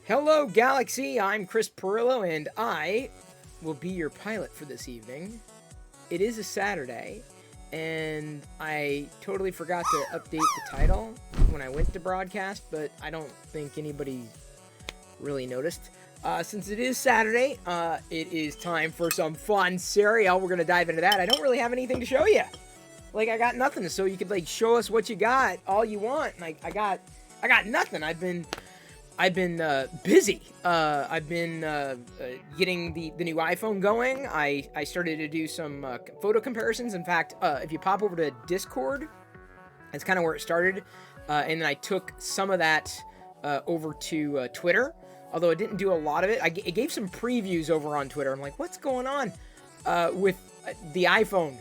Hello, Galaxy. I'm Chris Perillo, and I will be your pilot for this evening. It is a Saturday, and I totally forgot to update the title when I went to broadcast, but I don't think anybody really noticed. Since it is Saturday, it is time for some fun cereal. We're going to dive into that. I don't really have anything to show you. I got nothing, so you could, show us what you got all you want. And I got nothing. I've been busy. I've been getting the new iPhone going. I started to do some photo comparisons. In fact, if you pop over to Discord, that's kind of where it started. And then I took some of that over to Twitter, although I didn't do a lot of it. It gave some previews over on Twitter. I'm like, what's going on with the iPhone?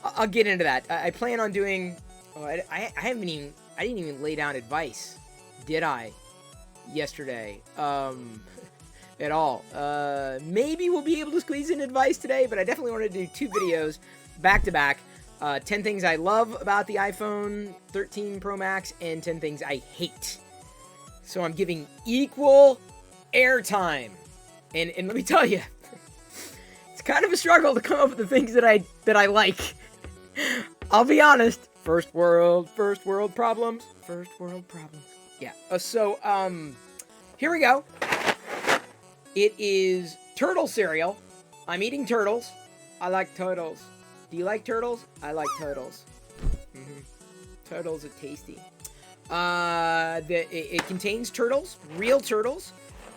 I'll get into that. I plan on doing... I didn't even lay down advice, did I? Yesterday at all. Maybe we'll be able to squeeze in advice today, but I definitely want to do 2 videos back to back. 10 things I love about the iPhone 13 Pro Max and 10 things I hate. So I'm giving equal airtime. And let me tell you, it's kind of a struggle to come up with the things that I like. I'll be honest. First world problems. Yeah. Here we go. It is turtle cereal. I'm eating turtles. I like turtles. Do you like turtles? I like turtles. Turtles are tasty. It contains turtles, real turtles.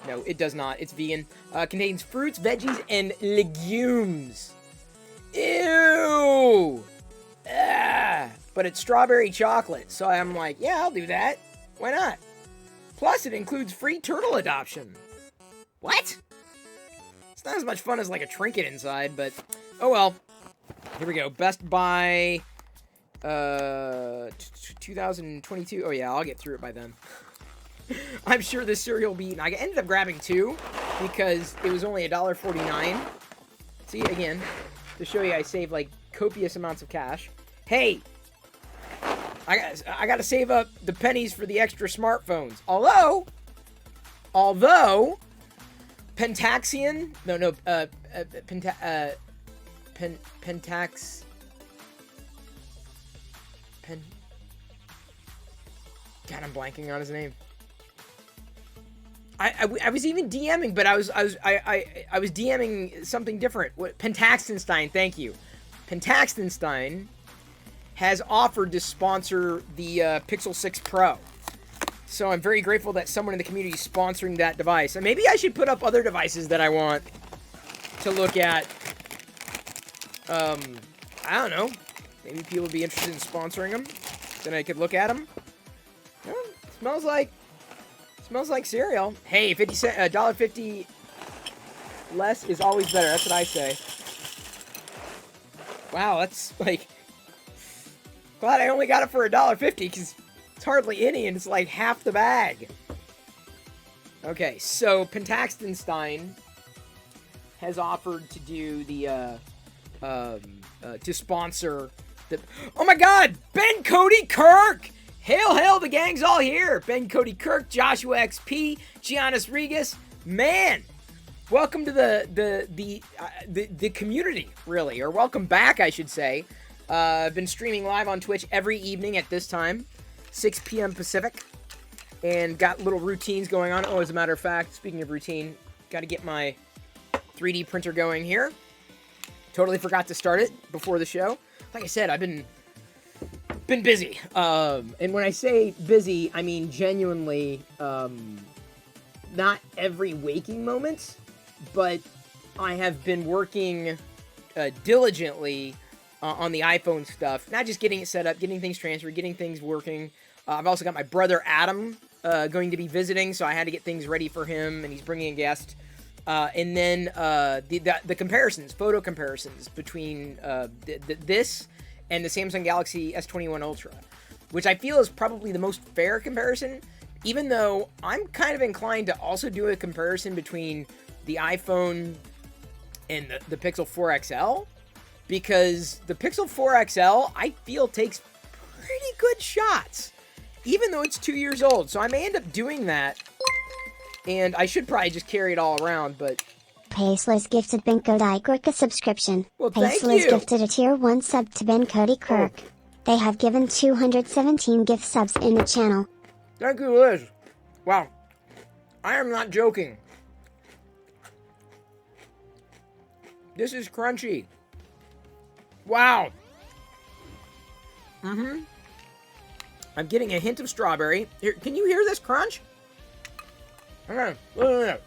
No, it does not. It's vegan. Contains fruits, veggies, and legumes. Ew. But it's strawberry chocolate, so I'm like, yeah, I'll do that. Why not? Plus, it includes free turtle adoption. What? It's not as much fun as a trinket inside, but oh well. Here we go. Best Buy 2022. Oh yeah, I'll get through it by then. I'm sure this cereal will be eaten. I ended up grabbing 2 because it was only $1.49. See, again, to show you I save copious amounts of cash. Hey! I gotta save up the pennies for the extra smartphones. Although, Pentaxian, God, I'm blanking on his name. I was even DMing, but I was DMing something different. Pentaxenstein, thank you. Pentaxenstein has offered to sponsor the Pixel 6 Pro. So I'm very grateful that someone in the community is sponsoring that device. And maybe I should put up other devices that I want to look at. I don't know. Maybe people would be interested in sponsoring them. Then I could look at them. Well, smells like cereal. Hey, $1.50 less is always better. That's what I say. Wow, that's glad I only got it for $1.50 because it's hardly any and it's half the bag. Okay, so Pentaxenstein has offered to do the to sponsor the. Oh my God, Ben Cody Kirk! Hail, the gang's all here. Ben Cody Kirk, Joshua XP, Giannis Regas. Man, welcome to the community, really, or welcome back, I should say. I've been streaming live on Twitch every evening at this time, 6 p.m. Pacific, and got little routines going on. Oh, as a matter of fact, speaking of routine, got to get my 3D printer going here. Totally forgot to start it before the show. Like I said, I've been busy. And when I say busy, I mean genuinely not every waking moment, but I have been working diligently on the iPhone stuff, not just getting it set up, getting things transferred, getting things working. I've also got my brother Adam going to be visiting, so I had to get things ready for him, and he's bringing a guest. And then the comparisons, photo comparisons between this and the Samsung Galaxy S21 Ultra, which I feel is probably the most fair comparison, even though I'm kind of inclined to also do a comparison between the iPhone and the Pixel 4 XL. Because the Pixel 4 XL, I feel, takes pretty good shots, even though it's 2 years old. So I may end up doing that And I should probably just carry it all around, but... Paceless gifted Ben Cody Kirk a subscription. Well, thank Paceless you. gifted a tier 1 sub to Ben Cody Kirk. Oh. They have given 217 gift subs in the channel. Thank you, Liz. Wow. I am not joking. This is crunchy. Wow. Mm-hmm. I'm getting a hint of strawberry. Here, can you hear this crunch? Okay, listen to it.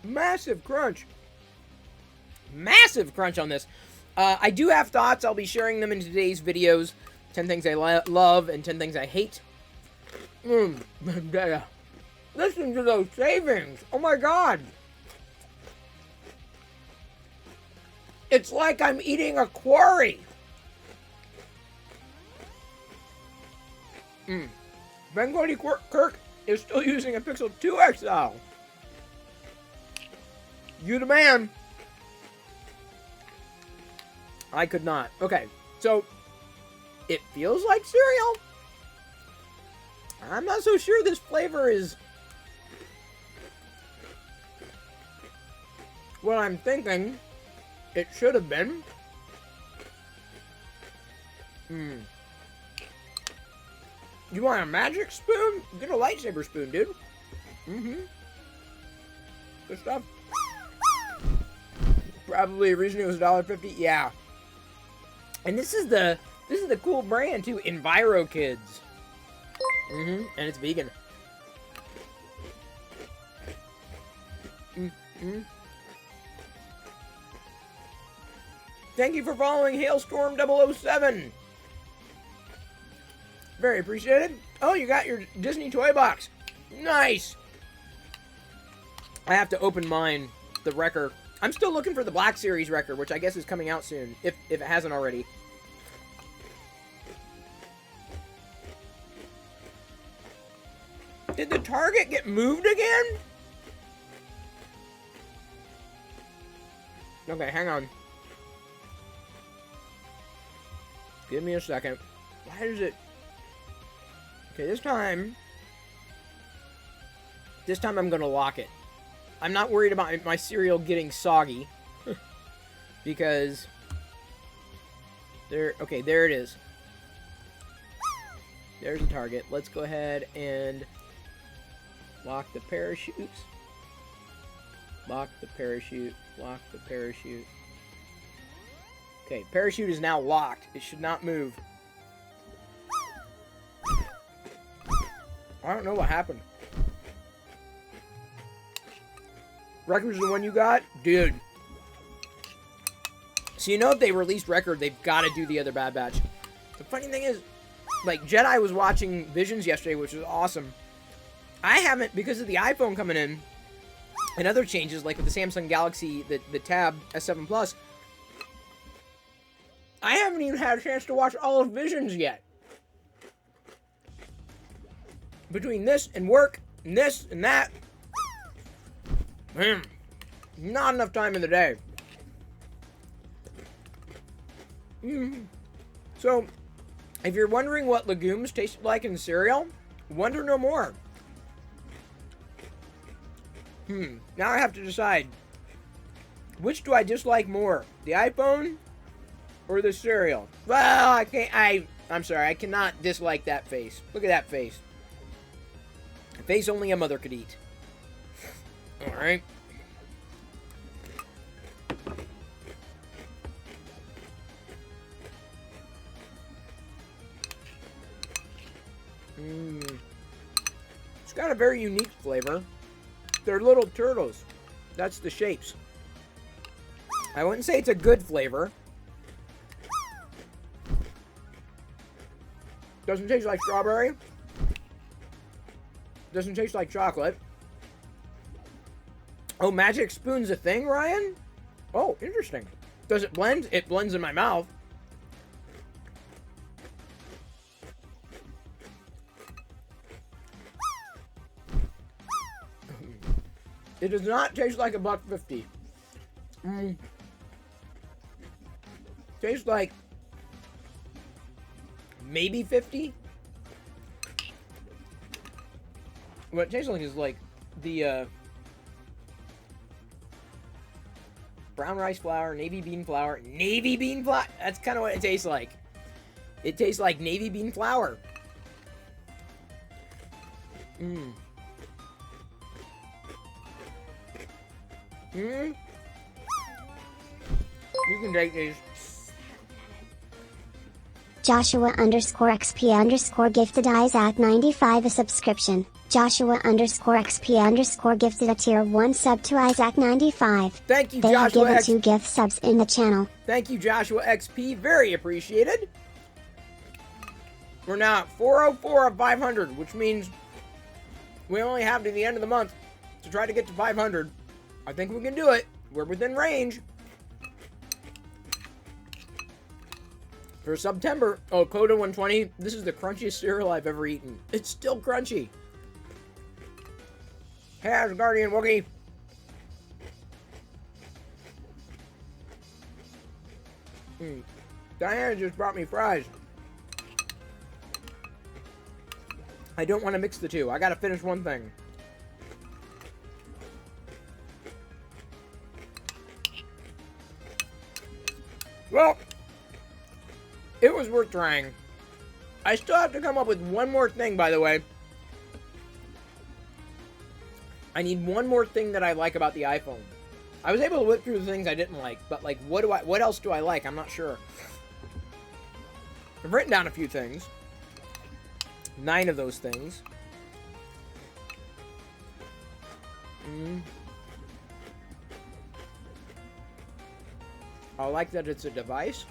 Massive crunch. Massive crunch on this. I do have thoughts. I'll be sharing them in today's videos. 10 things I love and 10 things I hate. Listen to those savings. Oh my god. It's like I'm eating a quarry. Ben Cody Kirk is still using a Pixel 2 XL. You the man. I could not. Okay, so it feels like cereal. I'm not so sure this flavor is what I'm thinking it should have been. You want a magic spoon? Get a lightsaber spoon, dude. Good stuff. Probably originally was $1.50. Yeah. And this is the cool brand too, Enviro Kids. And it's vegan. Thank you for following Hailstorm 007. Very appreciated. Oh, you got your Disney toy box. Nice. I have to open mine, the Wrecker. I'm still looking for the Black Series Wrecker, which I guess is coming out soon, if it hasn't already. Did the target get moved again? Okay, hang on. Give me a second. Why is it... Okay, this time I'm gonna lock it. I'm not worried about my cereal getting soggy. Because... Okay, there it is. There's the target. Let's go ahead and... lock the parachutes. Lock the parachute. Lock the parachute. Okay, parachute is now locked. It should not move. I don't know what happened. Record's the one you got? Dude. So you know if they released Record, they've got to do the other Bad Batch. The funny thing is, like, Jedi was watching Visions yesterday, which was awesome. I haven't, because of the iPhone coming in, and other changes, like with the Samsung Galaxy, the Tab S7 Plus, I haven't even had a chance to watch all of Visions yet. Between this and work, and this and that, man, not enough time in the day. So, if you're wondering what legumes taste like in cereal, wonder no more. Now I have to decide. Which do I dislike more? The iPhone or the cereal? Well, I can't, I'm sorry, I cannot dislike that face. Look at that face. A face only a mother could eat. Alright. It's got a very unique flavor. They're little turtles. That's the shapes. I wouldn't say it's a good flavor. Doesn't taste like strawberry. Doesn't taste like chocolate. Oh, magic spoon's a thing, Ryan? Oh, interesting. Does it blend? It blends in my mouth. It does not taste like $1.50. Tastes like maybe 50. What it tastes like is like the brown rice flour, navy bean flour. Navy bean flour? That's kind of what it tastes like. It tastes like navy bean flour. You can take these. Joshua underscore XP underscore gifted Isaac 95 a subscription. Joshua underscore XP underscore gifted a tier 1 sub to Isaac 95. Thank you, They have Joshua given X. 2 gift subs in the channel. Thank you, Joshua XP. Very appreciated. We're now at 404 of 500, which means we only have to the end of the month to try to get to 500. I think we can do it. We're within range. For September, Coda 120, this is the crunchiest cereal I've ever eaten. It's still crunchy. Hey, Asgardian Wookie. Diana just brought me fries. I don't want to mix the two. I gotta finish one thing. Well, it was worth trying. I still have to come up with one more thing, by the way. I need one more thing that I like about the iPhone. I was able to whip through the things I didn't like, but like, what else do I like? I'm not sure. I've written down a few things. 9 of those things. I like that it's a device.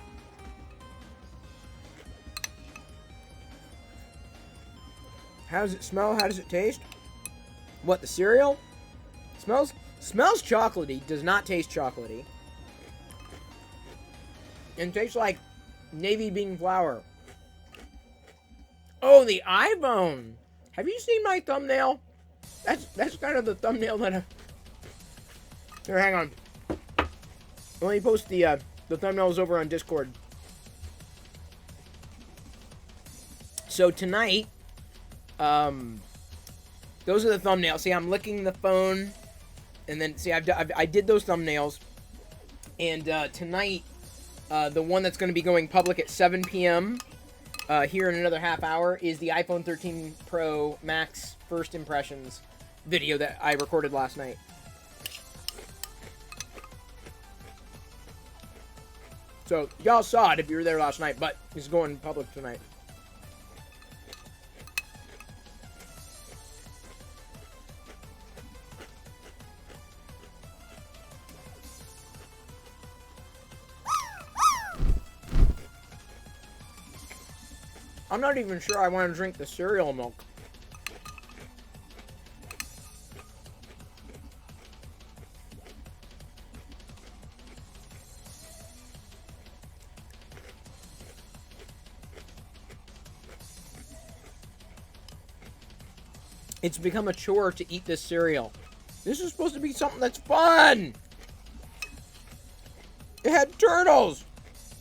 How does it smell? How does it taste? What, the cereal? Smells chocolatey. Does not taste chocolatey. And tastes like navy bean flour. Oh, the iPhone. Have you seen my thumbnail? That's kind of the thumbnail that I... Here, hang on. Let me post the thumbnails over on Discord. So tonight, those are the thumbnails. See, I'm licking the phone, and then see, I did those thumbnails, and tonight, the one that's going to be going public at 7 p.m. Here in another half hour is the iPhone 13 Pro Max first impressions video that I recorded last night. So y'all saw it if you were there last night, but it's going public tonight. I'm not even sure I want to drink the cereal milk. It's become a chore to eat this cereal. This is supposed to be something that's fun. It had turtles.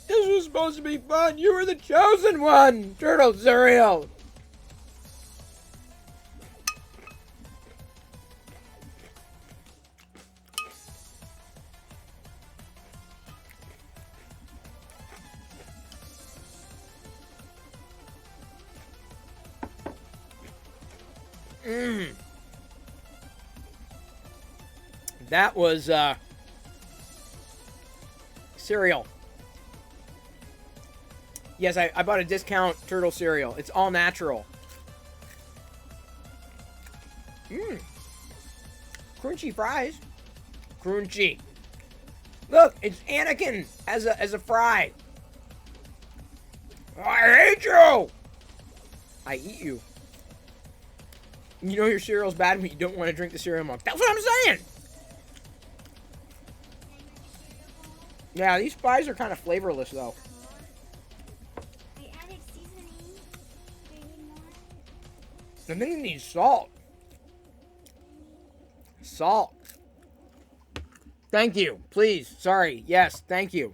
This was supposed to be fun. You were the chosen one. Turtle cereal. That was cereal. Yes, I bought a discount turtle cereal. It's all natural. Crunchy fries. Crunchy. Look, it's Anakin as a fry. I hate you. I eat you. You know your cereal's bad when you don't want to drink the cereal milk. That's what I'm saying. Yeah, these fries are kind of flavorless, though. They added seasoning. They need more. I think it needs salt. Salt. Thank you. Please. Sorry. Yes. Thank you.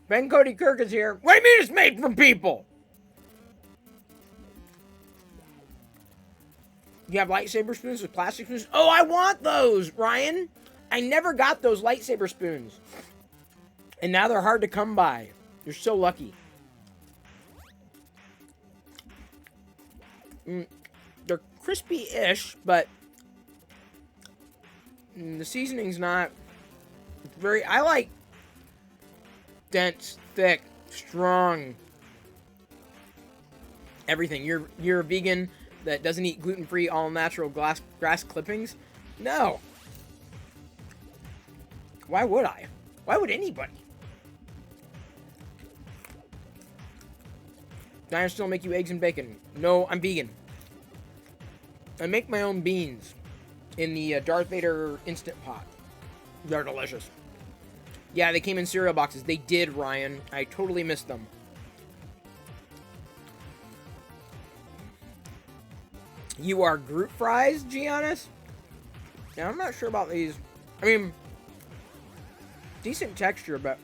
Ben Cody Kirk is here. What do you mean it's made from people? You have lightsaber spoons with plastic spoons? Oh, I want those, Ryan. I never got those lightsaber spoons. And now they're hard to come by. You're so lucky. They're crispy-ish, but the seasoning's not very... I like dense, thick, strong everything. You're a vegan that doesn't eat gluten-free, all-natural grass clippings? No. Why would I? Why would anybody? Do I still make you eggs and bacon? No, I'm vegan. I make my own beans in the Darth Vader Instant Pot. They're delicious. Yeah, they came in cereal boxes. They did, Ryan. I totally missed them. You are Groot fries, Giannis? Yeah, I'm not sure about these. I mean, decent texture, but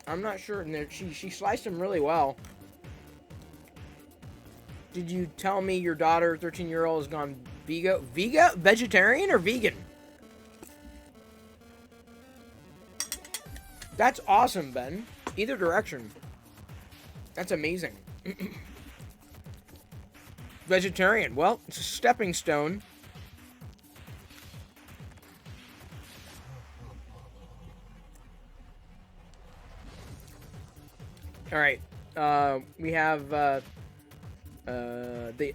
I'm not sure. And she sliced them really well. Did you tell me your daughter, 13-year-old, has gone vegetarian or vegan? That's awesome, Ben. Either direction. That's amazing. Vegetarian. Well, it's a stepping stone. All right. We have the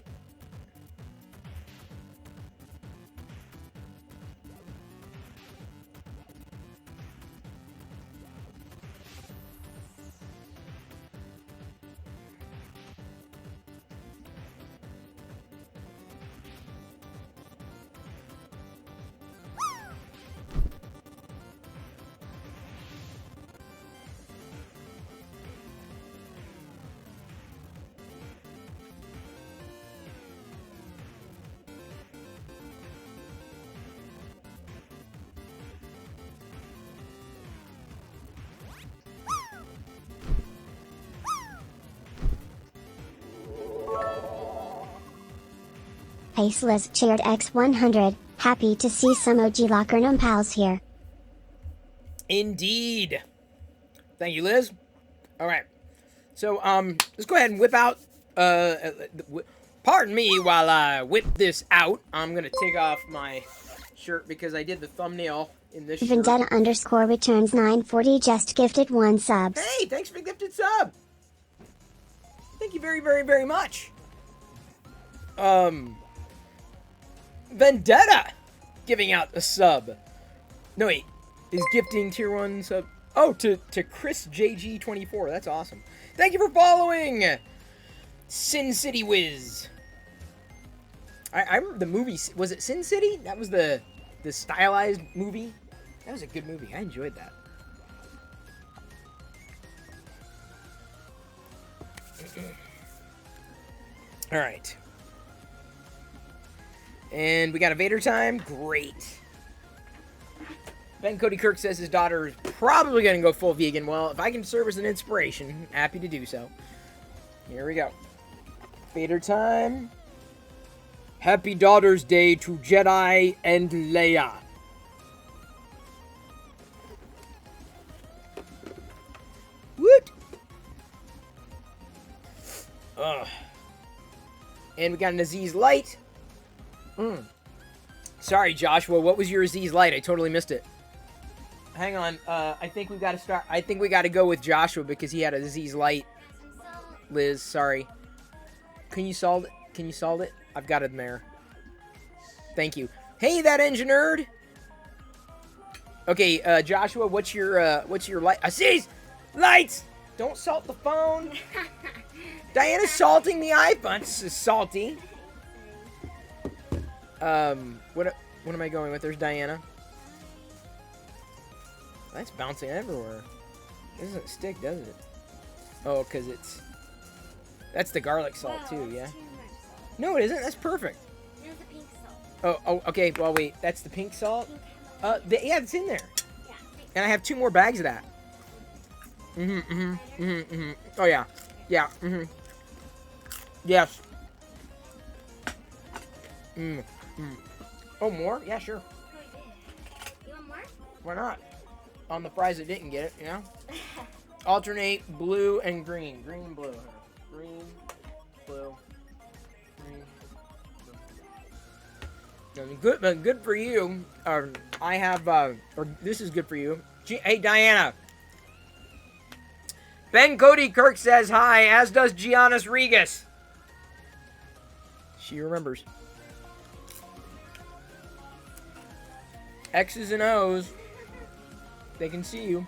Aceless shared X100, happy to see some OG Lockernum pals here. Indeed. Thank you, Liz. All right. So, let's go ahead and whip out, pardon me while I whip this out. I'm going to take off my shirt because I did the thumbnail in this shirt. Vendetta _ returns 940 just gifted 1 sub. Hey, thanks for the gifted sub. Thank you very, very, very much. Vendetta giving out a sub. No, wait. Is gifting tier 1 sub. Oh, to Chris JG24. That's awesome. Thank you for following. Sin City Wiz. I remember the movie. Was it Sin City? That was the stylized movie. That was a good movie. I enjoyed that. All right. And we got a Vader time. Great. Ben Cody Kirk says his daughter is probably going to go full vegan. Well, if I can serve as an inspiration, happy to do so. Here we go. Vader time. Happy Daughter's Day to Jedi and Leia. Woot! Ugh. And we got an Aziz Light. Sorry, Joshua. What was your Aziz Light? I totally missed it. Hang on. I think we've got to start. I think we got to go with Joshua because he had a Aziz Light. Liz, sorry. Can you salt it? Can you salt it? I've got it in there. Thank you. Hey, that engine nerd. Okay, Joshua, what's your light? Aziz Lights. Don't salt the phone. Diana's salting the iPhone. This is salty. What am I going with? There's Diana. That's bouncing everywhere. It doesn't stick, does it? Oh, because it's... That's the garlic salt, too, yeah? Too much salt. No, it isn't. That's perfect. There's the pink salt. Oh, okay. Well, wait. That's the pink salt. Yeah, it's in there. Yeah. And I have 2 more bags of that. Oh yeah. Yeah. Yes. Oh, more? Yeah, sure. Oh, you did. You want more? Why not? On the fries that didn't get it, you know? Alternate blue and green. Green and blue. Green, blue, green, blue. Good for you. I have, or this is good for you. Hey, Diana. Ben Cody Kirk says hi, as does Giannis Regas. She remembers. X's and O's. They can see you.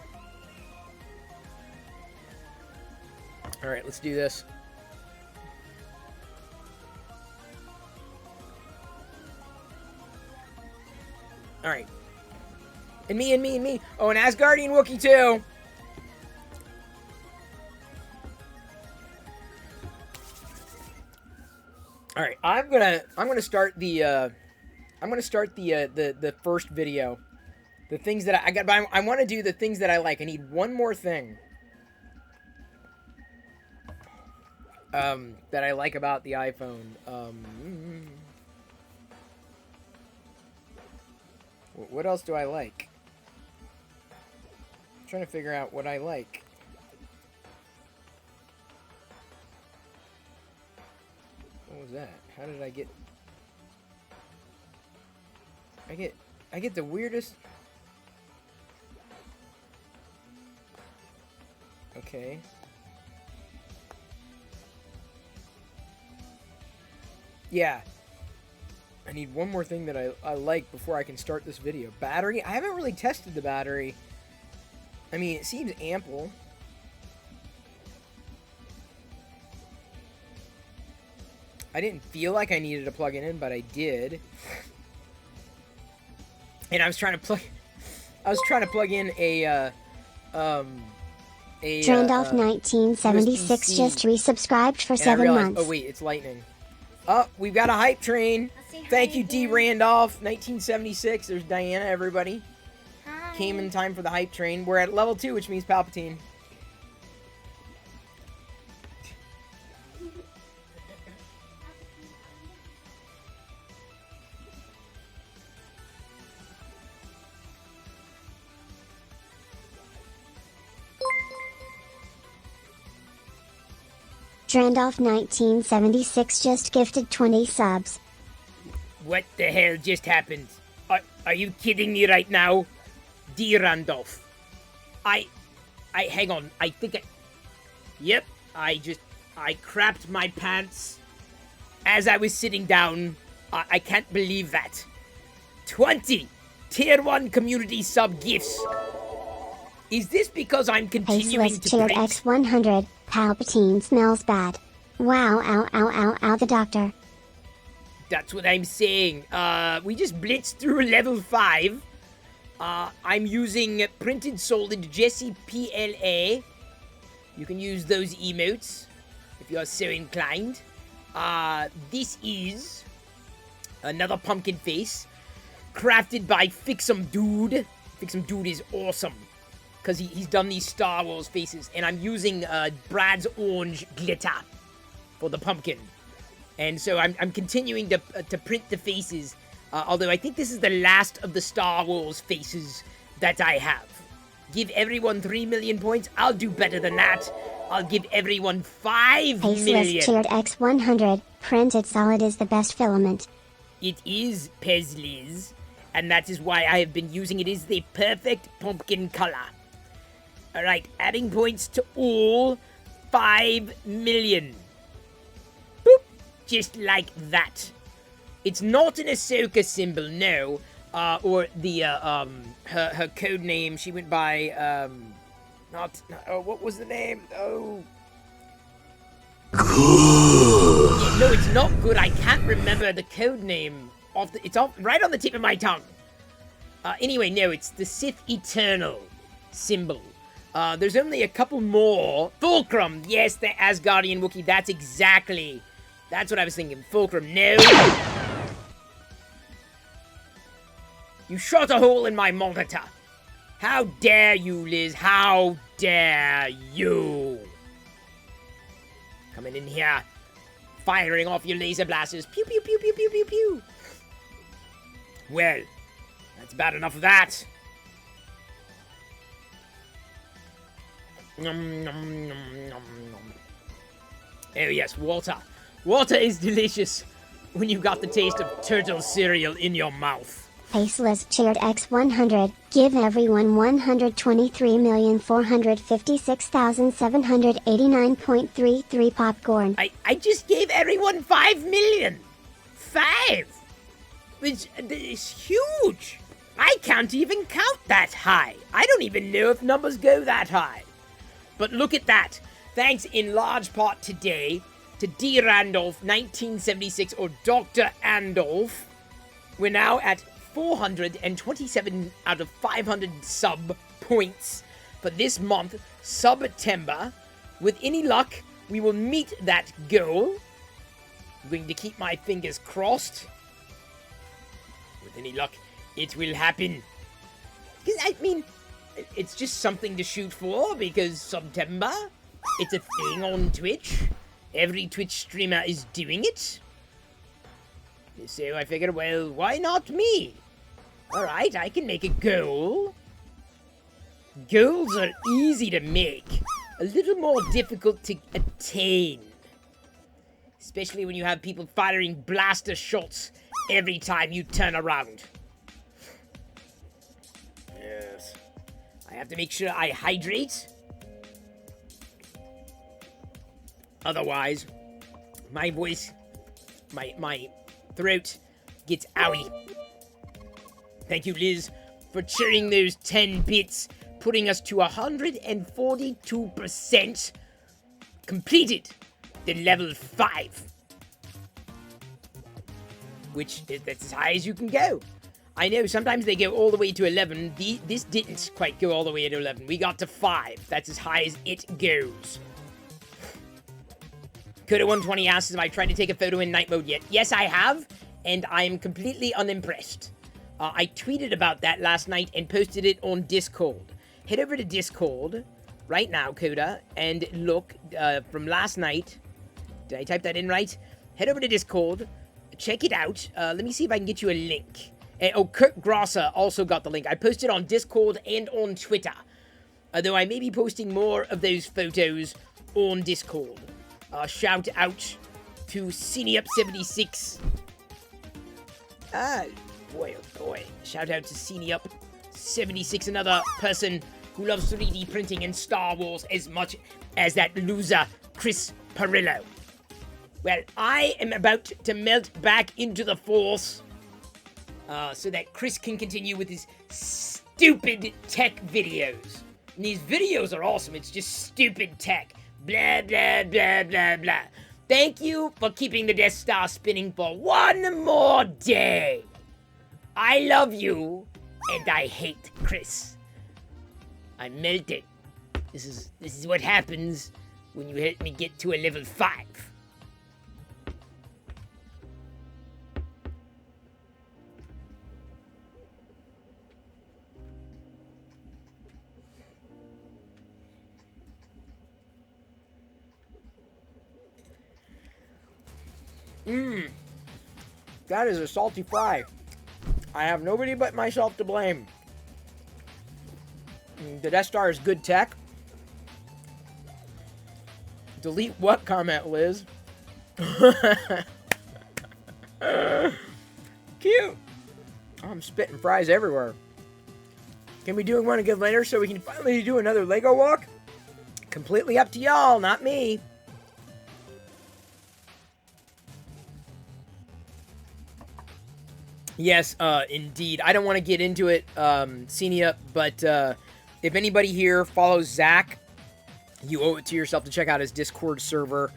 All right, let's do this. All right. And me, and me, and me. Oh, and Asgardian Wookiee too. All right, I'm gonna start the the first video. The things that I got, but I want to do the things that I like. I need one more thing. That I like about the iPhone. What else do I like? I'm trying to figure out what I like. What was that? How did I get... I get the weirdest... Okay. Yeah. I need one more thing that I like before I can start this video. Battery? I haven't really tested the battery. I mean, it seems ample. I didn't feel like I needed to plug it in, but I did. And I was trying to plug in a Drandolph 1976 USB-C, just resubscribed for and I 7 realized, months. oh wait, it's lightning. Oh, we've got a hype train. Thank you, D. Randolph, 1976. There's Diana, everybody. Hi. Came in time for the hype train. We're at level 2, which means Palpatine. Drandolph 1976 just gifted 20 subs. What the hell just happened? Are you kidding me right now? D. Randolph. Hang on. I think Yep, I crapped my pants as I was sitting down. I can't believe that. 20 Tier 1 community sub gifts. Is this because I'm continuing Faceless to cheered print? X100. Palpatine smells bad. Wow, ow, ow, ow, ow, the doctor. That's what I'm saying. We just blitzed through level 5. I'm using printed solid Jesse PLA. You can use those emotes if you're so inclined. This is another pumpkin face crafted by Fix'em Dude. Fix'em Dude is awesome because he's done these Star Wars faces, and I'm using Brad's orange glitter for the pumpkin. And so I'm continuing to print the faces, although I think this is the last of the Star Wars faces that I have. Give everyone 3 million points. I'll do better than that. I'll give everyone 5 Faceless million. cheered X100. Printed solid is the best filament. It is Paisley's, and that is why I have been using it. It is the perfect pumpkin color. Alright, adding points to all. 5 million. Boop. Just like that. It's not an Ahsoka symbol, no. Or the, her code name, she went by, what was the name? Oh. Good. No, it's not good. I can't remember the code name. It's right on the tip of my tongue. Anyway, no, it's the Sith Eternal symbol. There's only a couple more. Fulcrum. Yes, the Asgardian Wookiee. That's what I was thinking. Fulcrum. No. You shot a hole in my monitor. How dare you, Liz? How dare you? Coming in here, firing off your laser blasters. Pew, pew, pew, pew, pew, pew, pew. Well, that's about enough of that. Nom, nom, nom, nom, nom. Oh yes, water. Water is delicious when you got the taste of turtle cereal in your mouth. Faceless cheered X100, give everyone 124,456,789.33 popcorn. I just gave everyone 5 million. 5! Which is huge. I can't even count that high. I don't even know if numbers go that high. But look at that. Thanks in large part today to D. Randolph 1976 or Dr. Andolph. We're now at 427 out of 500 sub points for this month, September. With any luck, we will meet that goal. I'm going to keep my fingers crossed. With any luck, it will happen. Because, I mean, it's just something to shoot for, because September, it's a thing on Twitch. Every Twitch streamer is doing it. So I figured, well, why not me? Alright, I can make a goal. Goals are easy to make. A little more difficult to attain. Especially when you have people firing blaster shots every time you turn around. Yes. I have to make sure I hydrate. Otherwise, my voice, my throat gets owie. Thank you, Liz, for cheering those 10 bits, putting us to 142% completed the level 5. Which is that's as high as you can go. I know sometimes they go all the way to 11. This didn't quite go all the way to 11. We got to 5. That's as high as it goes. Coda120 asks if I tried to take a photo in night mode yet. Yes, I have, and I'm completely unimpressed. I tweeted about that last night and posted it on Discord. Head over to Discord right now, Coda, and look from last night. Did I type that in right? Head over to Discord, check it out. Let me see if I can get you a link. Oh, Kurt Grosser also got the link. I posted on Discord and on Twitter. Though I may be posting more of those photos on Discord. Shout out to CineUp76. Boy, oh boy. Shout out to CineUp76, another person who loves 3D printing and Star Wars as much as that loser, Chris Perillo. Well, I am about to melt back into the Force so that Chris can continue with his stupid tech videos. And these videos are awesome. It's just stupid tech. Blah, blah, blah, blah, blah. Thank you for keeping the Death Star spinning for one more day. I love you, and I hate Chris. I'm melted. This is what happens when you help me get to a level 5. That is a salty fry. I have nobody but myself to blame. The Death Star is good tech. Delete what comment, Liz? Cute. I'm spitting fries everywhere. Can we do one again later so we can finally do another Lego walk? Completely up to y'all, not me. Yes, indeed. I don't want to get into it, Senia, but if anybody here follows Zach, you owe it to yourself to check out his Discord server.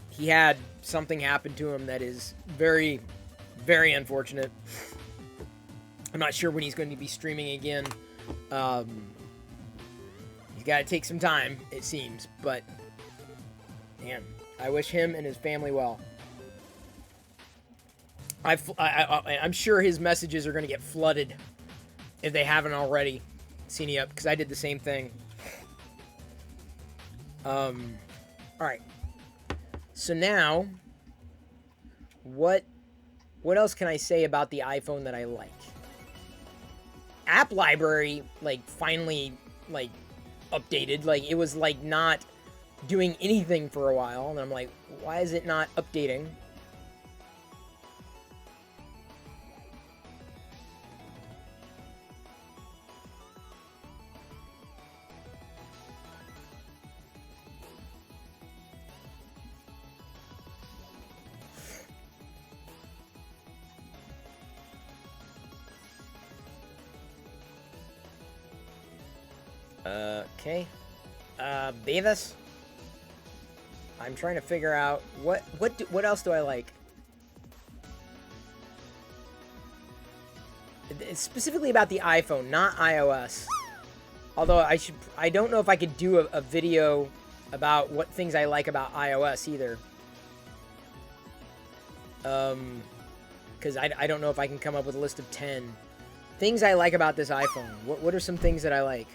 He had something happen to him that is very, very unfortunate. I'm not sure when he's going to be streaming again. He's got to take some time, it seems, but man, I wish him and his family well. I'm sure his messages are going to get flooded if they haven't already. Seen you up, because I did the same thing. All right. So now, what else can I say about the iPhone that I like? App library, like, finally, like, updated. Like, it was, like, not doing anything for a while, and I'm like, why is it not updating? Okay. Beavis? I'm trying to figure out what else do I like? It's specifically about the iPhone, not iOS. Although I don't know if I could do a video about what things I like about iOS either. Because I don't know if I can come up with a list of 10 things I like about this iPhone. What are some things that I like?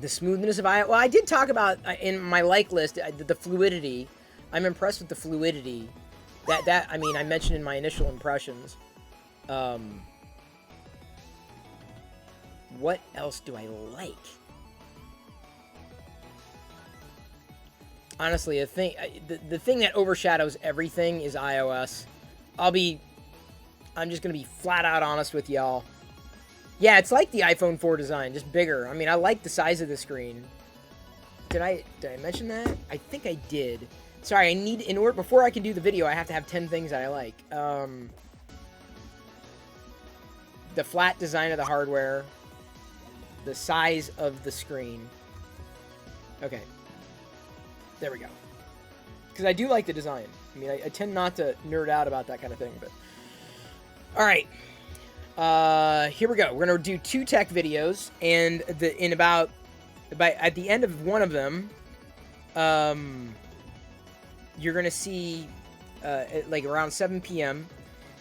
The smoothness of iOS. Well, I did talk about in my like list the fluidity. I'm impressed with the fluidity. I mean, I mentioned in my initial impressions. What else do I like? Honestly, the thing that overshadows everything is iOS. I'm just gonna be flat out honest with y'all. Yeah, it's like the iPhone 4 design, just bigger. I mean, I like the size of the screen. Did I mention that? I think I did. Sorry, before I can do the video, I have to have 10 things that I like. The flat design of the hardware. The size of the screen. Okay. There we go. Because I do like the design. I mean, I tend not to nerd out about that kind of thing, but... Alright. Here we go. We're gonna do 2 tech videos, and at the end of one of them, you're gonna see, like around 7 p.m.,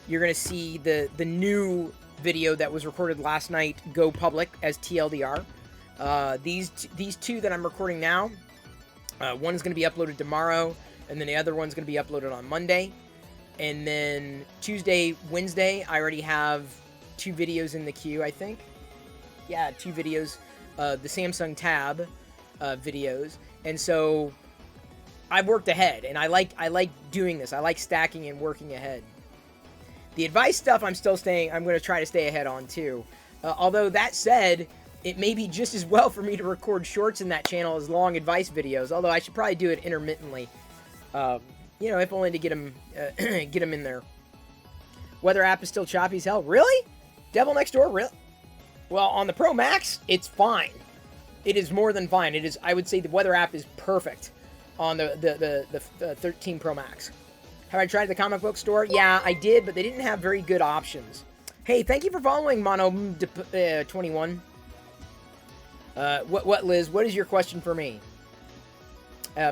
you're gonna see the new video that was recorded last night go public as TLDR. These 2 that I'm recording now, one is gonna be uploaded tomorrow, and then the other one's gonna be uploaded on Monday, and then Tuesday, Wednesday, I already have 2 videos in the queue, I think. Yeah, 2 videos, the Samsung Tab videos, and so I've worked ahead, and I like doing this. I like stacking and working ahead. The advice stuff, I'm going to try to stay ahead on too. Although that said, it may be just as well for me to record shorts in that channel as long advice videos. Although I should probably do it intermittently. You know, if only to get them in there. Weather app is still choppy as hell. Really? Devil Next Door, really? Well, on the Pro Max, it's fine. It is more than fine. It is. I would say the weather app is perfect on the 13 Pro Max. Have I tried the comic book store? Yeah, I did, but they didn't have very good options. Hey, thank you for following Mono21. What, Liz? What is your question for me?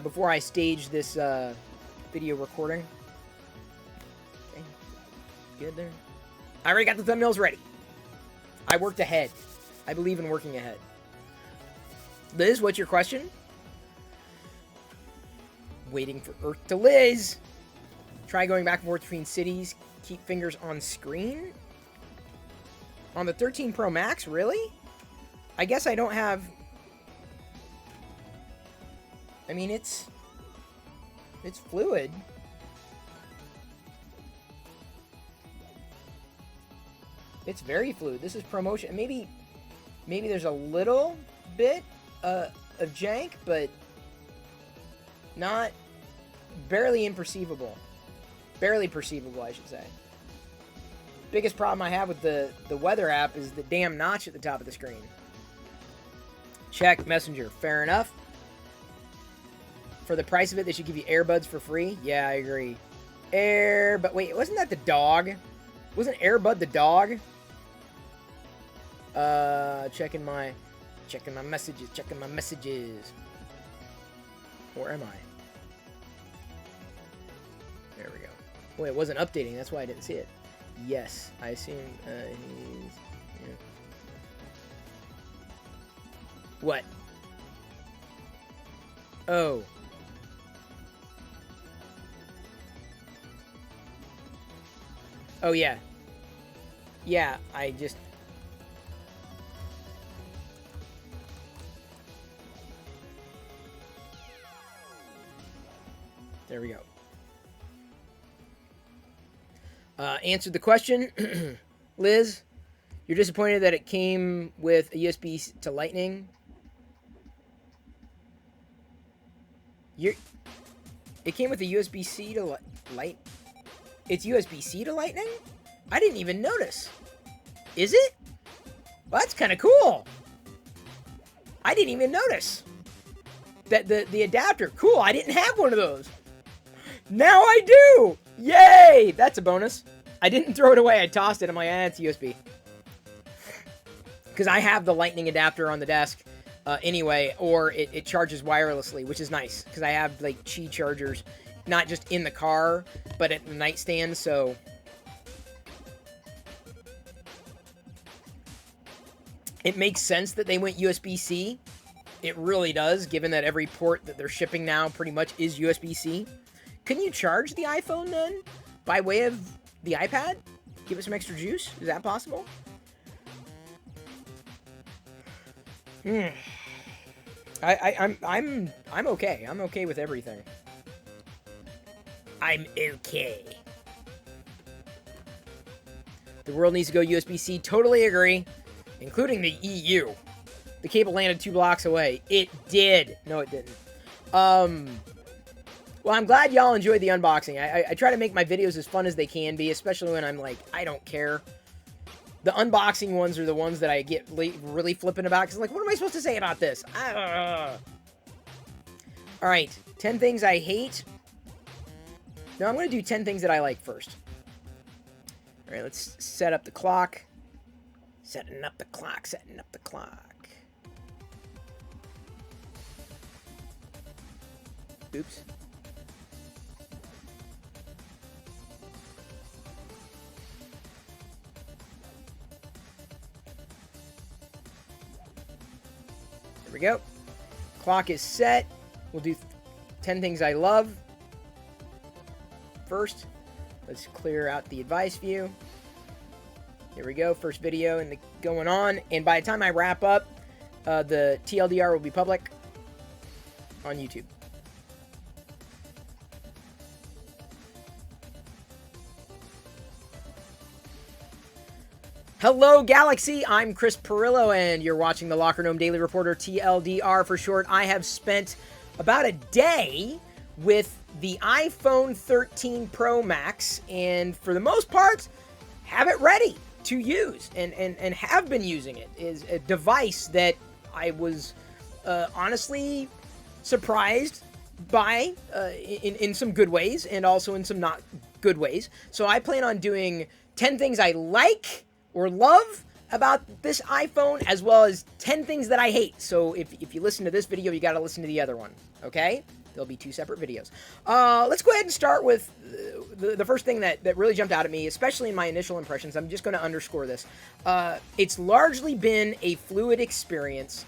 Before I stage this video recording. Okay, good there. I already got the thumbnails ready. I worked ahead. I believe in working ahead. Liz, what's your question? Waiting for Earth to Liz. Try going back and forth between cities. Keep fingers on screen. On the 13 Pro Max, really? I guess I don't have... I mean, it's fluid. It's very fluid. This is promotion. Maybe there's a little bit of jank, but not barely imperceivable. Barely perceivable, I should say. Biggest problem I have with the weather app is the damn notch at the top of the screen. Check Messenger. Fair enough. For the price of it, they should give you earbuds for free. Yeah, I agree. But wait, wasn't that the dog? Wasn't Airbud the dog? Checking my messages. Or am I? There we go. Well, it wasn't updating. That's why I didn't see it. Yes, I assume he's... Yeah. What? Oh. Oh, yeah. Yeah, I just... There we go. Answered the question. Liz, you're disappointed that it came with a USB to Lightning? It came with a USB-C to Light... It's USB-C to Lightning? I didn't even notice. Is it? Well, that's kind of cool. I didn't even notice. That the adapter. Cool, I didn't have one of those. Now I do! Yay! That's a bonus. I didn't throw it away. I tossed it. I'm like, it's USB. Because I have the Lightning adapter on the desk anyway, or it charges wirelessly, which is nice. Because I have, like, Qi chargers, not just in the car, but at the nightstand, so... It makes sense that they went USB-C. It really does, given that every port that they're shipping now pretty much is USB-C. Can you charge the iPhone then by way of the iPad? Give it some extra juice? Is that possible? I'm okay. I'm okay with everything. I'm okay. The world needs to go USB-C. Totally agree. Including the EU. The cable landed 2 blocks away. It did. No, it didn't. Well, I'm glad y'all enjoyed the unboxing. I try to make my videos as fun as they can be, especially when I'm like, I don't care. The unboxing ones are the ones that I get really flippant about, because like, what am I supposed to say about this? Alright, 10 things I hate. No, I'm going to do 10 things that I like first. Alright, let's set up the clock. Setting up the clock, setting up the clock. Oops. There we go. Clock is set. We'll do 10 things I love. First, let's clear out the advice view. Here we go. First video and going on. And by the time I wrap up, the TLDR will be public on YouTube. Hello, Galaxy. I'm Chris Perillo, and you're watching the Locker Gnome Daily Reporter, TLDR for short. I have spent about a day with the iPhone 13 Pro Max, and for the most part, have it ready to use, and have been using it. Is a device that I was honestly surprised by in some good ways, and also in some not good ways. So I plan on doing 10 things I like or love about this iPhone, as well as 10 things that I hate. So if you listen to this video, you got to listen to the other one, okay? There'll be 2 separate videos. Let's go ahead and start with the first thing that really jumped out at me, especially in my initial impressions. I'm just going to underscore this. It's largely been a fluid experience,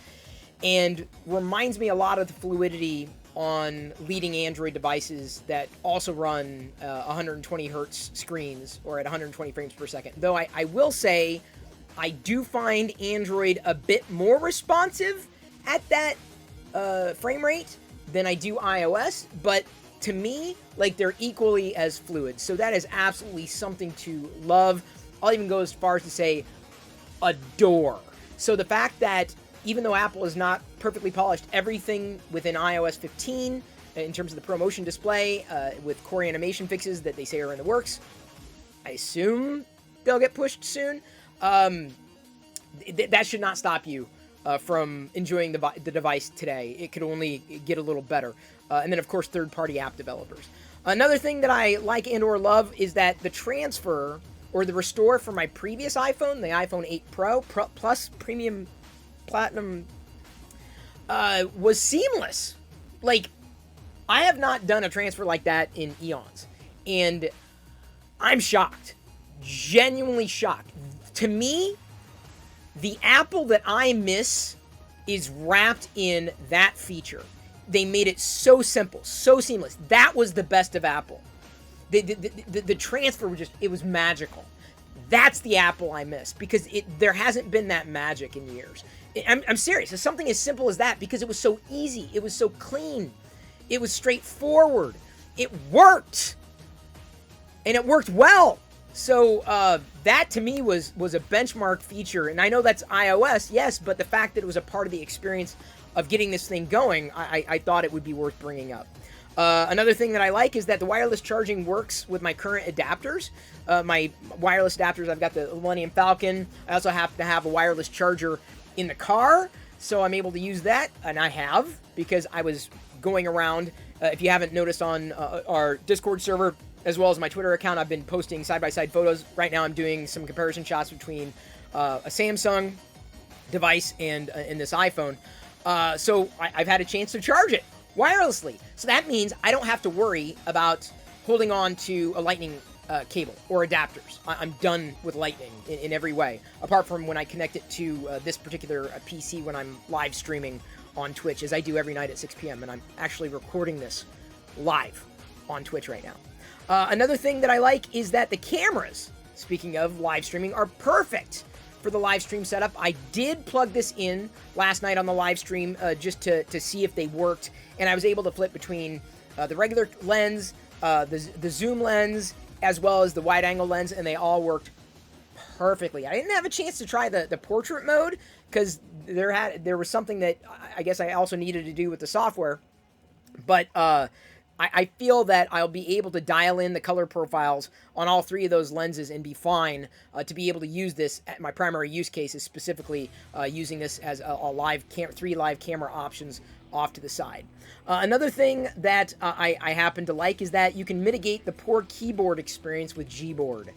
and reminds me a lot of the fluidity on leading Android devices that also run 120 hertz screens, or at 120 frames per second. Though I will say, I do find Android a bit more responsive at that frame rate than I do iOS, but to me, like, they're equally as fluid. So that is absolutely something to love. I'll even go as far as to say adore. So the fact that even though Apple is not perfectly polished everything within iOS 15 in terms of the ProMotion display, with core animation fixes that they say are in the works, I assume they'll get pushed soon. That should not stop you from enjoying the device today. It could only get a little better. And then, of course, third-party app developers. Another thing that I like and or love is that the transfer or the restore from my previous iPhone, the iPhone 8 Pro Plus Premium Platinum, was seamless. Like, I have not done a transfer like that in eons. And I'm shocked. Genuinely shocked. To me, the Apple that I miss is wrapped in that feature. They made it so simple, so seamless. That was the best of Apple. The transfer was it was magical. That's the Apple I miss, because there hasn't been that magic in years. I'm serious. It's something as simple as that, because it was so easy. It was so clean. It was straightforward. It worked. And it worked well. So that to me was a benchmark feature. And I know that's iOS, yes, but the fact that it was a part of the experience of getting this thing going, I thought it would be worth bringing up. Another thing that I like is that the wireless charging works with my current adapters. My wireless adapters, I've got the Millennium Falcon. I also happen to have a wireless charger in the car, so I'm able to use that, and I have, because I was going around. If you haven't noticed on our Discord server, as well as my Twitter account, I've been posting side-by-side photos. Right now I'm doing some comparison shots between a Samsung device and this iPhone. So I've had a chance to charge it wirelessly. So that means I don't have to worry about holding on to a lightning cable or adapters. I'm done with lightning in every way, apart from when I connect it to this particular PC when I'm live streaming on Twitch, as I do every night at 6 p.m. And I'm actually recording this live on Twitch right now. Another thing that I like is that the cameras, speaking of live streaming, are perfect for the live stream setup. I did plug this in last night on the live stream just to see if they worked, and I was able to flip between the regular lens, the zoom lens, as well as the wide-angle lens, and they all worked perfectly. I didn't have a chance to try the portrait mode, because there was something that I guess I also needed to do with the software, but I feel that I'll be able to dial in the color profiles on all three of those lenses and be fine to be able to use this. My primary use case is specifically using this as a three live camera options off to the side. Another thing that I happen to like is that you can mitigate the poor keyboard experience with Gboard.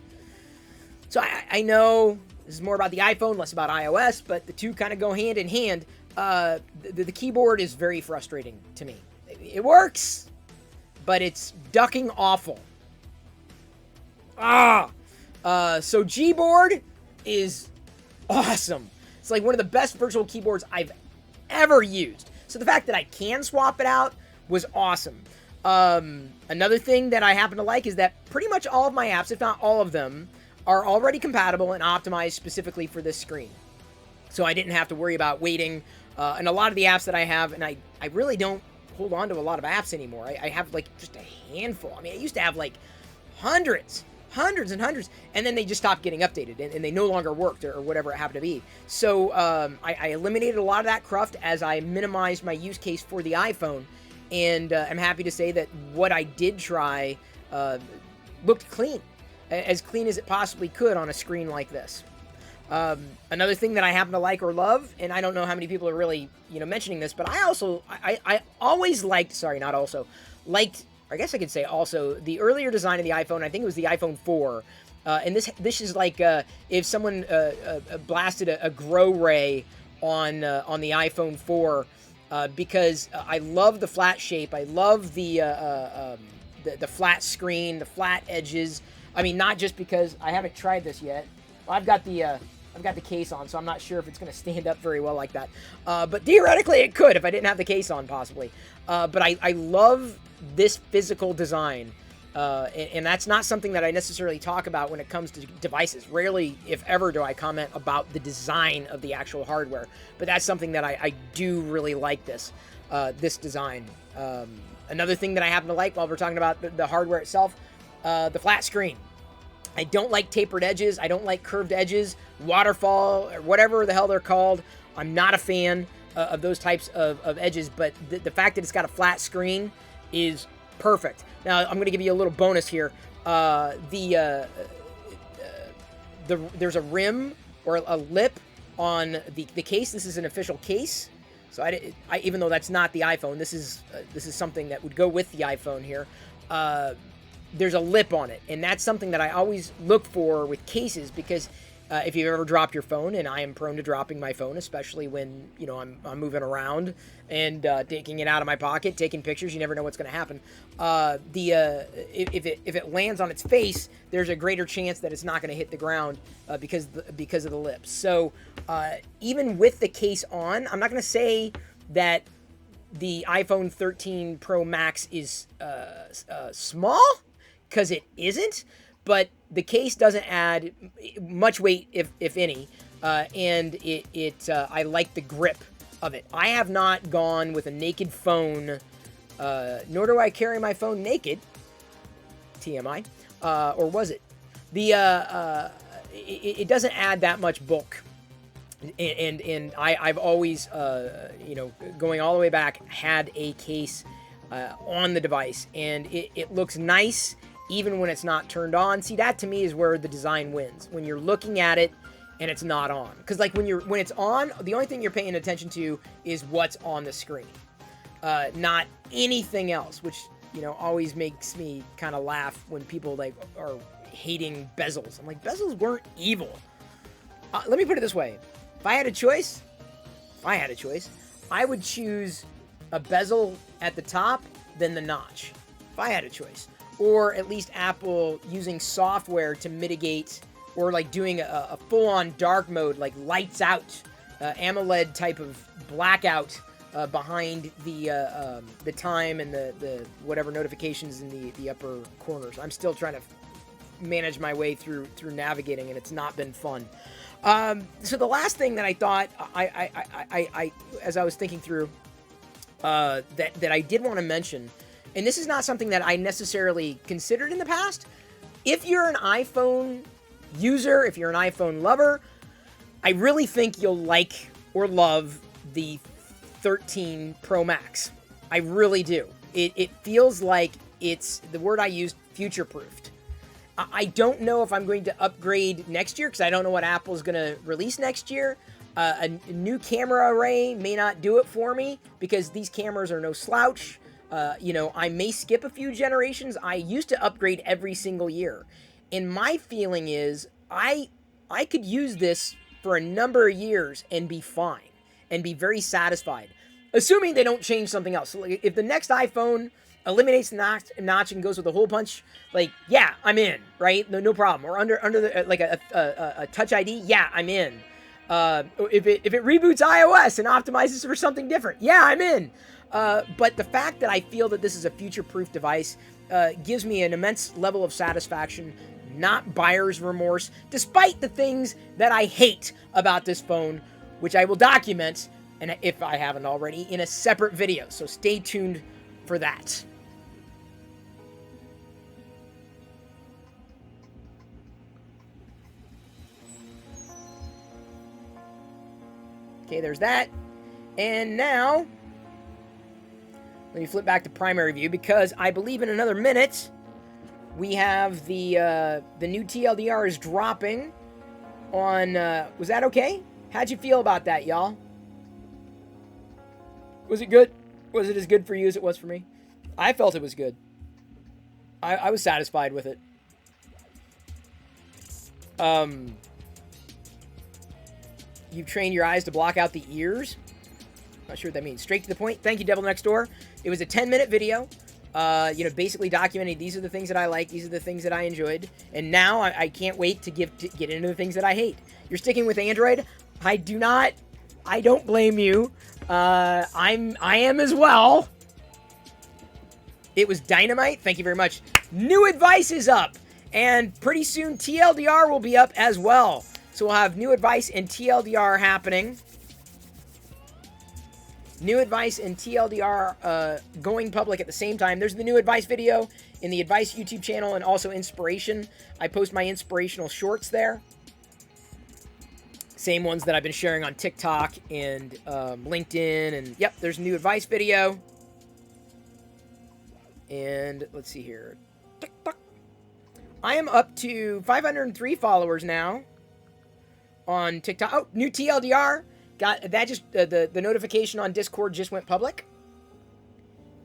So I know this is more about the iPhone, less about iOS, but the two kind of go hand in hand. The keyboard is very frustrating to me. It works, but it's ducking awful. So Gboard is awesome. It's like one of the best virtual keyboards I've ever used. So the fact that I can swap it out was awesome. Another thing that I happen to like is that pretty much all of my apps, if not all of them, are already compatible and optimized specifically for this screen. So I didn't have to worry about waiting. And a lot of the apps that I have, and I really don't hold on to a lot of apps anymore. I have like just a handful. I mean, I used to have like hundreds and hundreds, and then they just stopped getting updated, and they no longer worked, or whatever it happened to be. So I eliminated a lot of that cruft as I minimized my use case for the iPhone, and I'm happy to say that what I did try looked clean, as clean as it possibly could on a screen like this. Another thing that I happen to like or love, and I don't know how many people are really, mentioning this, but I always liked, liked, I guess I could say also, the earlier design of the iPhone. I think it was the iPhone 4. And this is like if someone blasted a grow ray on the iPhone 4, because I love the flat shape. I love the flat screen, the flat edges. I mean, not just because I haven't tried this yet. I've got the case on, so I'm not sure if it's going to stand up very well like that. But theoretically, it could if I didn't have the case on, possibly. But I love this physical design, and that's not something that I necessarily talk about when it comes to devices. Rarely, if ever, do I comment about the design of the actual hardware. But that's something that I do really like this design. Another thing that I happen to like while we're talking about the hardware itself, the flat screen. I don't like tapered edges. I don't like curved edges, waterfall, or whatever the hell they're called. I'm not a fan of those types of edges, but the fact that it's got a flat screen is perfect. Now, I'm going to give you a little bonus here. There's a rim or a lip on the case. This is an official case. So I even though that's not the iPhone, this is something that would go with the iPhone here. There's a lip on it, and that's something that I always look for with cases, because if you've ever dropped your phone, and I am prone to dropping my phone, especially when, you know, I'm moving around and taking it out of my pocket, taking pictures. You never know what's going to happen. If it lands on its face, there's a greater chance that it's not going to hit the ground because of the lips. So even with the case on, I'm not going to say that the iPhone 13 Pro Max is small, because it isn't. But the case doesn't add much weight, if any, and I like the grip of it. I have not gone with a naked phone, nor do I carry my phone naked. TMI, or was it? It doesn't add that much bulk, and I've always, you know, going all the way back, had a case on the device, and it looks nice. Even when it's not turned on. See, that to me is where the design wins. When you're looking at it and it's not on. Because like when it's on, the only thing you're paying attention to is what's on the screen. Not anything else, which, you know, always makes me kind of laugh when people like are hating bezels. I'm like, bezels weren't evil. Let me put it this way. If I had a choice, I would choose a bezel at the top than the notch. If I had a choice. Or at least Apple using software to mitigate, or like doing a full-on dark mode, like lights out, AMOLED type of blackout behind the time and the whatever notifications in the upper corners. I'm still trying to manage my way through navigating, and it's not been fun. So the last thing that I thought, I as I was thinking through, that I did want to mention. And this is not something that I necessarily considered in the past. If you're an iPhone user, if you're an iPhone lover, I really think you'll like or love the 13 Pro Max. I really do. It feels like it's, the word I used, future-proofed. I don't know if I'm going to upgrade next year, because I don't know what Apple's going to release next year. A new camera array may not do it for me, because these cameras are no slouch. You know, I may skip a few generations. I used to upgrade every single year. And my feeling is I could use this for a number of years and be fine and be very satisfied, assuming they don't change something else. So if the next iPhone eliminates the notch and goes with a hole punch, like, yeah, I'm in, right? No problem. Or under the, like a Touch ID, yeah, I'm in. If it reboots iOS and optimizes for something different, yeah, I'm in. But the fact that I feel that this is a future-proof device gives me an immense level of satisfaction, not buyer's remorse, despite the things that I hate about this phone, which I will document, and if I haven't already, in a separate video. So stay tuned for that. Okay, there's that. And now, let me flip back to primary view, because I believe in another minute we have the new TLDR is dropping on, was that okay? How'd you feel about that, y'all? Was it good? Was it as good for you as it was for me? I felt it was good. I was satisfied with it. You've trained your eyes to block out the ears? Not sure what that means. Straight to the point. Thank you, Devil Next Door. It was a 10-minute video. You know, basically documenting these are the things that I like, these are the things that I enjoyed, and now I can't wait to get into the things that I hate. You're sticking with Android. I don't blame you. I am as well. It was dynamite. Thank you very much. New advice is up, and pretty soon TLDR will be up as well. So we'll have new advice and TLDR happening. New advice and TLDR going public at the same time. There's the new advice video in the advice YouTube channel, and also inspiration. I post my inspirational shorts there. Same ones that I've been sharing on TikTok and LinkedIn. And yep, there's a new advice video. And let's see here. I am up to 503 followers now on TikTok. Oh, new TLDR. Got that, just the notification on Discord just went public.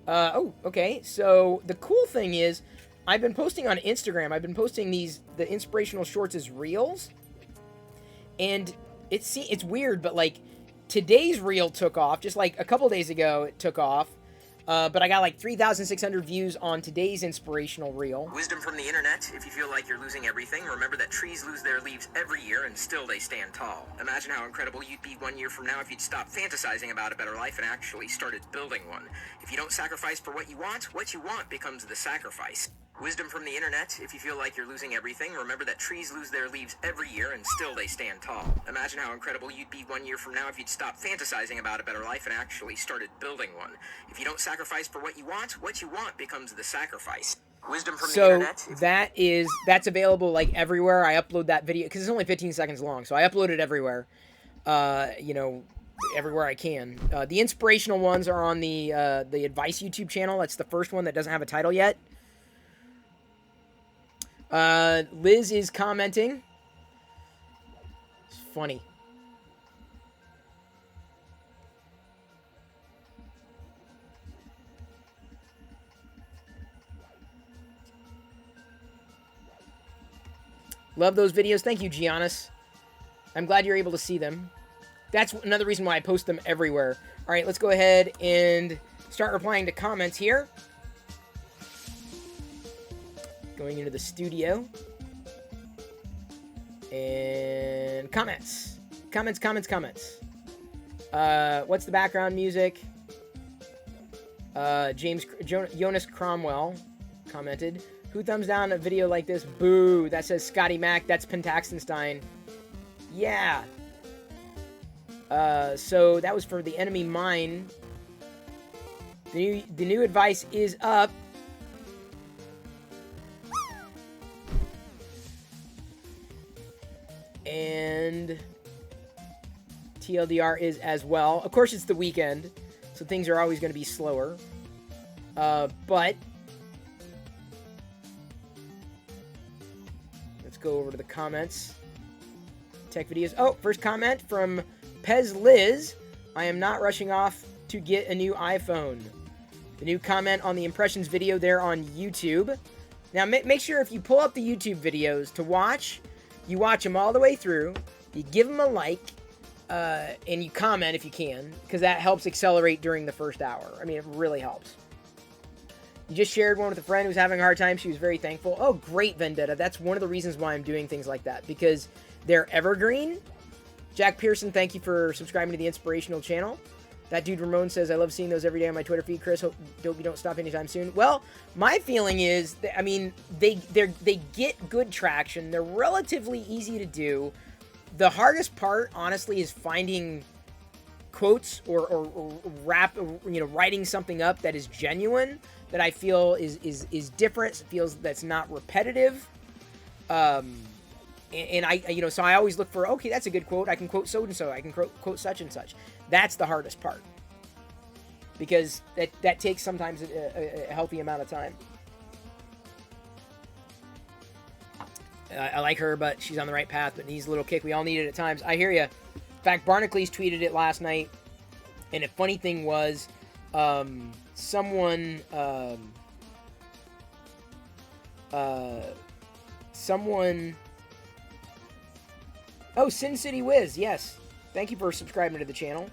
Oh, okay. So the cool thing is, I've been posting on Instagram. I've been posting the inspirational shorts as reels. And it's weird, but like today's reel took off just like a couple days ago. It took off. But I got like 3,600 views on today's inspirational reel. Wisdom from the internet: if you feel like you're losing everything, remember that trees lose their leaves every year and still they stand tall. Imagine how incredible you'd be 1 year from now if you'd stop fantasizing about a better life and actually started building one. If you don't sacrifice for what you want becomes the sacrifice. Wisdom from the internet: if you feel like you're losing everything, remember that trees lose their leaves every year and still they stand tall. Imagine how incredible you'd be 1 year from now if you'd stop fantasizing about a better life and actually started building one. If you don't sacrifice for what you want becomes the sacrifice. Wisdom from the internet. That's available like everywhere. I upload that video because it's only 15 seconds long, so I upload it everywhere. Everywhere I can. The inspirational ones are on the advice YouTube channel. That's the first one that doesn't have a title yet. Liz is commenting. It's funny. Love those videos. Thank you, Giannis. I'm glad you're able to see them. That's another reason why I post them everywhere. All right, let's go ahead and start replying to comments here. Going into the studio. And comments. Comments. What's the background music? Jonas Cromwell commented. Who thumbs down a video like this? Boo. That says Scotty Mac. That's Pentaxenstein. Yeah. So that was for the enemy mine. The new advice is up. And TLDR is as well. Of course, it's the weekend, so things are always going to be slower. But let's go over to the comments. Tech videos. Oh, first comment from Pez Liz. I am not rushing off to get a new iPhone. The new comment on the impressions video there on YouTube. Now, make sure if you pull up the YouTube videos to watch, you watch them all the way through. You give them a like, and you comment if you can, because that helps accelerate during the first hour. I mean, it really helps. You just shared one with a friend who was having a hard time. She was very thankful. Oh, great, Vendetta. That's one of the reasons why I'm doing things like that, because they're evergreen. Jack Pearson, thank you for subscribing to the Inspirational channel. That dude Ramon says, I love seeing those every day on my Twitter feed. Chris, hope you don't stop anytime soon. Well, my feeling is, that, I mean, they get good traction. They're relatively easy to do. The hardest part, honestly, is finding quotes or rap, writing something up that is genuine, that I feel is different, feels that's not repetitive. And I, so I always look for, okay, that's a good quote. I can quote so-and-so. I can quote such and such. That's the hardest part. Because that takes sometimes a healthy amount of time. I like her, but she's on the right path, but needs a little kick. We all need it at times. I hear you. In fact, Barnacles tweeted it last night. And a funny thing was, someone... Oh, Sin City Wiz, yes. Thank you for subscribing to the channel.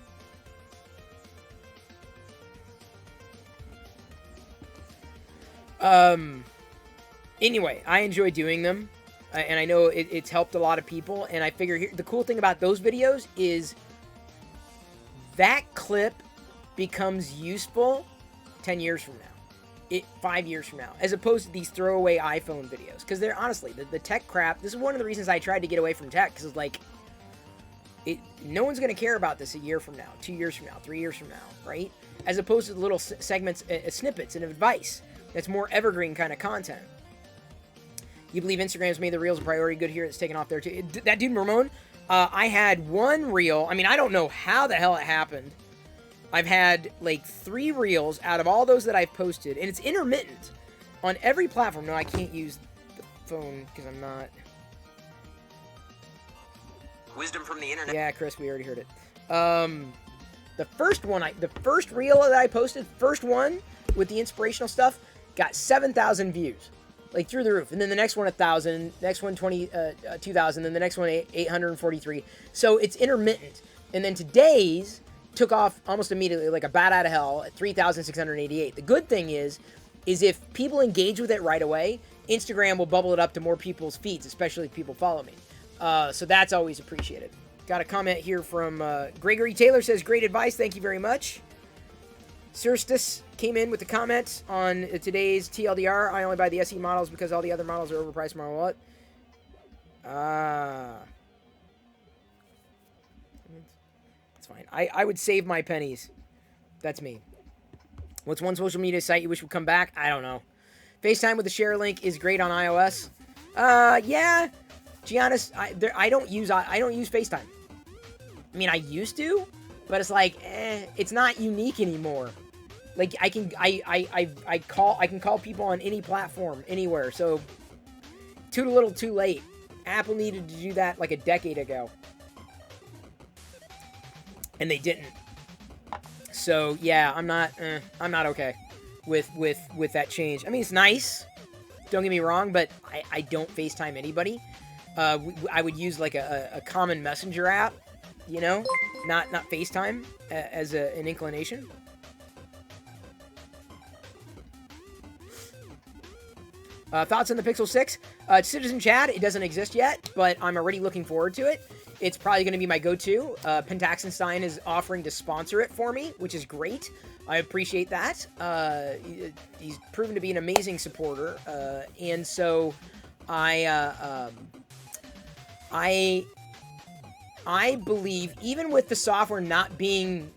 Anyway, I enjoy doing them. And I know it's helped a lot of people. And I figure the cool thing about those videos is that clip becomes useful 10 years from now. 5 years from now, as opposed to these throwaway iPhone videos, because they're honestly the tech crap. This is one of the reasons I tried to get away from tech, because it's like no one's going to care about this a year from now, 2 years from now, 3 years from now, right? As opposed to the little segments, snippets, and advice that's more evergreen kind of content. You believe Instagram's made the reels a priority? Good here, it's taken off there too. That dude Ramon, I had one reel. I mean, I don't know how the hell it happened. I've had like 3 reels out of all those that I've posted, and it's intermittent on every platform. No, I can't use the phone because I'm not. Wisdom from the internet. Yeah, Chris, we already heard it. The first reel that I posted, first one with the inspirational stuff, got 7,000 views. like through the roof. And then the next one 1,000, next one 2,000, then the next one 843. So it's intermittent. And then today's took off almost immediately, like a bat out of hell, at 3,688. The good thing is if people engage with it right away, Instagram will bubble it up to more people's feeds, especially if people follow me. So that's always appreciated. Got a comment here from Gregory Taylor, says, great advice, thank you very much. Sirstus came in with the comment on today's TLDR. I only buy the SE models because all the other models are overpriced. My wallet. It's fine. I would save my pennies. That's me. What's one social media site you wish would come back? I don't know. FaceTime with the share link is great on iOS. Yeah. To be honest, I don't use FaceTime. I mean, I used to, but it's like, it's not unique anymore. Like I can call people on any platform, anywhere. So too little, too late. Apple needed to do that like a decade ago, and they didn't. So yeah, I'm not okay with that change. I mean, it's nice. Don't get me wrong, but I don't FaceTime anybody. I would use like a common messenger app, you know, not FaceTime as an inclination. Thoughts on the Pixel 6? Citizen Chad, it doesn't exist yet, but I'm already looking forward to it. It's probably going to be my go-to. Pentaxenstein is offering to sponsor it for me, which is great. I appreciate that. He's proven to be an amazing supporter, and so I believe, even with the software not being,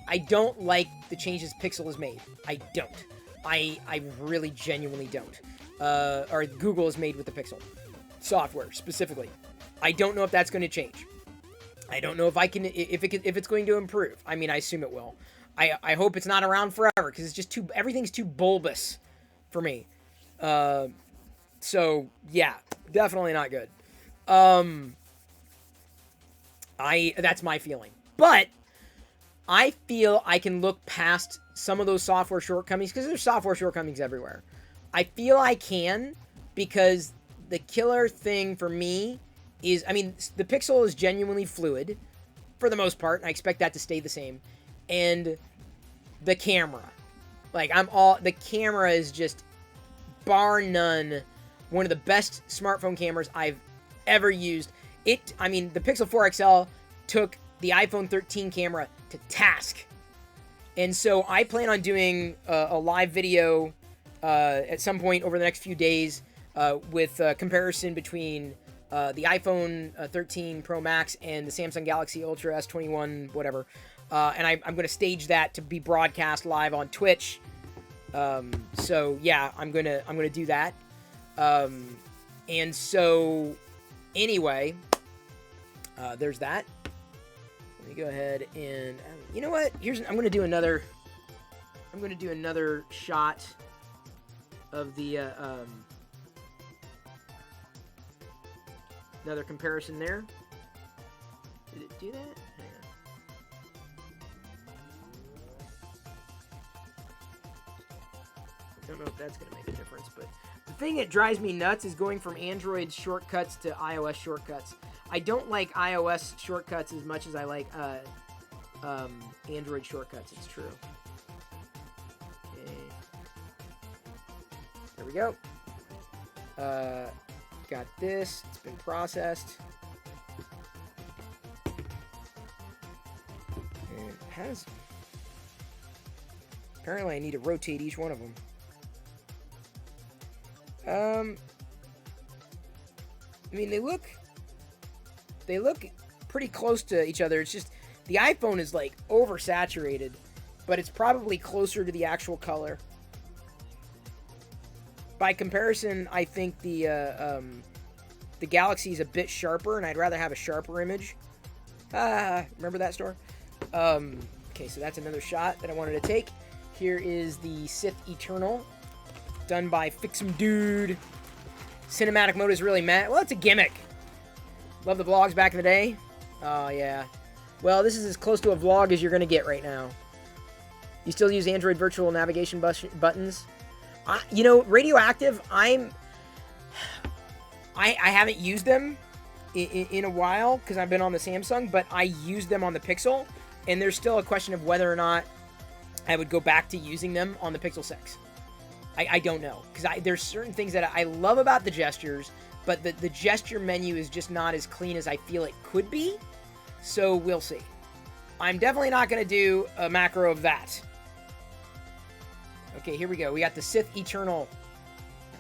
I don't like the changes Pixel has made. I don't. I really genuinely don't. Or Google has made with the Pixel software specifically. I don't know if that's going to change. I don't know if if it's going to improve. I mean, I assume it will. I hope it's not around forever, because it's just everything's too bulbous for me. So yeah, definitely not good. That's my feeling. But I feel I can look past some of those software shortcomings, because there's software shortcomings everywhere. I feel I can, because the killer thing for me is, I mean, the Pixel is genuinely fluid for the most part, and I expect that to stay the same. And the camera, the camera is just, bar none, one of the best smartphone cameras I've ever used. I mean, the Pixel 4 XL took the iPhone 13 camera to task. And so I plan on doing a live video at some point over the next few days with a comparison between the iPhone 13 Pro Max and the Samsung Galaxy Ultra S21, whatever. And I'm going to stage that to be broadcast live on Twitch. So yeah, I'm gonna do that. And so anyway, there's that. Let me go ahead and you know what? I'm gonna do another shot of the another comparison there. Did it do that? Hang on. I don't know if that's gonna make a difference, but the thing that drives me nuts is going from Android shortcuts to iOS shortcuts. I don't like iOS shortcuts as much as I like Android shortcuts. It's true. Okay. There we go. Got this. It's been processed. And it has... Apparently I need to rotate each one of them. I mean, they look pretty close to each other. It's just the iPhone is like oversaturated, but it's probably closer to the actual color. By comparison, I think the Galaxy is a bit sharper, and I'd rather have a sharper image. Remember that store? Okay, so that's another shot that I wanted to take. Here is the Sith Eternal, done by Fix'em Dude. Cinematic mode is really meh. Well, it's a gimmick. Love the vlogs back in the day. Oh, yeah. Well, this is as close to a vlog as you're going to get right now. You still use Android virtual navigation buttons? You know, Radioactive, I'm I haven't used them in a while because I've been on the Samsung, but I used them on the Pixel, and there's still a question of whether or not I would go back to using them on the Pixel 6. I don't know, because there's certain things that I love about the gestures, but the gesture menu is just not as clean as I feel it could be, so we'll see. I'm definitely not going to do a macro of that. Okay, here we go. We got the Sith Eternal.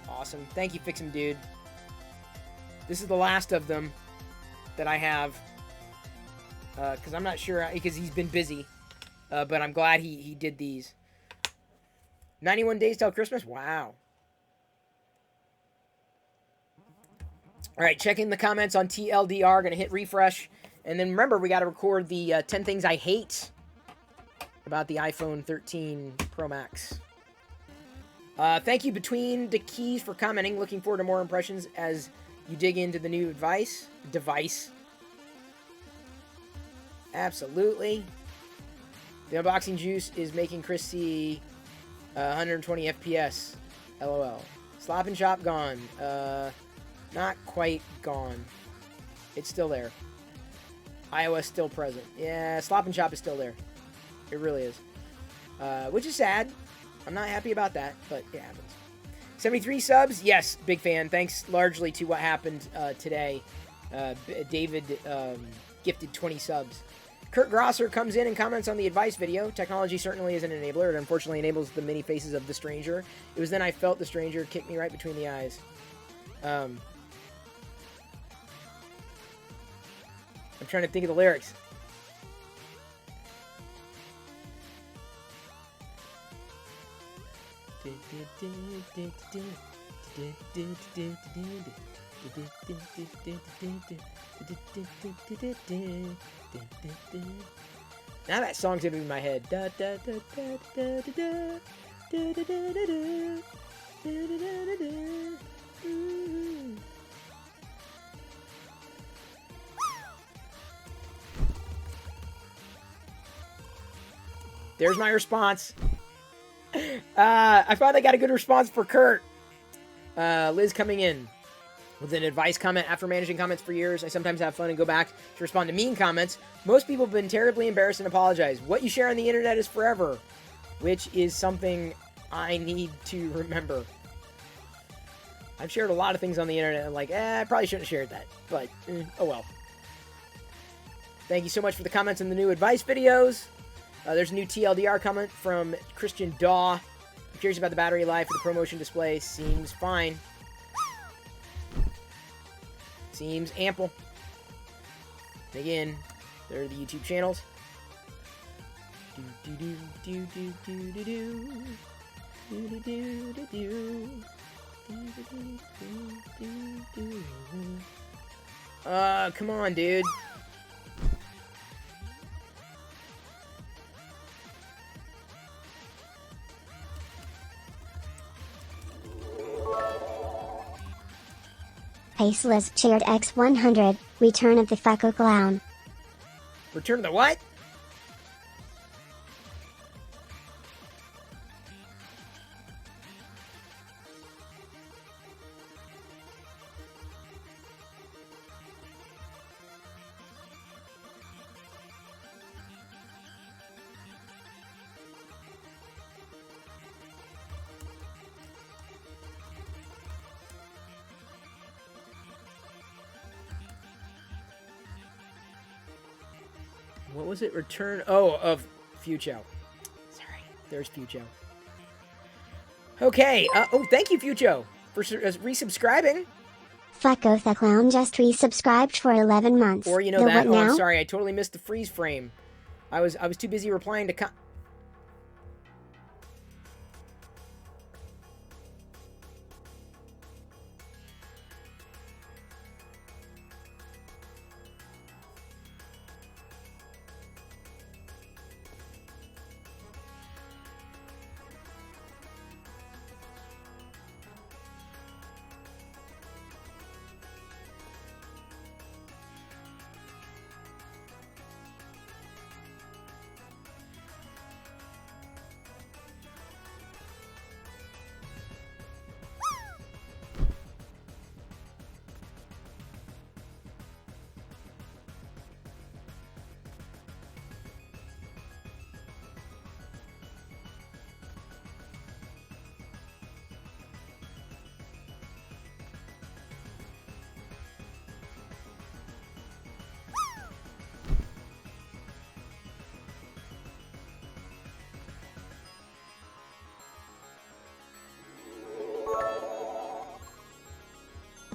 Awesome. Thank you, Fix'em Dude. This is the last of them that I have, because I'm not sure, because he's been busy, but I'm glad he did these. 91 days till Christmas? Wow. All right, checking the comments on TLDR. Going to hit refresh. And then remember, we got to record the 10 things I hate about the iPhone 13 Pro Max. Thank you, Between the Keys, for commenting. Looking forward to more impressions as you dig into the new device. Absolutely. The unboxing juice is making Chris see 120 FPS. LOL. Slop and Shop gone. Not quite gone. It's still there. iOS still present. Yeah, Slop and Shop is still there. It really is. Which is sad. I'm not happy about that, but it happens. 73 subs? Yes, big fan. Thanks largely to what happened today. David gifted 20 subs. Kurt Grosser comes in and comments on the advice video. Technology certainly is an enabler. It unfortunately enables the many faces of the stranger. It was then I felt the stranger kick me right between the eyes. I'm trying to think of the lyrics. Now that song's gonna be in my head. There's my response. I finally got a good response for Kurt. Liz coming in with an advice comment. After managing comments for years, I sometimes have fun and go back to respond to mean comments. Most people have been terribly embarrassed and apologize. What you share on the internet is forever, which is something I need to remember. I've shared a lot of things on the internet. I'm like, I probably shouldn't have shared that, but oh well. Thank you so much for the comments in the new advice videos. There's a new TLDR comment from Christian Daw. I'm curious about the battery life of the ProMotion display. Seems fine. Seems ample. Again, there are the YouTube channels. Come on, dude. Faceless cheered X100, Return of the Fucko Clown. Return of the what? What was it? Return... Oh, of Fucho. Sorry. There's Fucho. Okay. Oh, thank you, Fucho, for resubscribing. Fucko the Clown just resubscribed for 11 months. Or, you know the that... What Oh, now? I'm sorry. I totally missed the freeze frame. I was too busy replying to...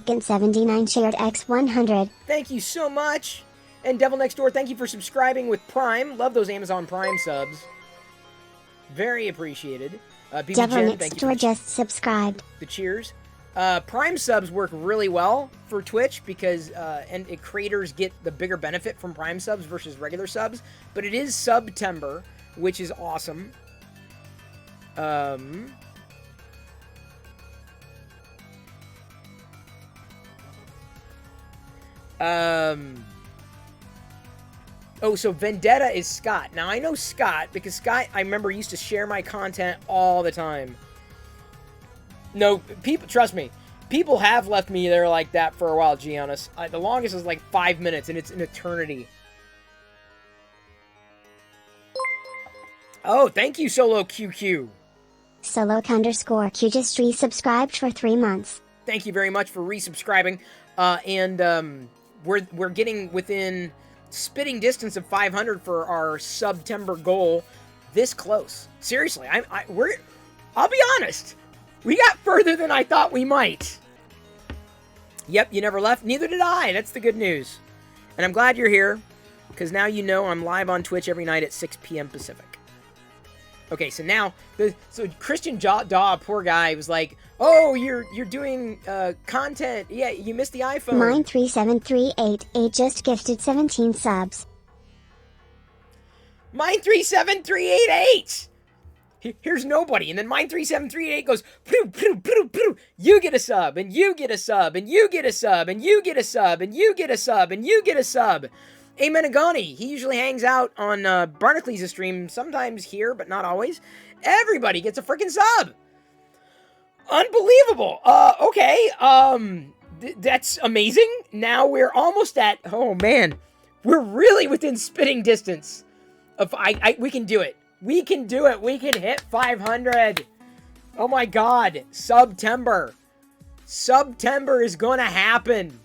second 79 shared X 100. Thank you so much. And Devil Next Door, thank you for subscribing with Prime. Love those Amazon Prime subs. Very appreciated. BB Devil Jen, Next thank you Door for just subscribed. the cheers. Prime subs work really well for Twitch because creators get the bigger benefit from Prime subs versus regular subs. But it is September, which is awesome. Oh, so Vendetta is Scott. Now, I know Scott because Scott, I remember, used to share my content all the time. No, people, trust me, people have left me there like that for a while, Giannis. The longest is like 5 minutes, and it's an eternity. Oh, thank you, Solo QQ. Solo _ Q just resubscribed for 3 months. Thank you very much for resubscribing. We're getting within spitting distance of 500 for our September goal. This close. Seriously, I'll be honest. We got further than I thought we might. Yep, you never left. Neither did I. That's the good news. And I'm glad you're here, because now you know I'm live on Twitch every night at 6 p.m. Pacific. Okay, so now, Christian Daw, poor guy, was like, "Oh, you're doing content. Yeah, you missed the iPhone." Mine 37388 just gifted 17 subs. Mine 37388. Here's nobody, and then mine 37388 goes, "Poo, poo, poo, poo. You get a sub, and you get a sub, and you get a sub, and you get a sub, and you get a sub, and you get a sub." Amen Agani, he usually hangs out on Barnacle stream, sometimes here, but not always. Everybody gets a freaking sub. Unbelievable. Okay, that's amazing. Now we're almost at, oh man, we're really within spitting distance of, we can do it. We can do it. We can hit 500. Oh my God, September. September is gonna happen.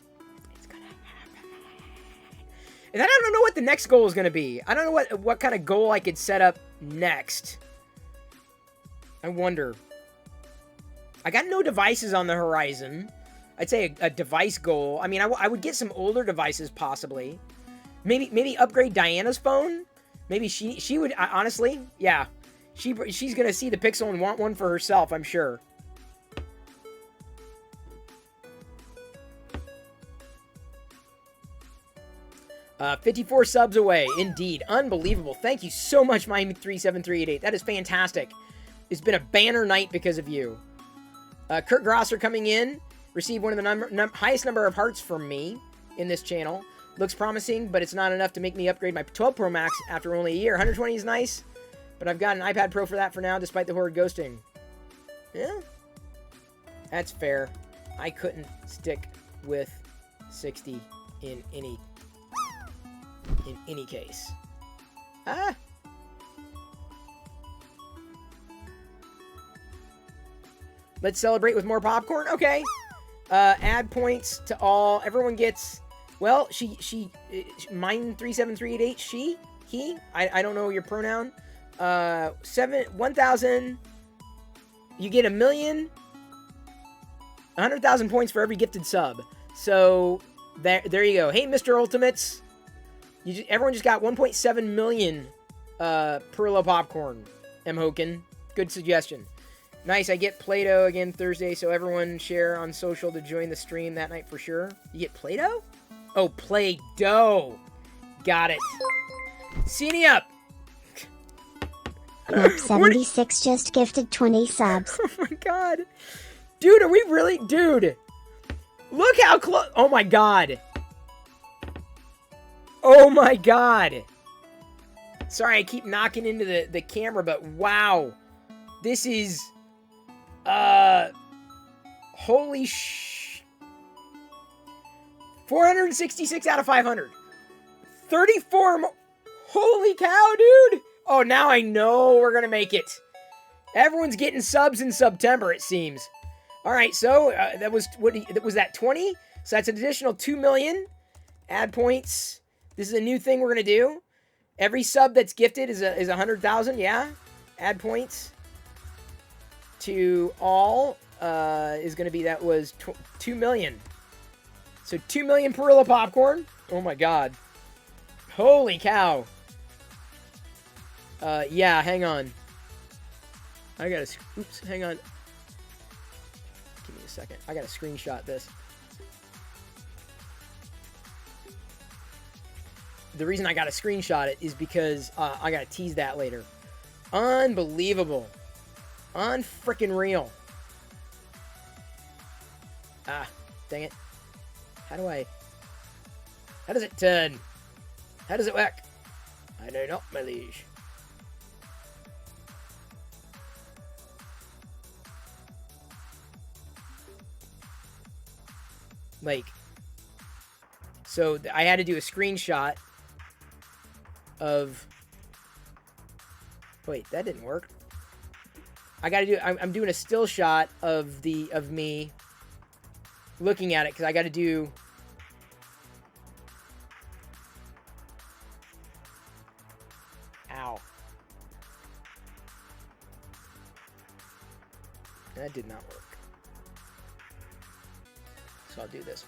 And I don't know what the next goal is going to be. I don't know what kind of goal I could set up next. I wonder. I got no devices on the horizon. I'd say a device goal. I mean, I would get some older devices possibly. Maybe upgrade Diana's phone. Maybe she would, honestly, yeah. She's going to see the Pixel and want one for herself, I'm sure. 54 subs away, indeed. Unbelievable. Thank you so much, Miami37388. That is fantastic. It's been a banner night because of you. Kurt Grosser coming in. Received one of the highest number of hearts from me in this channel. Looks promising, but it's not enough to make me upgrade my 12 Pro Max after only a year. 120 is nice, but I've got an iPad Pro for that for now, despite the horrid ghosting. Yeah. That's fair. I couldn't stick with 60 in any case. Let's celebrate with more popcorn. Okay. Add points to all. Everyone gets, well, mine 37388, he, I don't know your pronoun. 1,000. You get 100,000 points for every gifted sub. So there you go. Hey, Mr. Ultimates. Everyone just got 1.7 million Perillo popcorn. M. Hoken. Good suggestion. Nice, I get Play-Doh again Thursday, so everyone share on social to join the stream that night for sure. You get Play-Doh? Oh, Play-Doh. Got it. Seenie up. Map 76 just gifted 20 subs. Oh my God. Dude, are we really? Dude. Look how close. Oh my God. Oh my God. Sorry, I keep knocking into the camera, but wow. This is... holy 466 out of 500. 34 more. Holy cow, dude. Oh, now I know we're gonna make it. Everyone's getting subs in September, it seems. All right, so that was, what was that, 20? So that's an additional 2 million. Add points. This is a new thing we're gonna do. Every sub that's gifted is 100,000, yeah? Add points to all is going to be, that was 2 million. So 2 million Perillo popcorn. Oh my god. Holy cow. Yeah, hang on. I gotta... Oops, hang on. Give me a second. I gotta screenshot this. The reason I gotta screenshot it is because I gotta tease that later. Unbelievable. Unfrickin' real. Ah, dang it. How does it turn? How does it work? I know not, my liege. Like, so I had to do a screenshot of... Wait, that didn't work. I gotta do... I'm doing a still shot of me looking at it, because I gotta do... Ow. That did not work. So I'll do this.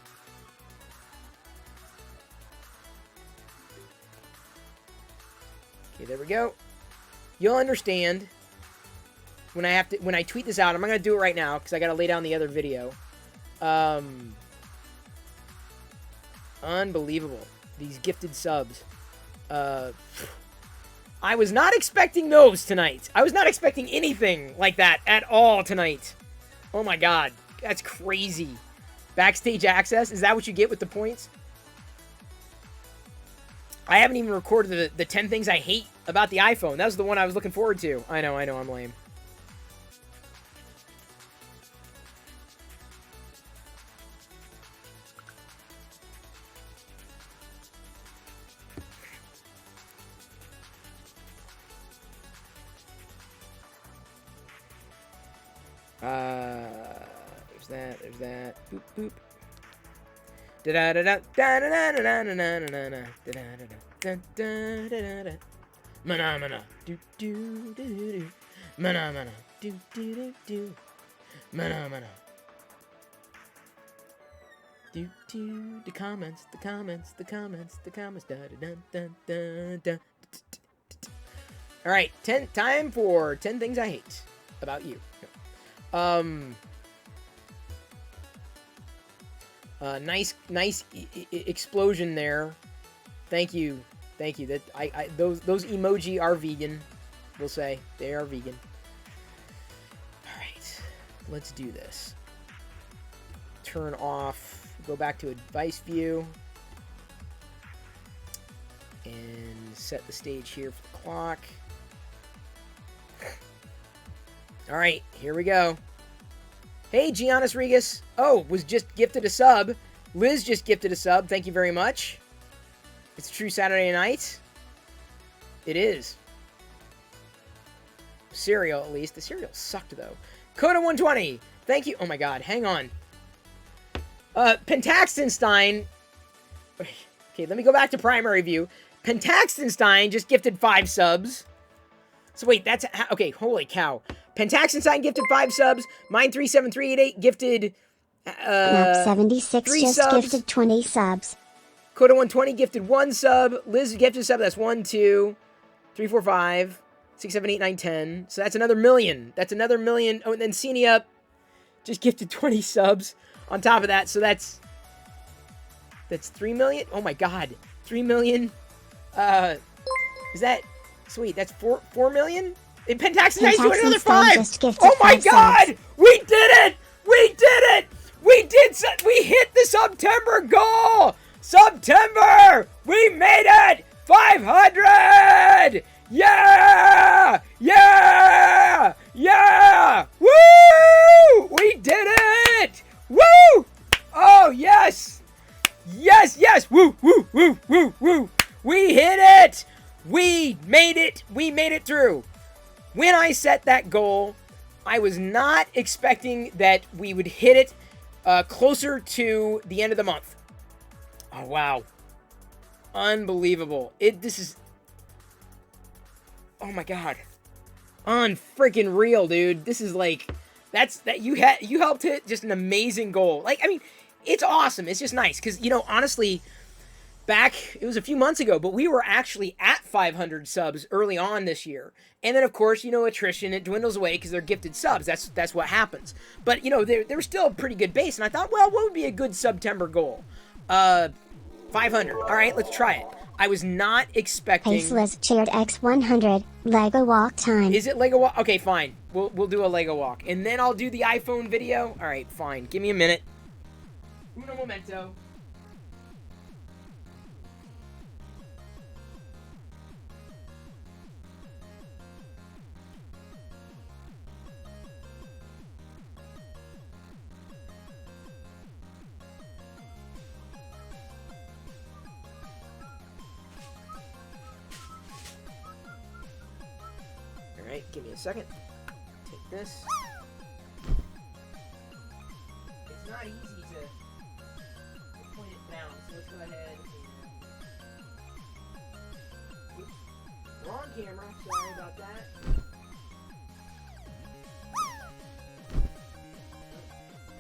Okay, there we go. You'll understand when I tweet this out. I'm not gonna do it right now because I gotta lay down the other video. Unbelievable. These gifted subs. I was not expecting those tonight. I was not expecting anything like that at all tonight. Oh my god. That's crazy. Backstage access? Is that what you get with the points? I haven't even recorded the 10 things I hate about the iPhone. That was the one I was looking forward to. I know, I'm lame. There's that. Boop, boop. Da-da-da-da, da-da-da-da-da-da-da-da-da, da-da-da-da-da-da-da-da. Mana-mana, do-do-do-do-do. Mana-mana, do-do-do-do. Mana-mana. Do-do, the comments, da-da-da-da-da. Alright, time for 10 things I hate about you. Nice explosion there. Thank you. That those emoji are vegan. We'll say they are vegan. All right, let's do this. Turn off. Go back to advice view and set the stage here for the clock. All right, here we go. Hey, Giannis Regas. Oh, was just gifted a sub. Liz just gifted a sub. Thank you very much. It's a true Saturday night. It cereal, at least. The cereal sucked, though. Coda120. Thank you. Oh, my God. Hang on. Pentaxtenstein. Okay, let me go back to primary view. Pentaxtenstein just gifted 5 subs. So, wait, that's... Okay, holy cow. Pentaxtenstein gifted 5 subs. Mine37388 gifted... Map76 just subs. gifted 20 subs. Coda120 gifted 1 sub. Liz gifted a sub. That's 1, 2, 3, 4, 5, 6, 7, 8, 9, 10. So that's another million. That's another million. Oh, and then Cenia just gifted 20 subs on top of that. So that's 3 million. Oh my god. 3 million. Is that sweet? That's 4 million? And Pentaxtenstein's doing another 5. Oh my god! Subs. We did it! We did it! We hit the September goal! September! We made it! 500! Yeah! Yeah! Yeah! Woo! We did it! Woo! Oh, yes! Yes, yes! Woo, woo, woo, woo, woo! We hit it! We made it! We made it through! When I set that goal, I was not expecting that we would hit it closer to the end of the month. Oh, wow. Unbelievable. This is... Oh, my God. Unfreaking real, dude. This is like... You helped hit just an amazing goal. Like, I mean, it's awesome. It's just nice because, you know, honestly, back, it was a few months ago, but we were actually at 500 subs early on this year. And then, of course, you know, attrition, it dwindles away because they're gifted subs. That's what happens. But, you know, there was still a pretty good base. And I thought, well, what would be a good September goal? 500. All right, let's try it. I was not expecting... Paceless cheered X100, Lego walk time. Is it Lego walk? Okay, fine. We'll do a Lego walk. And then I'll do the iPhone video. All right, fine. Give me a minute. Uno momento. Alright, give me a second. Take this. It's not easy to point it down, so let's go ahead and... Oops. Wrong camera, sorry about that.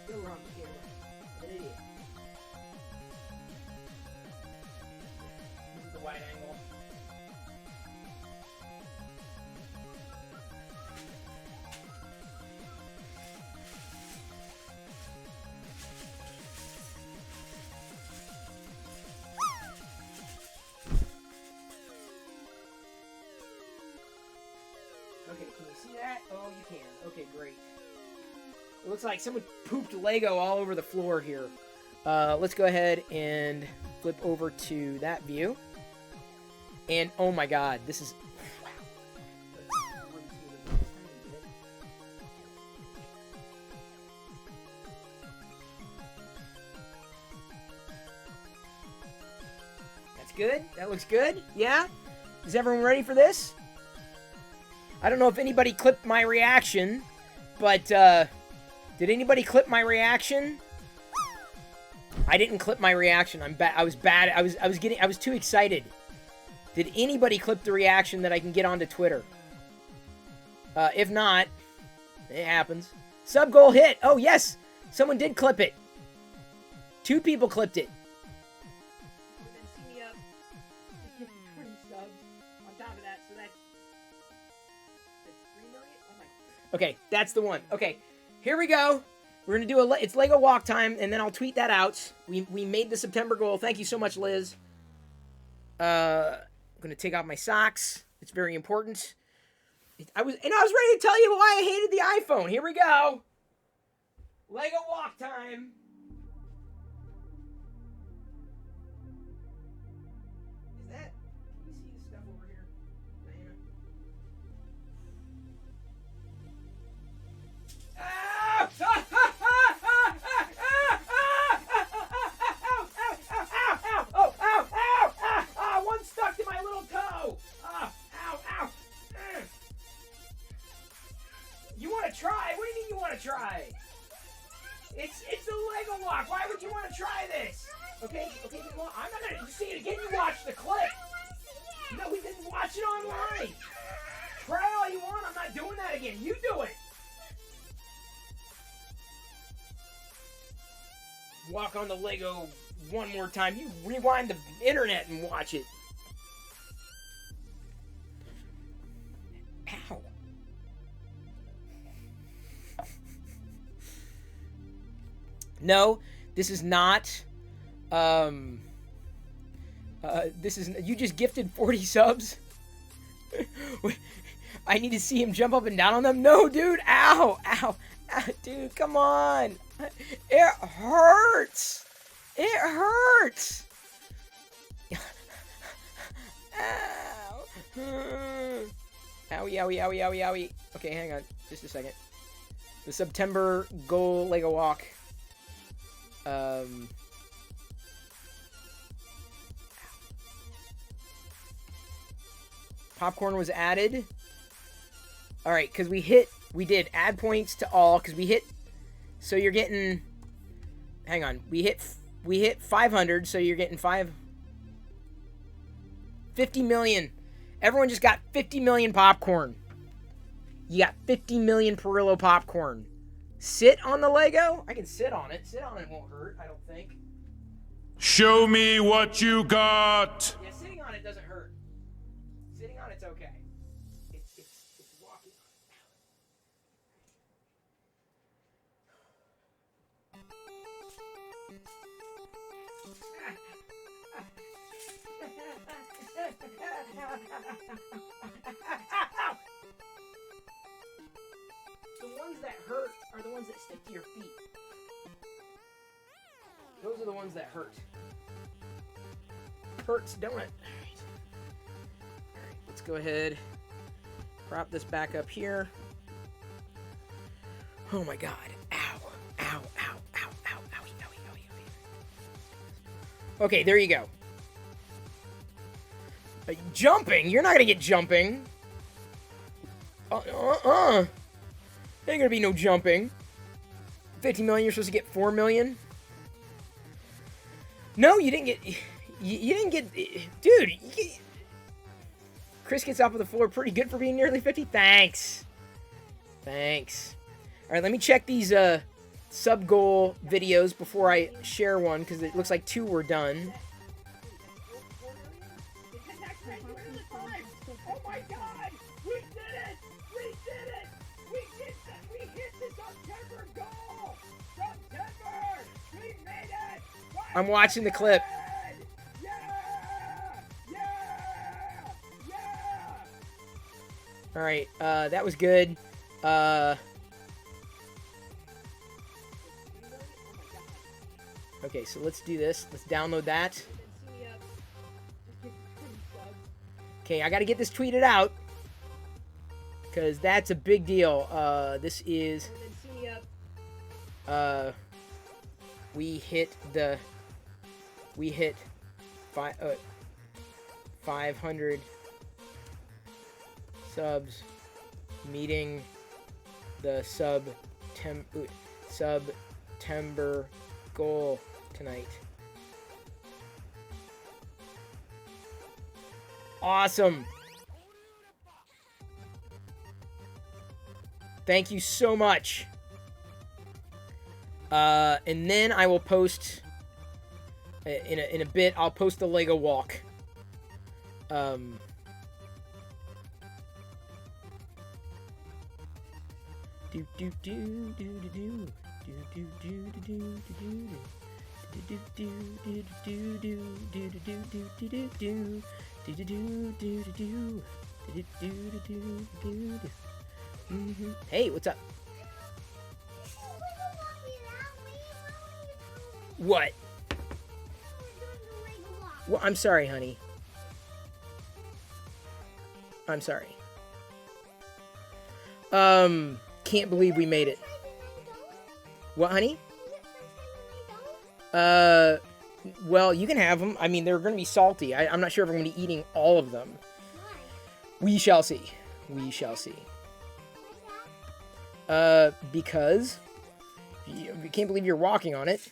Still wrong camera. An idiot. This is the wide angle. Okay, can you see that? Oh, you can. Okay, great. It looks like someone pooped Lego all over the floor here. Let's go ahead and flip over to that view. And, oh my god, this is... Wow. That's good? That looks good? Yeah? Is everyone ready for this? I don't know if anybody clipped my reaction, but, did anybody clip my reaction? I didn't clip my reaction. I was bad. I was too excited. Did anybody clip the reaction that I can get onto Twitter? If not, it happens. Sub goal hit. Oh, yes. Someone did clip it. 2 people clipped it. Okay, that's the one. Okay, here we go. We're gonna do it's Lego walk time, and then I'll tweet that out. We made the September goal. Thank you so much, Liz. I'm gonna take off my socks. It's very important. I was ready to tell you why I hated the iPhone. Here we go. Lego walk time. Is that? Can you see the stuff over here, Diana? One stuck to my little toe. Ow, ow. You want to try? What do you mean you want to try? It's a Lego walk. Why would you want to try this? Okay, I'm not gonna see it again. You watch the clip. No, we didn't watch it online. Try all you want. I'm not doing that again. You do it. Walk on the Lego one more time. You rewind the internet and watch it. Ow. No, this is not. This is. You just gifted 40 subs. I need to see him jump up and down on them. No, dude. Ow. Dude, come on. It hurts. It hurts. Ow. Owie. Okay, hang on. Just a second. The September goal Lego walk. Popcorn was added. Alright, because we did add points to all, because we hit, so you're getting, hang on, we hit 500, so you're getting 50 million. Everyone just got 50 million popcorn. You got 50 million Perillo popcorn. Sit on the Lego? I can sit on it. Sit on it won't hurt, I don't think. Show me what you got! Yeah, sitting on it doesn't hurt. Sitting on it's okay. It's walking on it. The ones that hurt are the ones that stick to your feet. Those are the ones that hurt. Hurts, don't it? Alright, let's go ahead. Prop this back up here. Oh my god. Ow. Ow, ow, ow, ow, owie, owie, owie, owie. Okay, there you go. Jumping? You're not gonna get jumping. Ain't gonna be no jumping. 50 million, you're supposed to get 4 million? No, you didn't get... You didn't get... Dude, Chris gets off of the floor pretty good for being nearly 50. Thanks. Thanks. Alright, let me check these sub-goal videos before I share one, because it looks like 2 were done. Oh my god! We did it! We did it! We did that! We hit the September goal! September! We made it! I'm watching the clip. Yeah! Yeah! Yeah! Alright, that was good. Okay, so let's do this. Let's download that. Okay, I gotta get this tweeted out. Because that's a big deal. This is... We hit 500 subs, meeting the September goal tonight. Awesome. Thank you so much. And then I will post in a bit. I'll post the Lego walk. Hey, what's up? What? Well, I'm sorry, honey. I'm sorry. Can't believe we made it. What, honey? Well, you can have them. I mean, they're going to be salty. I'm not sure if I'm going to be eating all of them. We shall see. We shall see. Because you can't believe you're walking on it.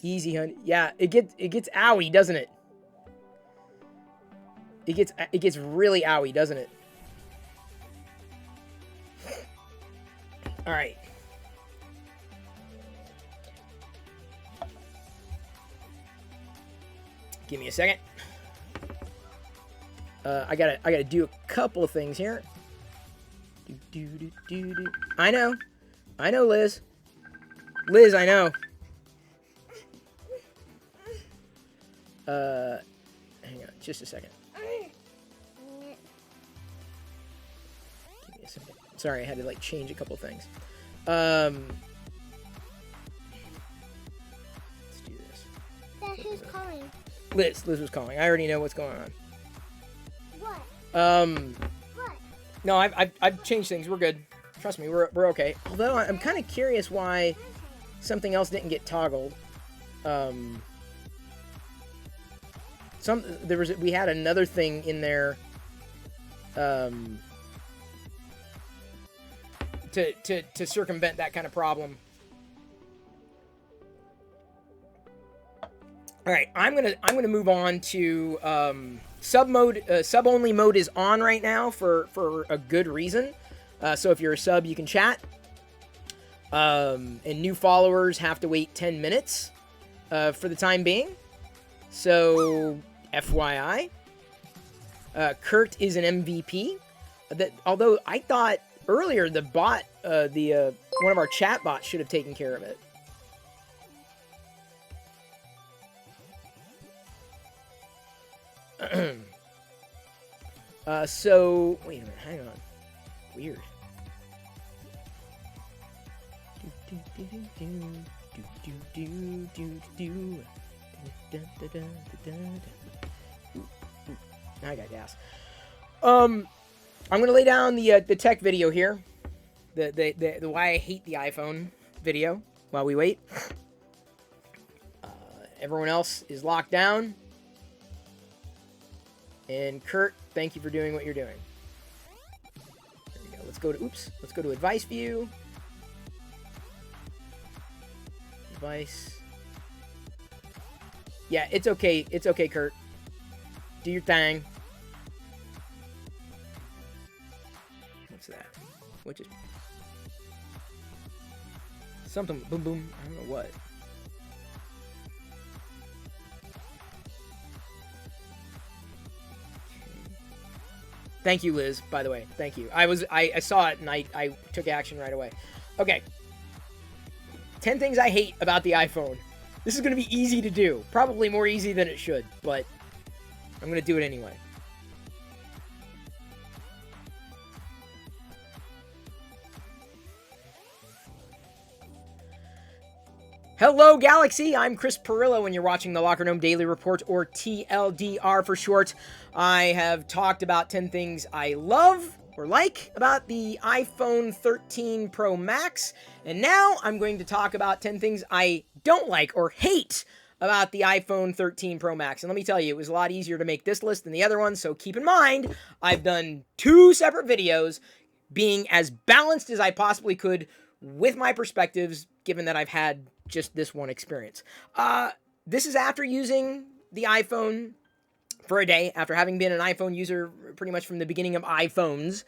Easy, honey. Yeah, it gets owie, doesn't it? It gets really owie, doesn't it? All right. Give me a second. I gotta do a couple of things here. I know, Liz. Liz, I know. Hang on, just a second. Give me a second. Sorry, I had to like change a couple things. Let's do this. Dad, who's calling? Liz was calling. I already know what's going on. What? What? No, I've changed things. We're good. Trust me, we're okay. Although I'm kind of curious why something else didn't get toggled. We had another thing in there. To circumvent that kind of problem. All right, I'm gonna move on to sub mode. Sub only mode is on right now for a good reason. So if you're a sub, you can chat. And new followers have to wait 10 minutes for the time being. So, FYI. Kurt is an MVP. Although I thought earlier the bot, one of our chat bots should have taken care of it. So, wait a minute, hang on. Weird. I got gas. I'm gonna lay down the tech video here. The why I hate the iPhone video while we wait. Everyone else is locked down. And Kurt, thank you for doing what you're doing. There we go. Let's go to advice view. Advice. Yeah, it's okay. It's okay, Kurt. Do your thing. What's that? What just... Something, boom, boom. I don't know what. Thank you, Liz, by the way. Thank you. I saw it and I took action right away. Okay. 10 things I hate about the iPhone. This is going to be easy to do. Probably more easy than it should, but I'm going to do it anyway. Hello, Galaxy! I'm Chris Perillo, and you're watching the Locker Room Daily Report, or TLDR for short. I have talked about 10 things I love or like about the iPhone 13 Pro Max, and now I'm going to talk about 10 things I don't like or hate about the iPhone 13 Pro Max. And let me tell you, it was a lot easier to make this list than the other one, so keep in mind, I've done 2 separate videos being as balanced as I possibly could with my perspectives, given that I've had just this one experience. This is after using the iPhone for a day, after having been an iPhone user pretty much from the beginning of iPhones,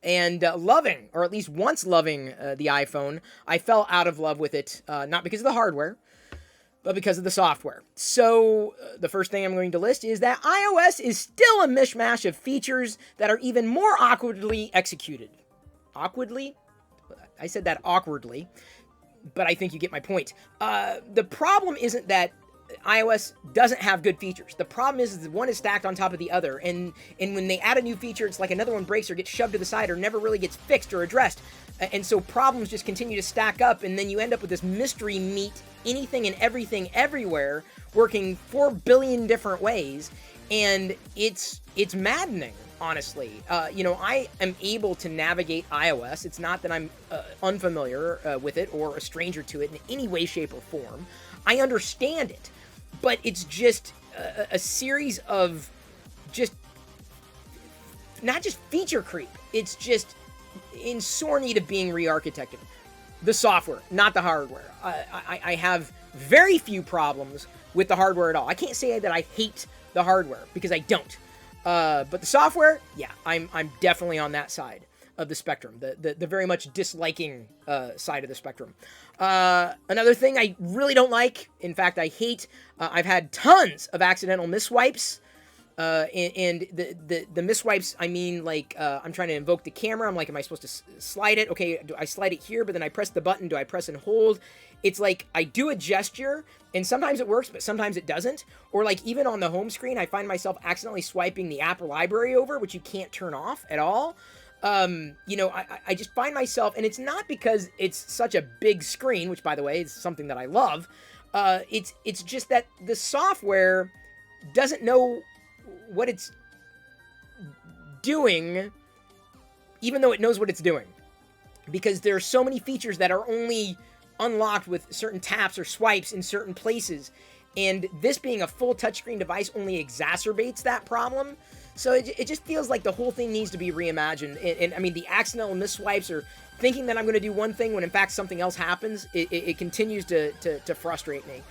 and loving, or at least once loving, the iPhone. I fell out of love with it, not because of the hardware, but because of the software. So, the first thing I'm going to list is that iOS is still a mishmash of features that are even more awkwardly executed. Awkwardly? I said that awkwardly, but I think you get my point. The problem isn't that iOS doesn't have good features. The problem is that one is stacked on top of the other, and when they add a new feature, it's like another one breaks or gets shoved to the side or never really gets fixed or addressed. And so problems just continue to stack up, and then you end up with this mystery meat, anything and everything everywhere, working 4 billion different ways, and it's maddening. Honestly, I am able to navigate iOS. It's not that I'm unfamiliar with it or a stranger to it in any way, shape, or form. I understand it, but it's just a series of just, not just feature creep, it's just in sore need of being re-architected. The software, not the hardware. I have very few problems with the hardware at all. I can't say that I hate the hardware, because I don't. But the software, yeah, I'm definitely on that side of the spectrum, the very much disliking side of the spectrum. Another thing I really don't like, in fact, I hate, I've had tons of accidental miswipes, and the miswipes, I mean, like, I'm trying to invoke the camera, I'm like, am I supposed to slide it? Okay, do I slide it here, but then I press the button, do I press and hold? It's like, I do a gesture, and sometimes it works, but sometimes it doesn't. Or like, even on the home screen, I find myself accidentally swiping the app library over, which you can't turn off at all. I just find myself, and it's not because it's such a big screen, which, by the way, is something that I love. It's just that the software doesn't know what it's doing, even though it knows what it's doing. Because there are so many features that are only unlocked with certain taps or swipes in certain places, and this being a full touchscreen device only exacerbates that problem. So it just feels like the whole thing needs to be reimagined. And I mean, the accidental miswipes, or thinking that I'm going to do one thing when in fact something else happens, it continues to frustrate me.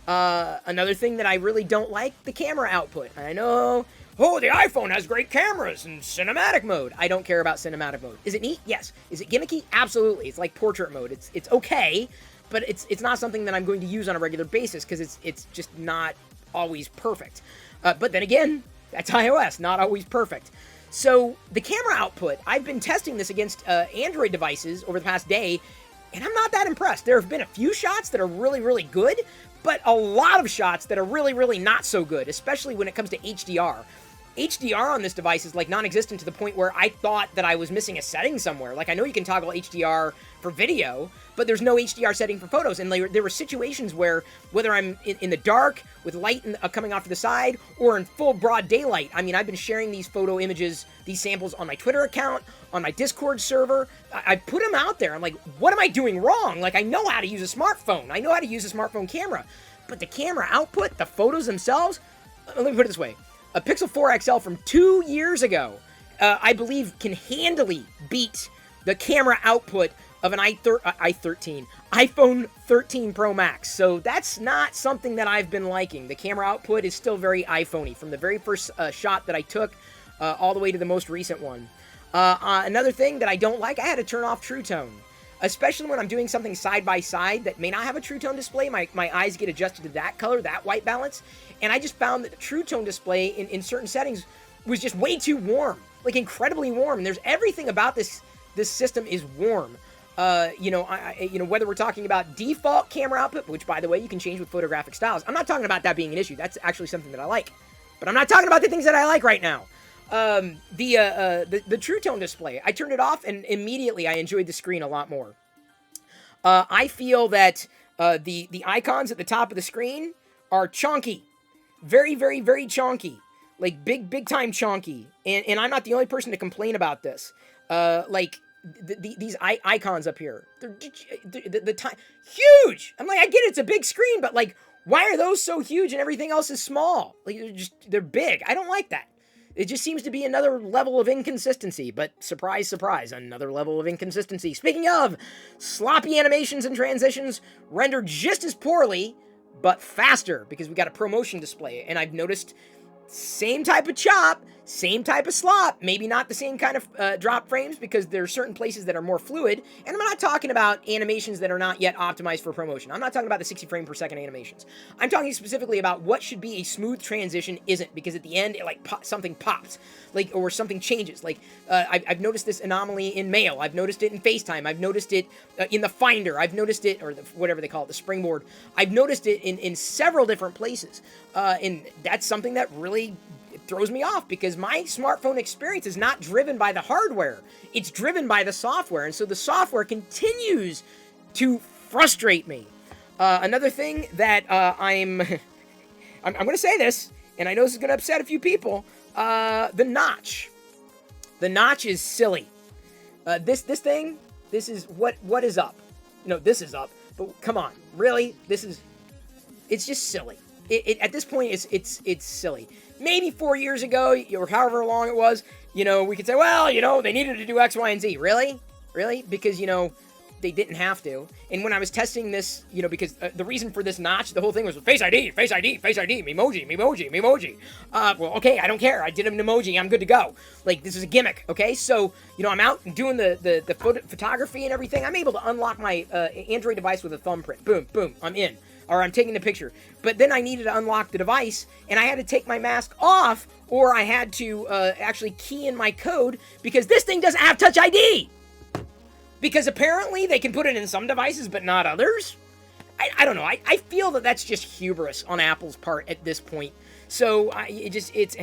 Another thing that I really don't like, the camera output. I know oh, the iPhone has great cameras and cinematic mode. I don't care about cinematic mode. Is it neat? Yes. Is it gimmicky? Absolutely. It's like portrait mode. It's okay, but it's not something that I'm going to use on a regular basis because it's just not always perfect. But then again, that's iOS, not always perfect. So the camera output, I've been testing this against Android devices over the past day, and I'm not that impressed. There have been a few shots that are really, really good, but a lot of shots that are really, really not so good, especially when it comes to HDR. HDR on this device is like non-existent to the point where I thought that I was missing a setting somewhere. Like I know you can toggle HDR for video, but there's no HDR setting for photos. And there were situations where whether I'm in the dark with light coming off to the side or in full broad daylight, I mean, I've been sharing these photo images, these samples on my Twitter account, on my Discord server. I put them out there. I'm like, what am I doing wrong? Like I know how to use a smartphone. I know how to use a smartphone camera, but the camera output, the photos themselves, let me put it this way. A Pixel 4 XL from 2 years ago, I believe, can handily beat the camera output of an iPhone 13 Pro Max. So that's not something that I've been liking. The camera output is still very iPhone-y from the very first shot that I took all the way to the most recent one. Another thing that I don't like, I had to turn off True Tone. Especially when I'm doing something side by side that may not have a True Tone display, my eyes get adjusted to that color, that white balance, and I just found that the True Tone display in certain settings was just way too warm, like incredibly warm. And there's everything about this system is warm. Whether we're talking about default camera output, which by the way you can change with photographic styles. I'm not talking about that being an issue. That's actually something that I like, but I'm not talking about the things that I like right now. The True Tone display, I turned it off and immediately I enjoyed the screen a lot more. I feel that the icons at the top of the screen are chonky. Very, very, very chonky. Like big time chonky. And I'm not the only person to complain about this. These icons up here, they're huge. I'm like, I get it, it's a big screen, but like, why are those so huge and everything else is small? Like they're big. I don't like that. It just seems to be another level of inconsistency, but surprise, surprise, another level of inconsistency. Speaking of, sloppy animations and transitions rendered just as poorly, but faster, because we got a ProMotion display, and I've noticed same type of chop, same type of slop, maybe not the same kind of drop frames because there are certain places that are more fluid, and I'm not talking about animations that are not yet optimized for ProMotion. I'm not talking about the 60 frame per second animations. I'm talking specifically about what should be a smooth transition isn't, because at the end, it something pops, or something changes. I've noticed this anomaly in Mail. I've noticed it in FaceTime. I've noticed it in the Finder. I've noticed it, or whatever they call it, the Springboard. I've noticed it in several different places, and that's something that really throws me off, because my smartphone experience is not driven by the hardware. It's driven by the software, and so the software continues to frustrate me. Another thing that I'm going to say this, and I know this is going to upset a few people, the notch. The notch is silly. This is what is up. No, this is up, but come on, really? It's just silly. At this point, it's silly. Maybe 4 years ago, or however long it was, we could say, well, they needed to do X, Y, and Z. Really? Because, they didn't have to. And when I was testing this, because the reason for this notch, the whole thing was Face ID, Face ID, Face ID, Memoji. Well, okay, I don't care. I did an emoji. I'm good to go. This is a gimmick, okay? So, I'm out doing the photography and everything. I'm able to unlock my Android device with a thumbprint. Boom, boom, I'm in. Or I'm taking the picture. But then I needed to unlock the device, and I had to take my mask off, or I had to actually key in my code, because this thing doesn't have Touch ID! Because apparently they can put it in some devices, but not others? I don't know. I feel that that's just hubris on Apple's part at this point. So, it's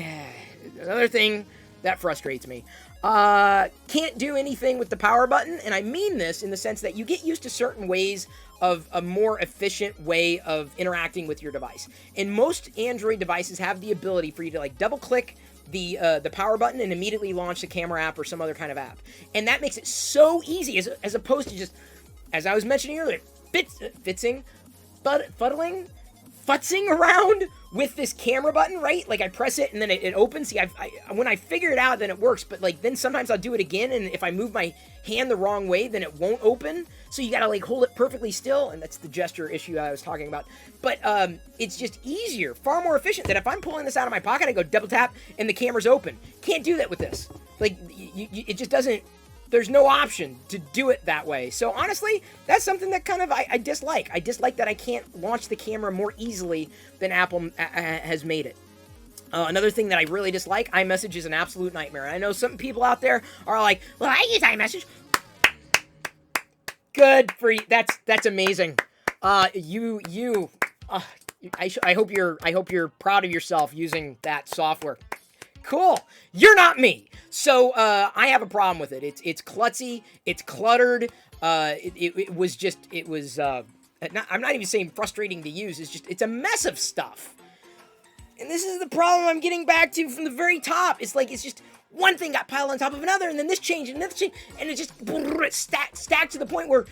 another thing that frustrates me. Can't do anything with the power button, and I mean this in the sense that you get used to certain ways of a more efficient way of interacting with your device. And most Android devices have the ability for you to double-click the power button and immediately launch the camera app or some other kind of app. And that makes it so easy, as opposed to just, as I was mentioning earlier, futzing around with this camera button, right? I press it and then it opens. See, when I figure it out, then it works. But then sometimes I'll do it again, and if I move my hand the wrong way, then it won't open. so you gotta like hold it perfectly still, and that's the gesture issue I was talking about. But it's just easier, far more efficient than if I'm pulling this out of my pocket, I go double tap and the camera's open. Can't do that with this. Like, it just doesn't, there's no option to do it that way. So honestly, that's something that kind of I dislike. I dislike that I can't launch the camera more easily than Apple has made it. Another thing that I really dislike, iMessage is an absolute nightmare. And I know some people out there are like, well, I use iMessage. Good for you. That's amazing. I hope you're proud of yourself using that software. Cool. You're not me. So I have a problem with it. It's klutzy. It's cluttered. I'm not even saying frustrating to use. It's a mess of stuff. And this is the problem I'm getting back to from the very top. It's just one thing got piled on top of another, and then this changed, and this changed, and it just stacked to the point where,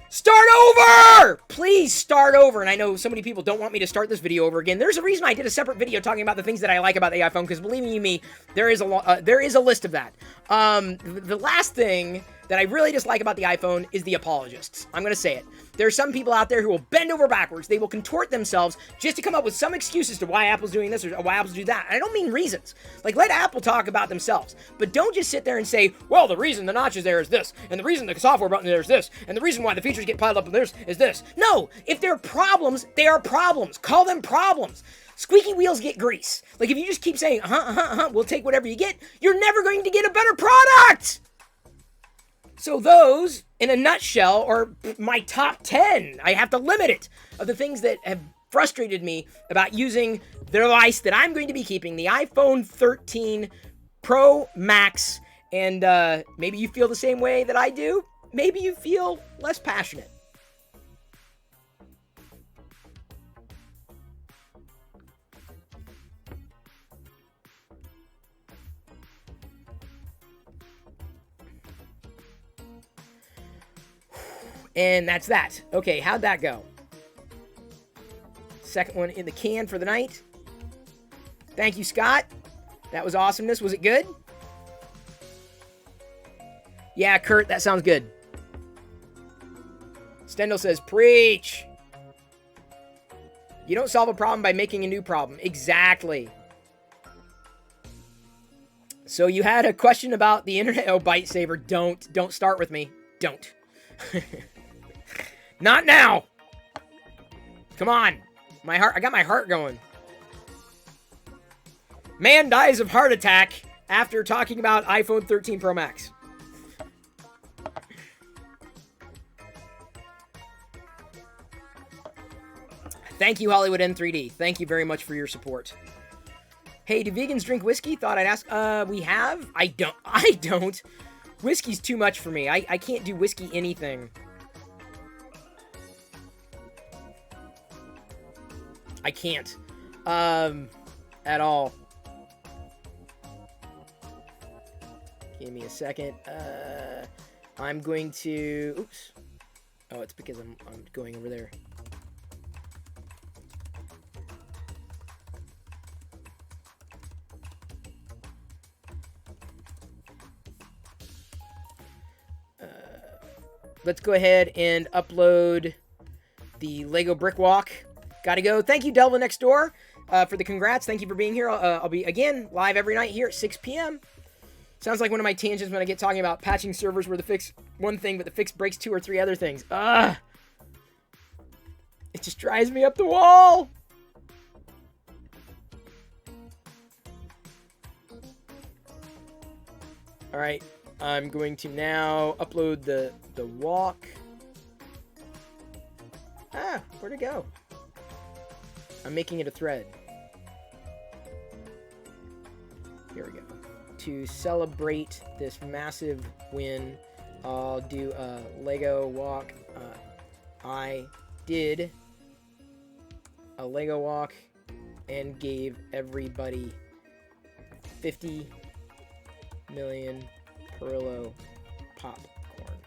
start over! Please start over. And I know so many people don't want me to start this video over again. There's a reason I did a separate video talking about the things that I like about the iPhone, because believe you me, there is a list of that. The last thing that I really dislike about the iPhone is the apologists. I'm going to say it. There are some people out there who will bend over backwards. They will contort themselves just to come up with some excuses to why Apple's doing this or why Apple's doing that. And I don't mean reasons. Like, let Apple talk about themselves. But don't just sit there and say, well, the reason the notch is there is this, and the reason the software button there is this, and the reason why the features get piled up in this is this. No! If there are problems, they are problems. Call them problems. Squeaky wheels get grease. Like, if you just keep saying, we'll take whatever you get, you're never going to get a better product! So those, in a nutshell, are my top 10. I have to limit it, of the things that have frustrated me about using the device that I'm going to be keeping, the iPhone 13 Pro Max. And maybe you feel the same way that I do. Maybe you feel less passionate. And that's that. Okay, how'd that go? Second one in the can for the night. Thank you, Scott. That was awesomeness. Was it good? Yeah, Kurt, that sounds good. Stendhal says, preach. You don't solve a problem by making a new problem. Exactly. So you had a question about the internet. Oh, Bite Saber, don't start with me. Don't. Not now. Come on. I got my heart going. Man dies of heart attack after talking about iPhone 13 Pro Max. Thank you, Hollywood N3D. Thank you very much for your support. Hey, do vegans drink whiskey? Thought I'd ask. We have? I don't. Whiskey's too much for me. I can't do whiskey anything. I can't. At all. Give me a second. I'm going to... Oops. Oh, it's because I'm going over there. Let's go ahead and upload the Lego Brick Walk. Gotta go. Thank you, Delva Next Door, for the congrats. Thank you for being here. I'll be, again, live every night here at 6 p.m. Sounds like one of my tangents when I get talking about patching servers where the fix one thing, but the fix breaks 2 or 3 other things. Ugh! It just drives me up the wall! Alright, I'm going to now upload the walk. Ah, where'd it go? I'm making it a thread. Here we go. To celebrate this massive win, I'll do a Lego walk. I did a Lego walk and gave everybody 50 million Perillo popcorn.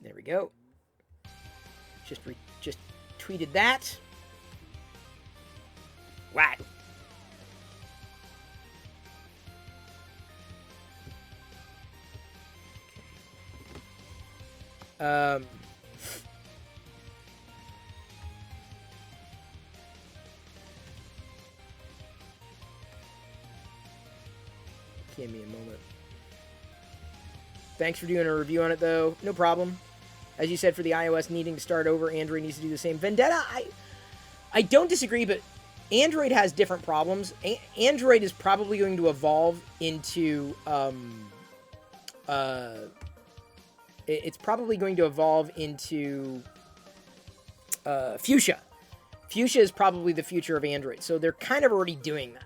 There we go. Just tweeted that. Wow. Give me a moment. Thanks for doing a review on it, though. No problem. As you said, for the iOS needing to start over, Android needs to do the same. Vendetta, I don't disagree, but Android has different problems. Android is probably going to evolve into... it's probably going to evolve into Fuchsia. Fuchsia is probably the future of Android, so they're kind of already doing that.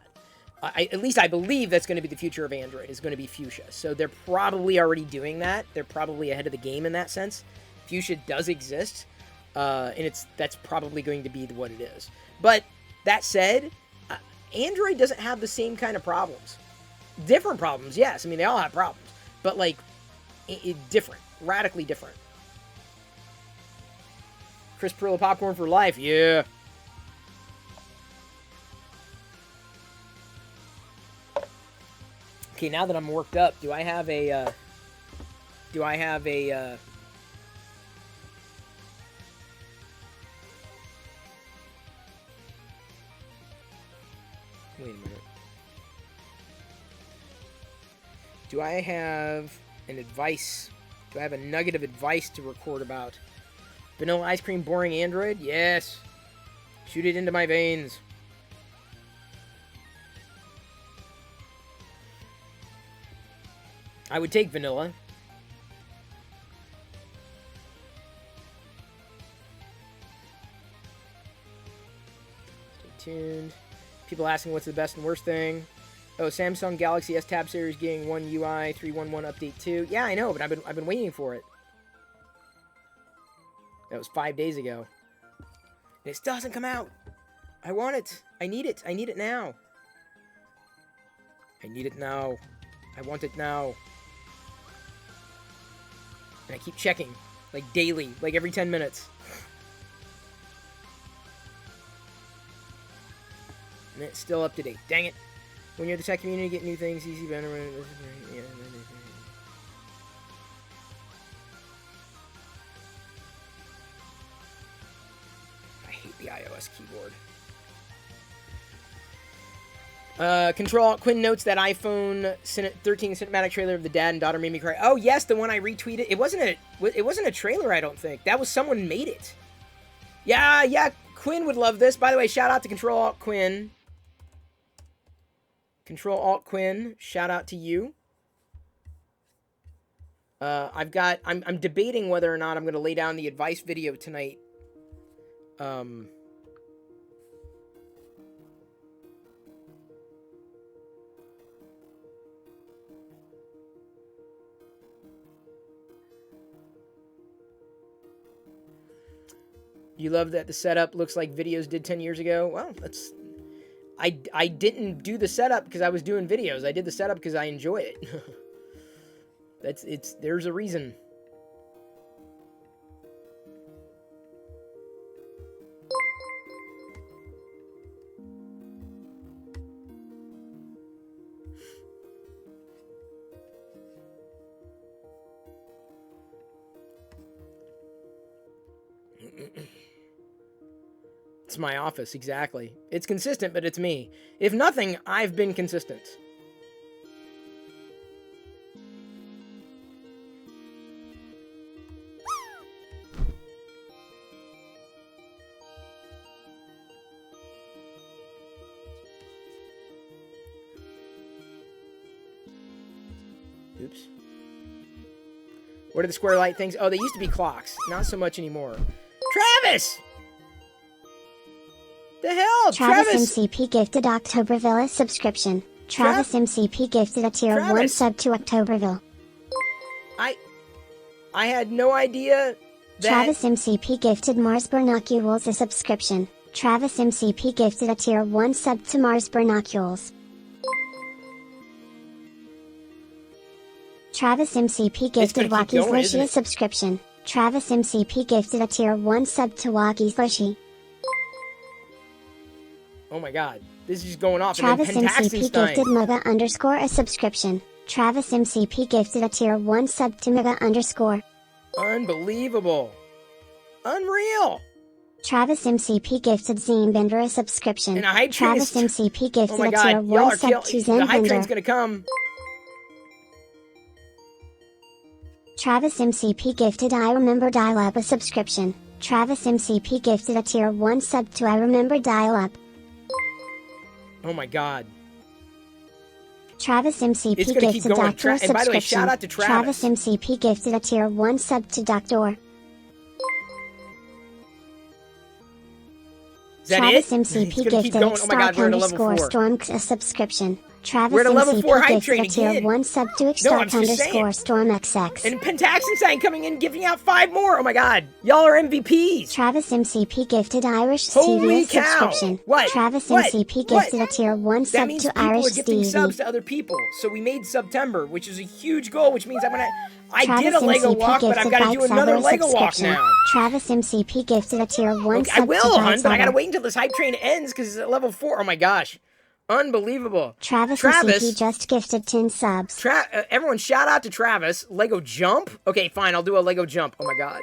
At least I believe that's going to be the future of Android, is going to be Fuchsia. So they're probably already doing that. They're probably ahead of the game in that sense. Fuchsia does exist, and that's probably going to be what it is. But that said, Android doesn't have the same kind of problems. Different problems, yes. I mean, they all have problems. But, like, different. Radically different. Chris Perillo popcorn for life, yeah. Okay, now that I'm worked up, do I have a, wait a minute. Do I have an advice? Do I have a nugget of advice to record about? Vanilla ice cream boring Android? Yes. Shoot it into my veins. I would take vanilla. Stay tuned. People asking what's the best and worst thing. Oh, Samsung Galaxy S Tab series getting One UI 3.11 update 2. Yeah, I know, but I've been waiting for it. That was 5 days ago. And it still hasn't come out. I want it. I need it. I need it now. I need it now. I want it now. And I keep checking, like daily, like every 10 minutes. And it's still up to date. Dang it. When you're the tech community, get new things, easy, better. Yeah. I hate the iOS keyboard. Control-Alt-Quinn notes that iPhone 13 cinematic trailer of the dad and daughter made me cry. Oh yes, the one I retweeted. It wasn't a trailer, I don't think. That was someone made it. Yeah, Quinn would love this. By the way, shout out to Control-Alt-Quinn. Control-Alt-Quinn, shout out to you. I'm debating whether or not I'm going to lay down the advice video tonight. You love that the setup looks like videos did 10 years ago? Well, that's... I didn't do the setup because I was doing videos. I did the setup because I enjoy it. There's a reason. It's my office, exactly. It's consistent, but it's me. If nothing, I've been consistent. Oops. What are the square light things? Oh, they used to be clocks. Not so much anymore. Travis! The hell, Travis MCP gifted Octoberville a subscription. Travis MCP gifted a tier 1 sub to Octoberville. I had no idea that... Travis MCP gifted Mars Binoculars a subscription. Travis MCP gifted a tier 1 sub to Mars Binoculars. Travis MCP gifted Walkie's Lushy a subscription. Travis MCP gifted a tier 1 sub to Walkie's Lushy. Oh my god, this is just going off. Travis MCP gifted Mega _ a subscription. Travis MCP gifted a tier 1 sub to Mega _. Unbelievable. Unreal. Travis MCP gifted Zenbender a subscription. And a hype train Travis is... MCP gifted Oh my a god, tier y'all 1 are sub to the hype train's Zenbender. gonna come. Travis MCP gifted I Remember Dial Up a subscription. Travis MCP gifted a tier 1 sub to I Remember Dial Up. Oh my god. Travis It's MCP gonna keep gifted going. Doctor a And by the way, subscription. shout out to Travis. Travis MCP gifted a tier 1 sub to Doctor. Is that Travis it? MCP It's gonna keep gifted going. Oh my god, we're at a level Extark 4. Storm a subscription. Travis We're at a level 4 MCP hype gifted train a tier again. 1 sub to I'm Extark just saying. Storm XX. And Pentaxenstein coming in, giving out 5 more. Oh my god. Y'all are MVPs. Travis MCP gifted Irish Holy Stevie a cow. subscription. What? Travis What? MCP What? gifted a tier 1 That sub means to people Irish are gifting Stevie. subs to other people. So we made September, which is a huge goal, which means I'm gonna... I Travis did a Lego MCP walk, but I've gifted got to do Bikes another Ever a Lego walk subscription. now. Travis MCP gifted a tier 1 Okay, sub I will, to hun, Bikes but I gotta Ever. wait until this hype train ends because it's at level 4. Oh my gosh. Unbelievable. Travis MCP just gifted 10 subs. Everyone shout out to Travis. Lego jump? Okay, fine, I'll do a Lego jump. Oh my god.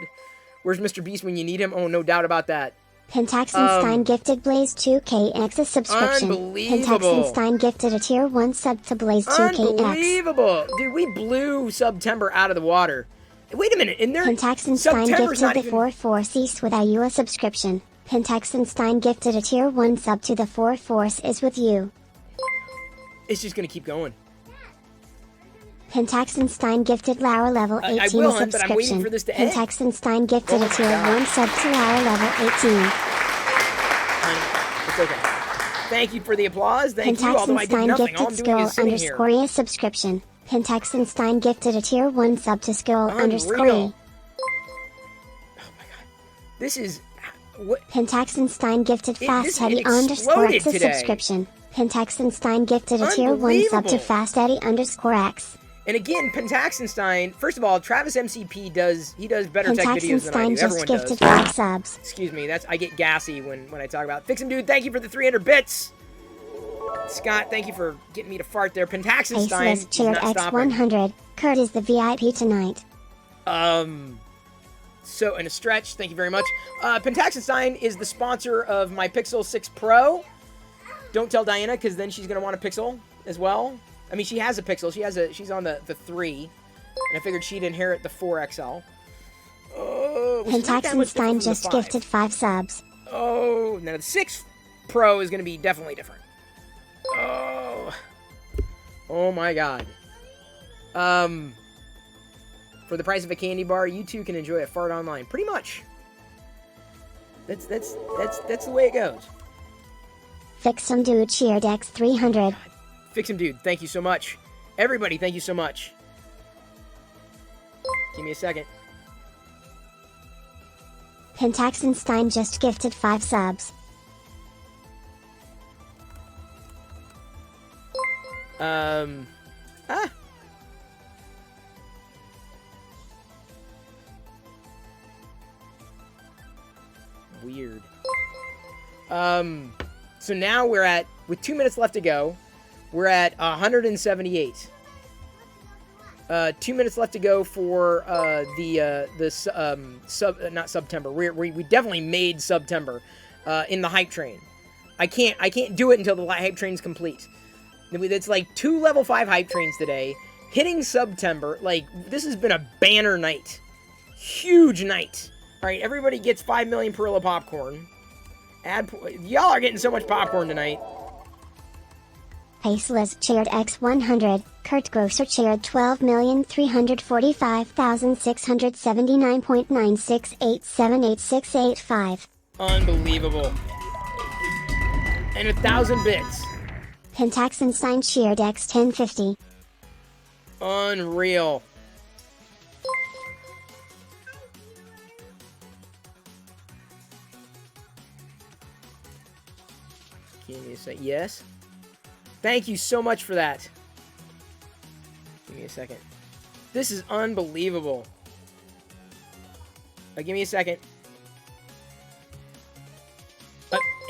Where's Mr. Beast when you need him? Oh, no doubt about that. Pentaxenstein gifted Blaze 2KX a subscription. Unbelievable. Pentaxenstein gifted a tier 1 sub to Blaze 2KX. Unbelievable. Dude, we blew September out of the water. Wait a minute, in there... Pentaxenstein September's not gifted the even... 4 Force East with IU a subscription. Pentaxenstein gifted a tier 1 sub to the 4 Force is with you. It's just gonna keep going. Pentaxenstein gifted Laura level 18 I will, a hun, but I'm waiting subscription. for this to end. Pentaxenstein gifted Oh a my tier God. 1 sub to Laura level 18. It's okay. Thank you for the applause. Thank you, although I did Pentaxenstein nothing. All I'm gifted doing Skill is sitting here. _ a subscription. Pentaxenstein gifted a tier 1 sub to Skill _ Unreal. This is... What? Pentaxenstein gifted this- Fast Eddie it _ exploded X a today. subscription. Pentaxenstein gifted a tier 1 sub to Unbelievable. Fast Eddie _ X. And again, Pentaxenstein, first of all, Travis MCP does better tech videos than I do. Pentaxenstein just Everyone gifted does. 5 subs. Excuse me, I get gassy when I talk about it. Fix 'em, dude. Thank you for the 300 bits. Scott, thank you for getting me to fart there. Pentaxenstein Aceless is cheered not stopping. X100. Kurt is the VIP tonight. So, in a stretch, thank you very much. Pentaxenstein is the sponsor of my Pixel 6 Pro. Don't tell Diana, because then she's going to want a Pixel as well. I mean, she has a Pixel. She's on the 3. And I figured she'd inherit the 4 XL. Oh, which is not that much different from Pentaxenstein the just 5. gifted 5 subs. Oh, now the 6 Pro is going to be definitely different. Oh my god. For the price of a candy bar, you too can enjoy a fart online. Pretty much. That's the way it goes. Fix some dude cheered X300. Fix him, dude. Thank you so much. Everybody, thank you so much. Give me a second. Pentaxenstein just gifted 5 subs. Weird. So now we're at, with 2 minutes left to go, we're at 178. 2 minutes left to go for not September. We definitely made September in the hype train. I can't do it until the hype train's complete. It's like 2 level 5 hype trains today. Hitting September, like, this has been a banner night. Huge night. Alright, everybody gets 5 million Perilla popcorn. Y'all are getting so much popcorn tonight. Aceless cheered X100. Kurt Grosser cheered 12,345,679.968786885. Unbelievable. And 1,000 bits. Pentaxenstein cheered X1050. Unreal. Give me a sec. Yes. Thank you so much for that. Give me a second. This is unbelievable. Give me a second.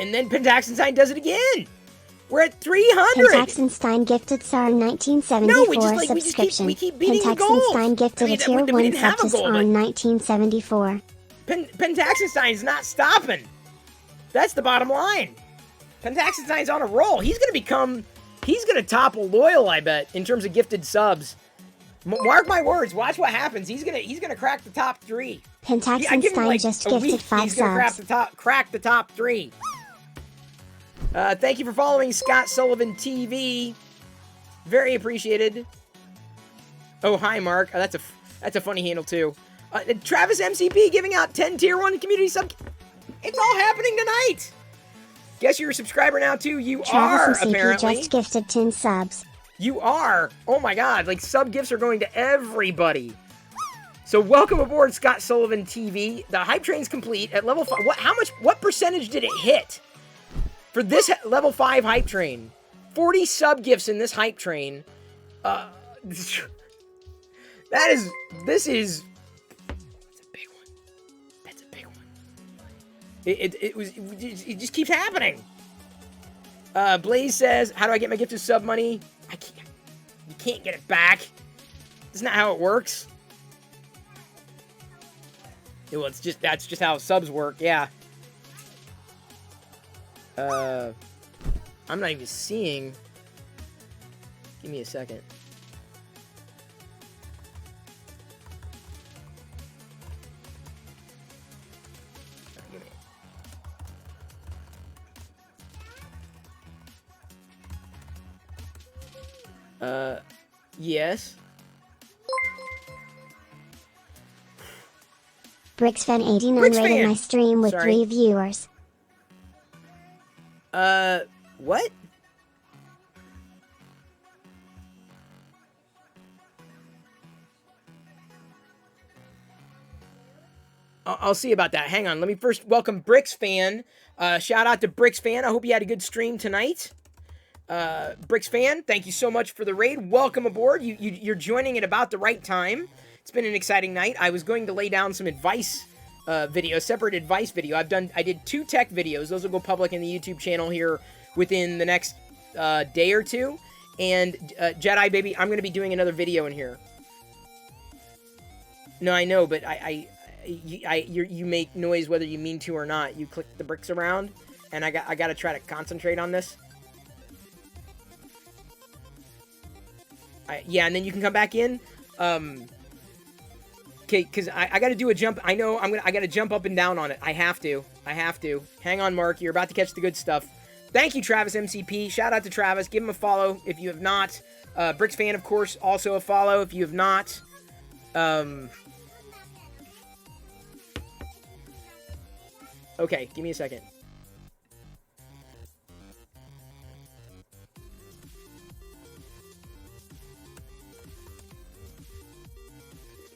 And then Pentaxenstein does it again. We're at 300. Pentaxenstein gifted Sar 1974 subscription. We keep beating the goals. Pentaxenstein gifted a tier 1 sub to Sar 1974. Pentaxenstein's not stopping. That's the bottom line. Pentaxenstein's on a roll. He's going to topple Loyal, I bet, in terms of gifted subs. Mark my words. Watch what happens. He's gonna crack the top 3. Pentaxenstein just gifted 5 he's gonna subs. crack the top 3. Thank you for following Scott Sullivan TV. Very appreciated. Oh, hi, Mark. Oh, that's a funny handle, too. Travis MCP giving out 10 tier 1 community sub. It's all happening tonight. Guess you're a subscriber now, too. You Travis are, MCP apparently. just gifted 10 subs. You are. Oh, my God. Like, sub gifts are going to everybody. So, welcome aboard, Scott Sullivan TV. The hype train's complete at level 5. What percentage did it hit? For this level 5 hype train, 40 sub gifts in this hype train. This is. That's a big one. That's a big one. It just keeps happening. Blaze says, "How do I get my gifted sub money? I can't. You can't get it back. That's not how it works." Yeah, well, that's just how subs work. Yeah. I'm not even seeing. Give me a second. Yes. BricksFan89 rated my stream with 3 viewers. What? I'll see about that. Hang on. Let me first welcome BricksFan. Shout out to BricksFan. I hope you had a good stream tonight. BricksFan, thank you so much for the raid. Welcome aboard. You're joining at about the right time. It's been an exciting night. I was going to lay down some advice video, separate advice video. I did 2 tech videos. Those will go public in the YouTube channel here within the next day or 2. And Jedi baby, I'm going to be doing another video in here. No, I know, but you make noise whether you mean to or not. You click the bricks around, and I got to try to concentrate on this. Yeah, and then you can come back in. Okay, because I got to do a jump. I know I got to jump up and down on it. I have to. Hang on, Mark. You're about to catch the good stuff. Thank you, Travis MCP. Shout out to Travis. Give him a follow if you have not. BricksFan, of course, also a follow if you have not. Okay, give me a second.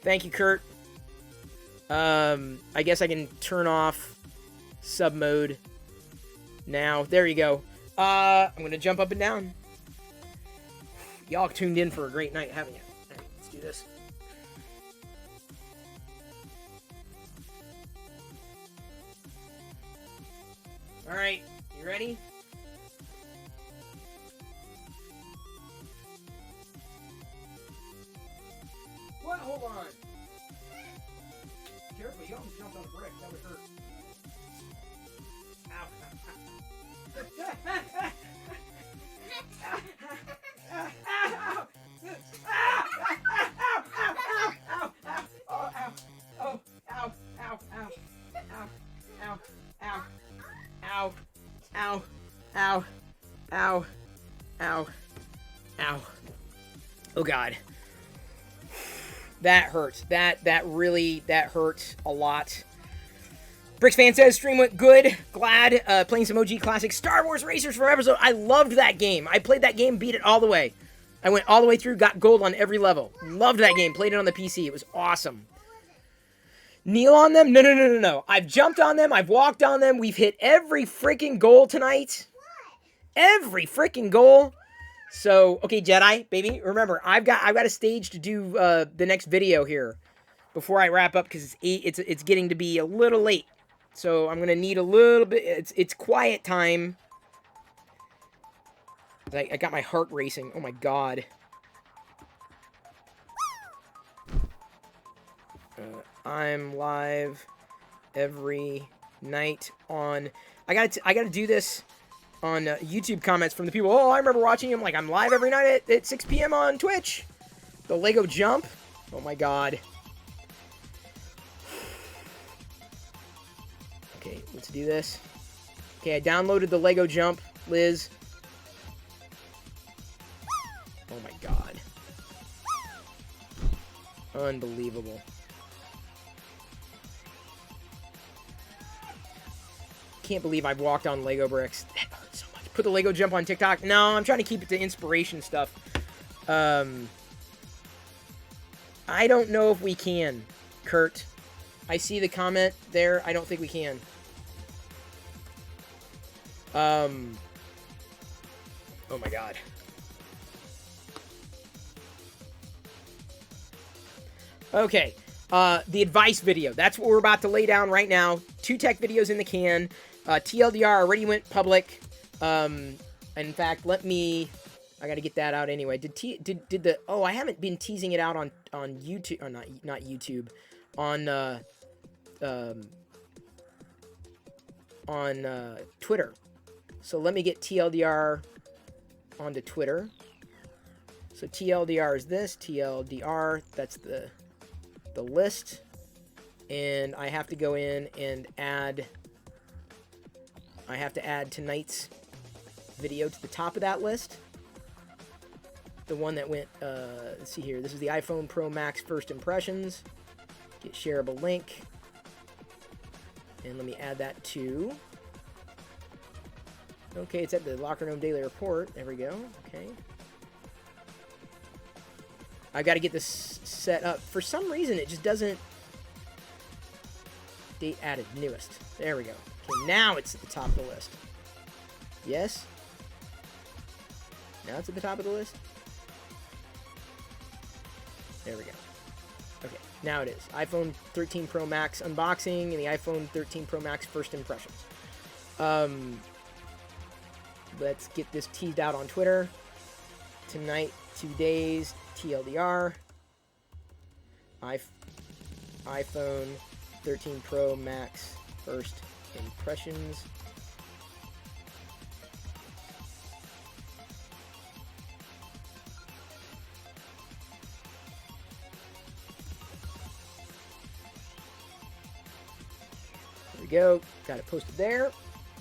Thank you, Kurt. I guess I can turn off sub mode now. There you go. I'm gonna jump up and down. Y'all tuned in for a great night, haven't you? All right, let's do this. All right, you ready? What? Hold on. Careful, you don't jump on a brick. That would hurt. Ow. Ow. Oh, God. That hurts. That hurts a lot. BricksFan says, stream went good. Glad. Playing some OG classic Star Wars Racers Forever. So I loved that game. I played that game, beat it all the way. I went all the way through, got gold on every level. Loved that game. Played it on the PC. It was awesome. Kneel on them? No. I've jumped on them. I've walked on them. We've hit every freaking goal tonight. Every freaking goal. So, okay, Jedi, baby, remember, I've got a stage to do the next video here before I wrap up because it's getting to be a little late. So I'm gonna need a little bit. It's quiet time. I got my heart racing. Oh my god. I'm live every night on... I gotta do this on YouTube comments from the people. Oh, I remember watching him. Like, I'm live every night at 6 p.m. on Twitch. The Lego jump. Oh my god. Okay, let's do this. Okay, I downloaded the Lego jump, Liz. Oh my god. Unbelievable. Can't believe I've walked on Lego bricks. That hurts so much. Put the Lego jump on TikTok. No, I'm trying to keep it to inspiration stuff. I don't know if we can, Kurt. I see the comment there. I don't think we can. Oh my god. Okay. The advice video. That's what we're about to lay down right now. 2 tech videos in the can. TLDR already went public. In fact, let me... I gotta get that out anyway. Did the... Oh, I haven't been teasing it out on YouTube... Or not YouTube. On Twitter. So let me get TLDR onto Twitter. So TLDR is this. TLDR, that's the list. And I have to go in and add... I have to add tonight's video to the top of that list. The one that went, let's see here. This is the iPhone Pro Max first impressions. Get shareable link. And let me add that to... Okay, it's at the Locker Room Daily Report. There we go. Okay. I've got to get this set up. For some reason, it just doesn't... Date added. Newest. There we go. Okay, now it's at the top of the list. Yes? Now it's at the top of the list? There we go. Okay, now it is. iPhone 13 Pro Max unboxing and the iPhone 13 Pro Max first impressions. Let's get this teased out on Twitter. Tonight, 2 days, TLDR. iPhone 13 Pro Max first impressions. There we go. Got it posted there.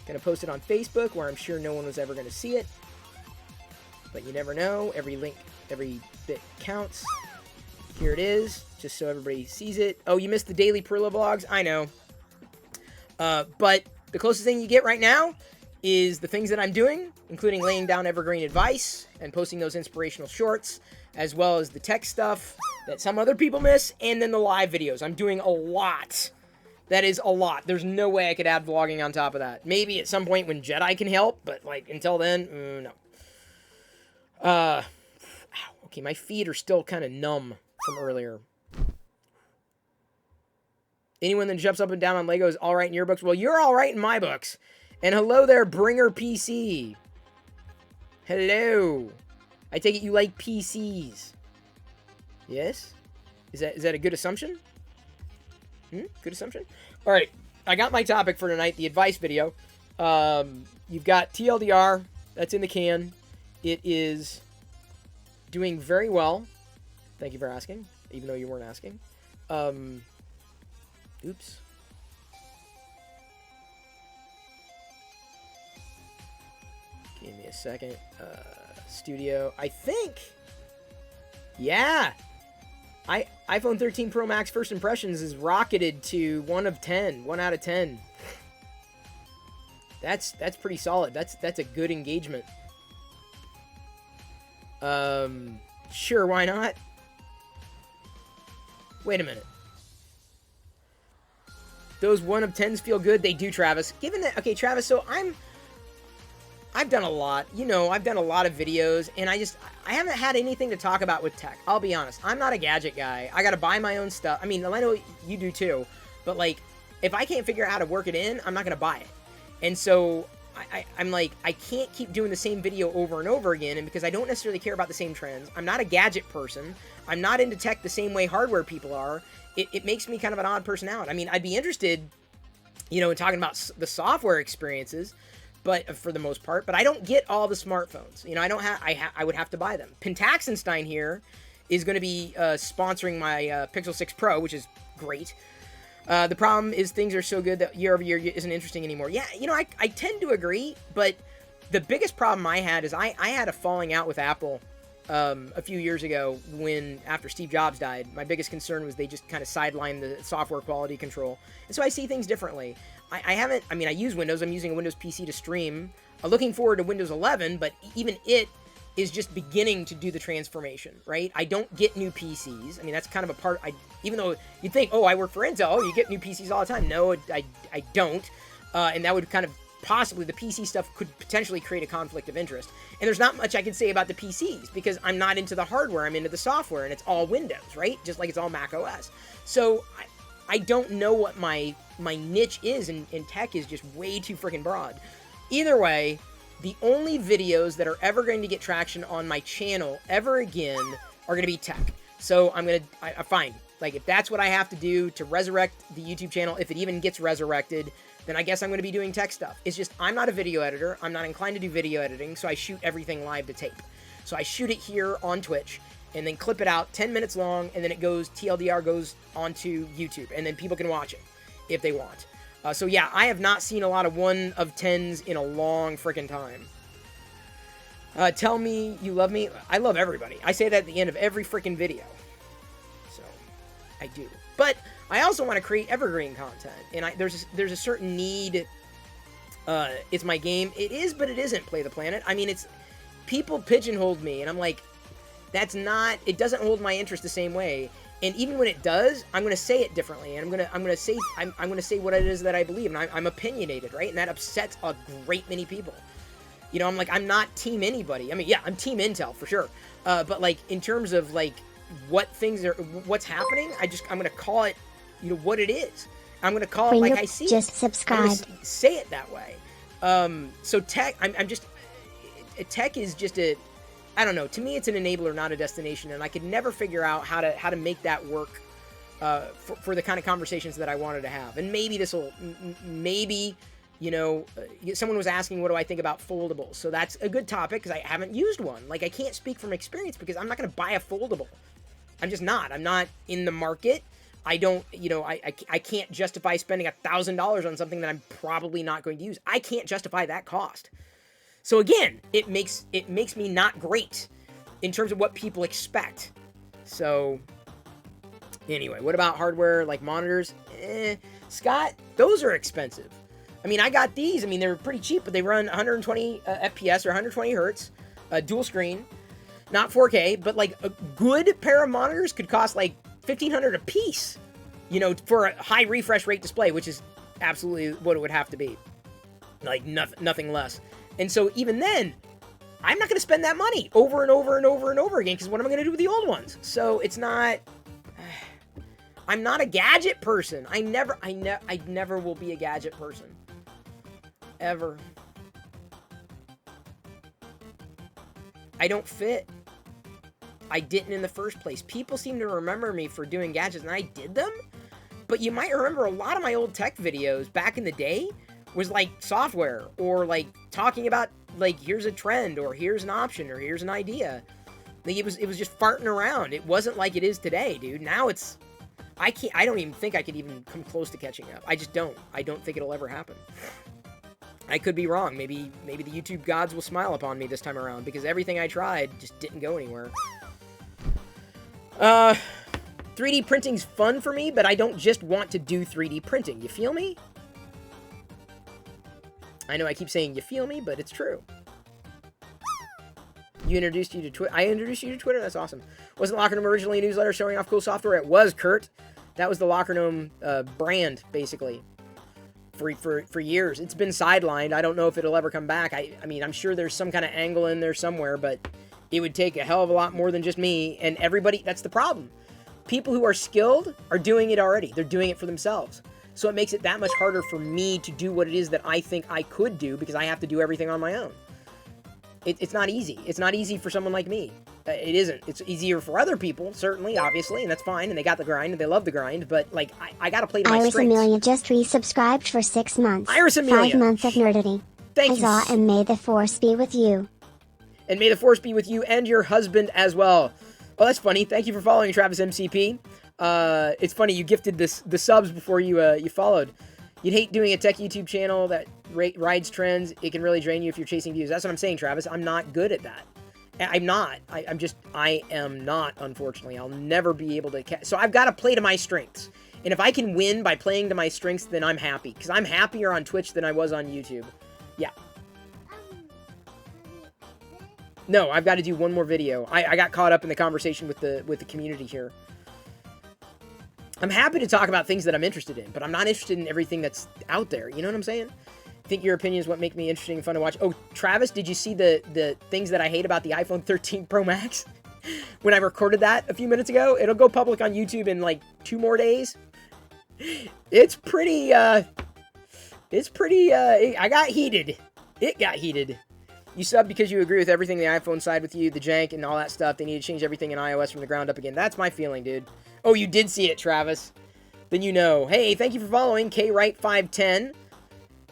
Gonna post it on Facebook, where I'm sure no one was ever gonna see it. But you never know. Every link, every bit counts. Here it is, just so everybody sees it. Oh, you missed the daily Perillo vlogs? I know. But the closest thing you get right now is the things that I'm doing, including laying down evergreen advice and posting those inspirational shorts, as well as the tech stuff that some other people miss, and then the live videos. I'm doing a lot. That is a lot. There's no way I could add vlogging on top of that. Maybe at some point when Jedi can help, but like until then, no. Ow. Okay, my feet are still kind of numb from earlier. Anyone that jumps up and down on Lego is all right in your books. Well, you're all right in my books. And hello there, Bringer PC. Hello. I take it you like PCs. Yes? Is that a good assumption? Good assumption? All right. I got my topic for tonight, the advice video. You've got TLDR. That's in the can. It is doing very well. Thank you for asking, even though you weren't asking. Oops. Give me a second. Studio. I think. Yeah. iPhone 13 Pro Max first impressions is rocketed to 1 of 10. 1 out of 10. That's pretty solid. That's a good engagement. Sure, why not? Wait a minute. Those 1 of 10s feel good? They do, Travis. Given that... Okay, Travis, so I've done a lot. You know, I've done a lot of videos, and I haven't had anything to talk about with tech. I'll be honest. I'm not a gadget guy. I gotta buy my own stuff. I mean, I know you do too, but like, if I can't figure out how to work it in, I'm not gonna buy it. And so, I'm like, I can't keep doing the same video over and over again, and because I don't necessarily care about the same trends, I'm not a gadget person, I'm not into tech the same way hardware people are, it makes me kind of an odd person out. I mean, I'd be interested, you know, in talking about the software experiences, but for the most part, but I don't get all the smartphones. You know, I don't have, I would have to buy them. Pentaxenstein here is going to be sponsoring my Pixel 6 Pro, which is great. The problem is things are so good that year over year isn't interesting anymore. Yeah, you know, I tend to agree, but the biggest problem I had is I had a falling out with Apple a few years ago when, after Steve Jobs died. My biggest concern was they just kind of sidelined the software quality control. And so I see things differently. I mean, I use Windows. I'm using a Windows PC to stream. I'm looking forward to Windows 11, but even it is just beginning to do the transformation, right? I don't get new PCs. I mean, that's kind of a part, even though you'd think, oh, I work for Intel, oh, you get new PCs all the time. No, I don't. And that would kind of possibly, the PC stuff could potentially create a conflict of interest. And there's not much I can say about the PCs because I'm not into the hardware, I'm into the software, and it's all Windows, right? Just like it's all Mac OS. So I don't know what my niche is, and tech is just way too freaking broad. Either way, the only videos that are ever going to get traction on my channel ever again are going to be tech. So I'm going to, fine. Like, if that's what I have to do to resurrect the YouTube channel, if it even gets resurrected, then I guess I'm going to be doing tech stuff. It's just, I'm not a video editor. I'm not inclined to do video editing, so I shoot everything live to tape. So I shoot it here on Twitch, and then clip it out 10 minutes long, and then it goes, TLDR goes onto YouTube, and then people can watch it if they want. So yeah, I have not seen a lot of 1 of 10s in a long freaking time. Tell me you love me. I love everybody. I say that at the end of every freaking video. So, I do. But I also want to create evergreen content, and there's a certain need. It's my game. It is, but it isn't. Play the Planet. I mean, it's, people pigeonholed me, and I'm like, that's not. It doesn't hold my interest the same way. And even when it does, I'm going to say it differently, and I'm going to say what it is that I believe, and I'm opinionated, right? And that upsets a great many people. You know, I'm like, I'm not team anybody. I mean, yeah, I'm team Intel for sure. But like, in terms of like what's happening, I'm going to call it, you know, what it is. I'm going to call it like I see it. Just subscribe. Say it that way. So tech, tech is just I don't know. To me, it's an enabler, not a destination, and I could never figure out how to make that work for the kind of conversations that I wanted to have. And maybe this will, maybe, you know, someone was asking, what do I think about foldables? So that's a good topic because I haven't used one. Like, I can't speak from experience because I'm not going to buy a foldable. I'm just not. I'm not in the market. I don't, you know, I can't justify spending $1,000 on something that I'm probably not going to use. I can't justify that cost. So again, it makes me not great in terms of what people expect. So anyway, what about hardware like monitors? Scott, those are expensive. I mean, I got these. I mean, they're pretty cheap, but they run 120 FPS or 120 hertz, dual screen, not 4K, but like a good pair of monitors could cost like $1,500 a piece, you know, for a high refresh rate display, which is absolutely what it would have to be. Like nothing less. And so even then, I'm not going to spend that money over and over and over and over again, because what am I going to do with the old ones? So it's not, I'm not a gadget person. I never will be a gadget person. Ever. I don't fit. I didn't in the first place. People seem to remember me for doing gadgets, and I did them. But you might remember a lot of my old tech videos back in the day was like software, or like talking about like, here's a trend, or here's an option, or here's an idea. Like, it was just farting around. It wasn't like it is today, dude. Now it's, I don't even think I could even come close to catching up. I just don't. I don't think it'll ever happen. I could be wrong. Maybe the YouTube gods will smile upon me this time around, because everything I tried just didn't go anywhere. 3D printing's fun for me, but I don't just want to do 3D printing. You feel me? I know I keep saying you feel me, but it's true. I introduced you to Twitter? That's awesome. Wasn't Locker Gnome originally a newsletter showing off cool software? It was, Kurt. That was the Locker Gnome brand, basically, for years. It's been sidelined. I don't know if it'll ever come back. I mean, I'm sure there's some kind of angle in there somewhere, but it would take a hell of a lot more than just me and everybody. That's the problem. People who are skilled are doing it already. They're doing it for themselves. So it makes it that much harder for me to do what it is that I think I could do because I have to do everything on my own. It's not easy. It's not easy for someone like me. It isn't. It's easier for other people, certainly, obviously, and that's fine, and they got the grind, and they love the grind, but, like, I gotta play to my Iris strengths. Amelia just resubscribed for 6 months. Iris Amelia. 5 months of nerdity. Thank you. Huzzah, and may the force be with you. And may the force be with you and your husband as well. Oh, that's funny. Thank you for following, Travis MCP. It's funny, you gifted the subs before you followed. You'd hate doing a tech YouTube channel that rides trends. It can really drain you if you're chasing views. That's what I'm saying, Travis. I'm not good at that. I'm not. I am not, unfortunately. I'll never be able to... So I've got to play to my strengths. And if I can win by playing to my strengths, then I'm happy. Because I'm happier on Twitch than I was on YouTube. Yeah. No, I've got to do one more video. I got caught up in the conversation with the community here. I'm happy to talk about things that I'm interested in, but I'm not interested in everything that's out there. You know what I'm saying? I think your opinion is what make me interesting and fun to watch. Oh, Travis, did you see the things that I hate about the iPhone 13 Pro Max? When I recorded that a few minutes ago, it'll go public on YouTube in like 2 more days. It's pretty, I got heated. It got heated. You sub because you agree with everything the iPhone side with you, the jank and all that stuff. They need to change everything in iOS from the ground up again. That's my feeling, dude. Oh, you did see it, Travis. Then you know. Hey, thank you for following KWright510.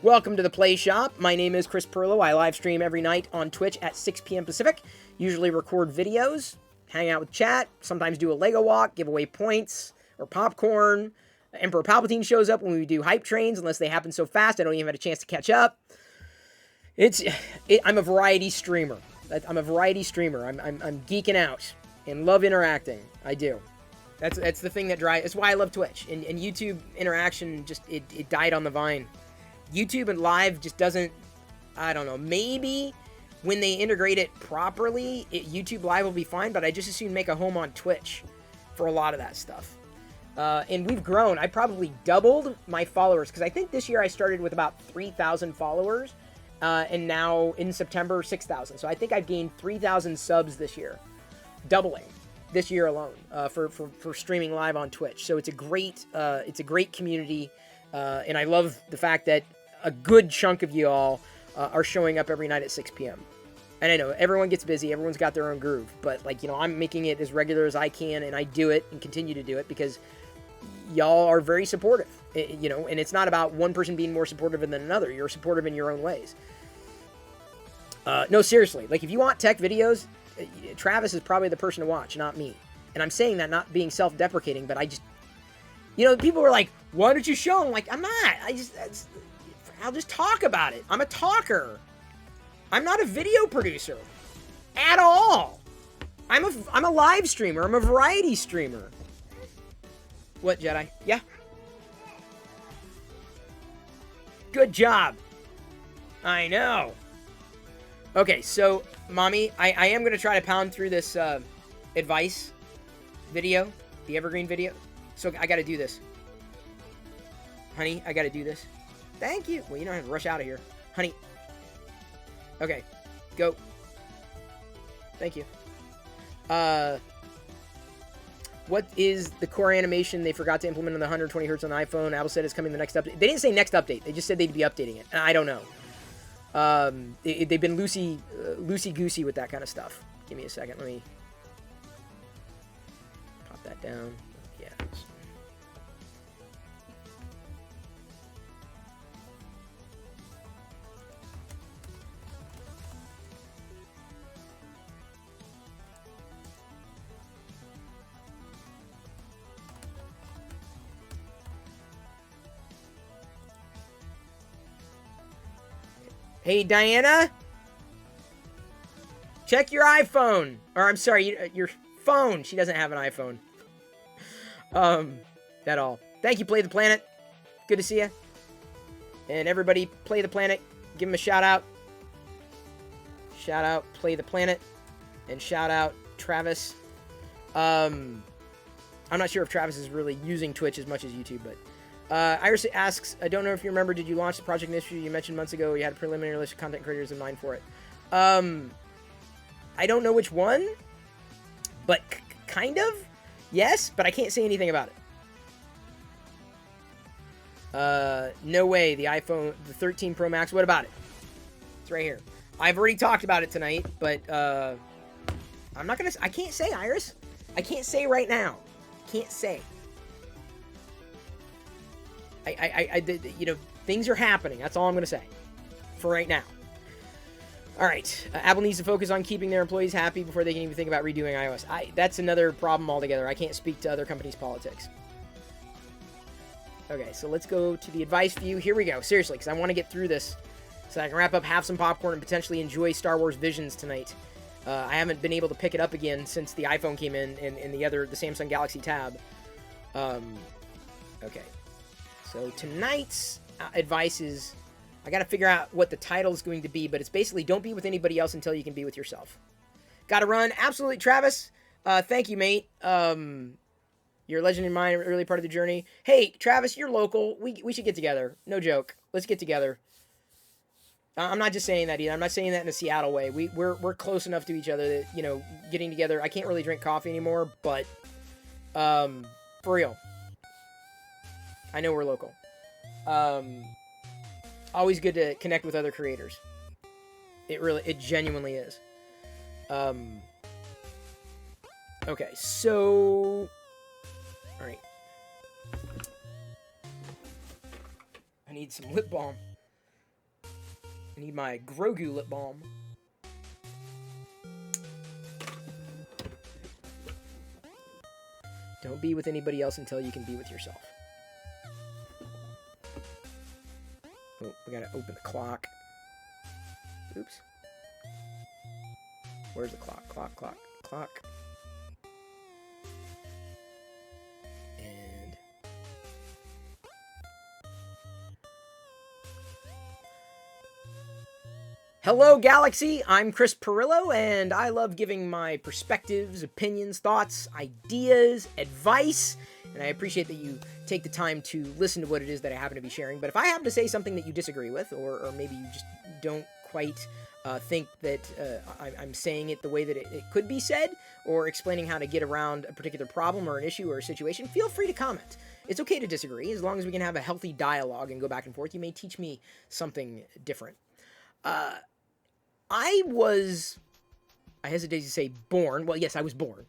Welcome to the Play Shop. My name is Chris Perlo. I live stream every night on Twitch at 6 p.m. Pacific. Usually record videos, hang out with chat, sometimes do a Lego walk, give away points or popcorn. Emperor Palpatine shows up when we do hype trains, unless they happen so fast I don't even have a chance to catch up. I'm a variety streamer. I'm a variety streamer. I'm geeking out and love interacting. I do. That's the thing that drives. That's why I love Twitch. And YouTube interaction just it died on the vine. YouTube and live just doesn't. I don't know. Maybe when they integrate it properly, YouTube Live will be fine. But I just as soon make a home on Twitch for a lot of that stuff. And we've grown. I probably doubled my followers because I think this year I started with about 3,000 followers. And now in September, 6,000. So I think I've gained 3,000 subs this year, doubling this year alone for streaming live on Twitch. So it's a great community, and I love the fact that a good chunk of you all are showing up every night at 6 p.m. And I know everyone gets busy, everyone's got their own groove, but like I'm making it as regular as I can, and I do it and continue to do it because y'all are very supportive. And it's not about one person being more supportive than another. You're supportive in your own ways. No, seriously. Like, if you want tech videos, Travis is probably the person to watch, not me. And I'm saying that not being self-deprecating, but I just... people were like, why don't you show them? Like, I'm not. I'll just talk about it. I'm a talker. I'm not a video producer. At all. I'm a live streamer. I'm a variety streamer. What, Jedi? Yeah? Good job. I know. Okay, so, Mommy, I am going to try to pound through this advice video, the evergreen video. So, I got to do this. Honey, I got to do this. Thank you. Well, you don't have to rush out of here. Honey. Okay, go. Thank you. What is the core animation they forgot to implement on the 120 Hz on the iPhone? Apple said it's coming the next update. They didn't say next update. They just said they'd be updating it. And I don't know. They've been loosey-goosey with that kind of stuff. Give me a second. Let me pop that down. Yeah. Hey, Diana? Check your iPhone. Or, I'm sorry, your phone. She doesn't have an iPhone. That all. Thank you, Play the Planet. Good to see you. And everybody, Play the Planet. Give him a shout out. Shout out, Play the Planet. And shout out, Travis. I'm not sure if Travis is really using Twitch as much as YouTube, but... Iris asks, I don't know if you remember, did you launch the project initiative you mentioned months ago? You had a preliminary list of content creators in mind for it. I don't know which one, but kind of. Yes, but I can't say anything about it. No way. The iPhone, the 13 Pro Max. What about it? It's right here. I've already talked about it tonight, but I'm not gonna. I can't say, Iris. I can't say right now. Can't say. You know, things are happening. That's all I'm gonna say for right now. All right. Apple needs to focus on keeping their employees happy before they can even think about redoing iOS. That's another problem altogether. I can't speak to other companies' politics. Okay, so let's go to the advice view. Here we go. Seriously, because I want to get through this so I can wrap up, have some popcorn, and potentially enjoy Star Wars Visions tonight. I haven't been able to pick it up again since the iPhone came in the Samsung Galaxy Tab. Okay. So tonight's advice is, I got to figure out what the title is going to be, but it's basically don't be with anybody else until you can be with yourself. Got to run. Absolutely, Travis. Thank you, mate. You're a legend in my early part of the journey. Hey, Travis, you're local. We should get together. No joke. Let's get together. I'm not just saying that either. I'm not saying that in a Seattle way. We're close enough to each other that, you know, getting together. I can't really drink coffee anymore, but for real. I know we're local. Always good to connect with other creators. It genuinely is. Okay, so all right. I need some lip balm. I need my Grogu lip balm. Don't be with anybody else until you can be with yourself. Oh, we gotta open the clock. Oops. Where's the clock? Clock. And hello, Galaxy! I'm Chris Perillo, and I love giving my perspectives, opinions, thoughts, ideas, advice, and I appreciate that you take the time to listen to what it is that I happen to be sharing. But if I happen to say something that you disagree with, or maybe you just don't quite think that I'm saying it the way that it could be said, or explaining how to get around a particular problem or an issue or a situation, feel free to comment. It's okay to disagree, as long as we can have a healthy dialogue and go back and forth. You may teach me something different. I hesitate to say born. Well, yes, I was born.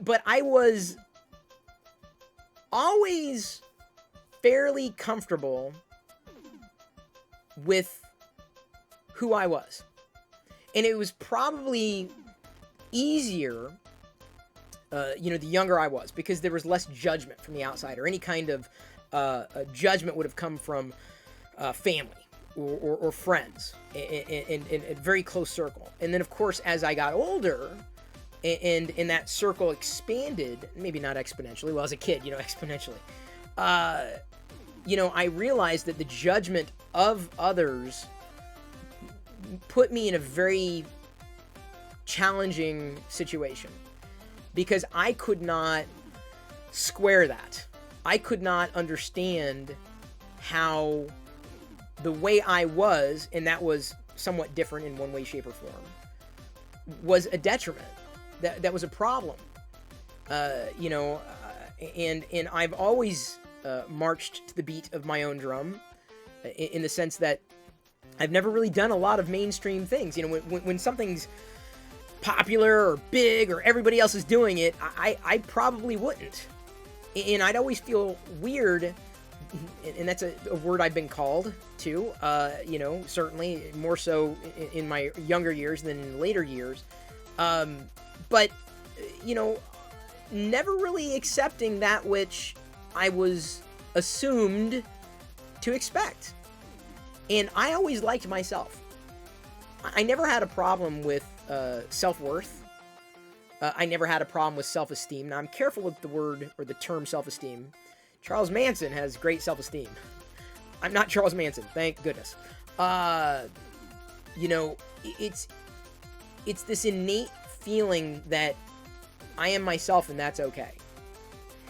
But I was always fairly comfortable with who I was. And it was probably easier, the younger I was, because there was less judgment from the outside, or any kind of judgment would have come from family or friends in a very close circle. And then, of course, as I got older, and that circle expanded, maybe not exponentially, well, as a kid, exponentially, I realized that the judgment of others put me in a very challenging situation, because I could not square that. I could not understand how the way I was, and that was somewhat different in one way, shape, or form, was a detriment. That was a problem. And I've always marched to the beat of my own drum, in the sense that I've never really done a lot of mainstream things. When something's popular or big or everybody else is doing it, I probably wouldn't. And I'd always feel weird, and that's a word I've been called to, certainly more so in my younger years than in later years. But, never really accepting that which I was assumed to expect. And I always liked myself. I never had a problem with self-worth. I never had a problem with self-esteem. Now, I'm careful with the word or the term self-esteem. Charles Manson has great self-esteem. I'm not Charles Manson, thank goodness. It's this innate feeling that I am myself and that's okay.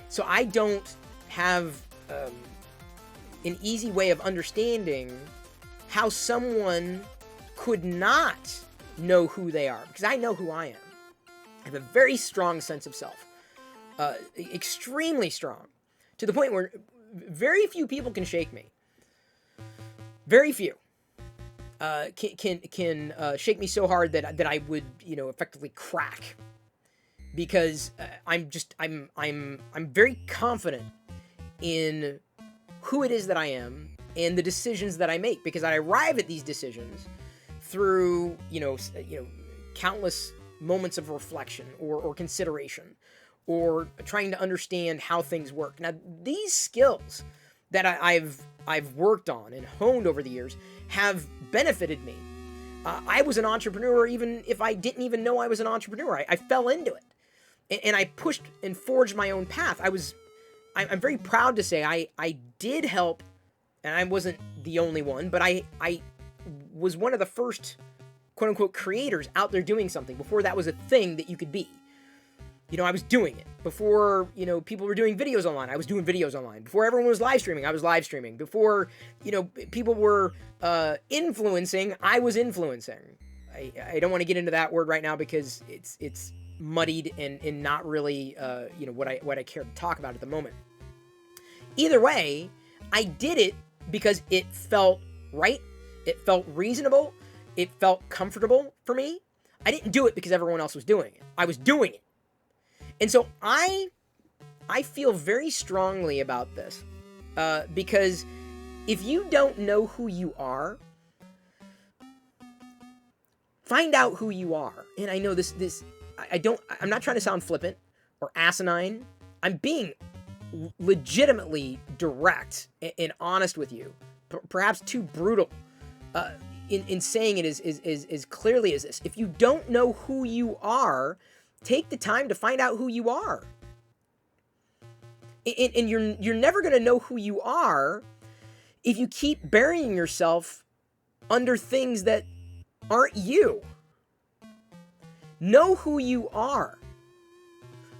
So I don't have an easy way of understanding how someone could not know who they are, because I know who I am. I have a very strong sense of self, extremely strong, to the point where very few people can shake me. Very few can shake me so hard that I would, effectively crack, because I'm very confident in who it is that I am and the decisions that I make, because I arrive at these decisions through, countless moments of reflection or consideration, or trying to understand how things work. Now, these skills that I've worked on and honed over the years have benefited me. I was an entrepreneur even if I didn't even know I was an entrepreneur. I fell into it, and I pushed and forged my own path. I'm very proud to say I did help, and I wasn't the only one, but I was one of the first quote-unquote creators out there doing something before that was a thing that you could be. I was doing it. Before, people were doing videos online, I was doing videos online. Before everyone was live streaming, I was live streaming. Before, people were influencing, I was influencing. I don't want to get into that word right now because it's muddied and not really, what I care to talk about at the moment. Either way, I did it because it felt right. It felt reasonable. It felt comfortable for me. I didn't do it because everyone else was doing it. I was doing it. And so I feel very strongly about this, because if you don't know who you are, find out who you are. And I know I'm not trying to sound flippant or asinine. I'm being legitimately direct and honest with you, perhaps too brutal, in saying it as clearly as this. If you don't know who you are, take the time to find out who you are. And you're never going to know who you are if you keep burying yourself under things that aren't you. Know who you are.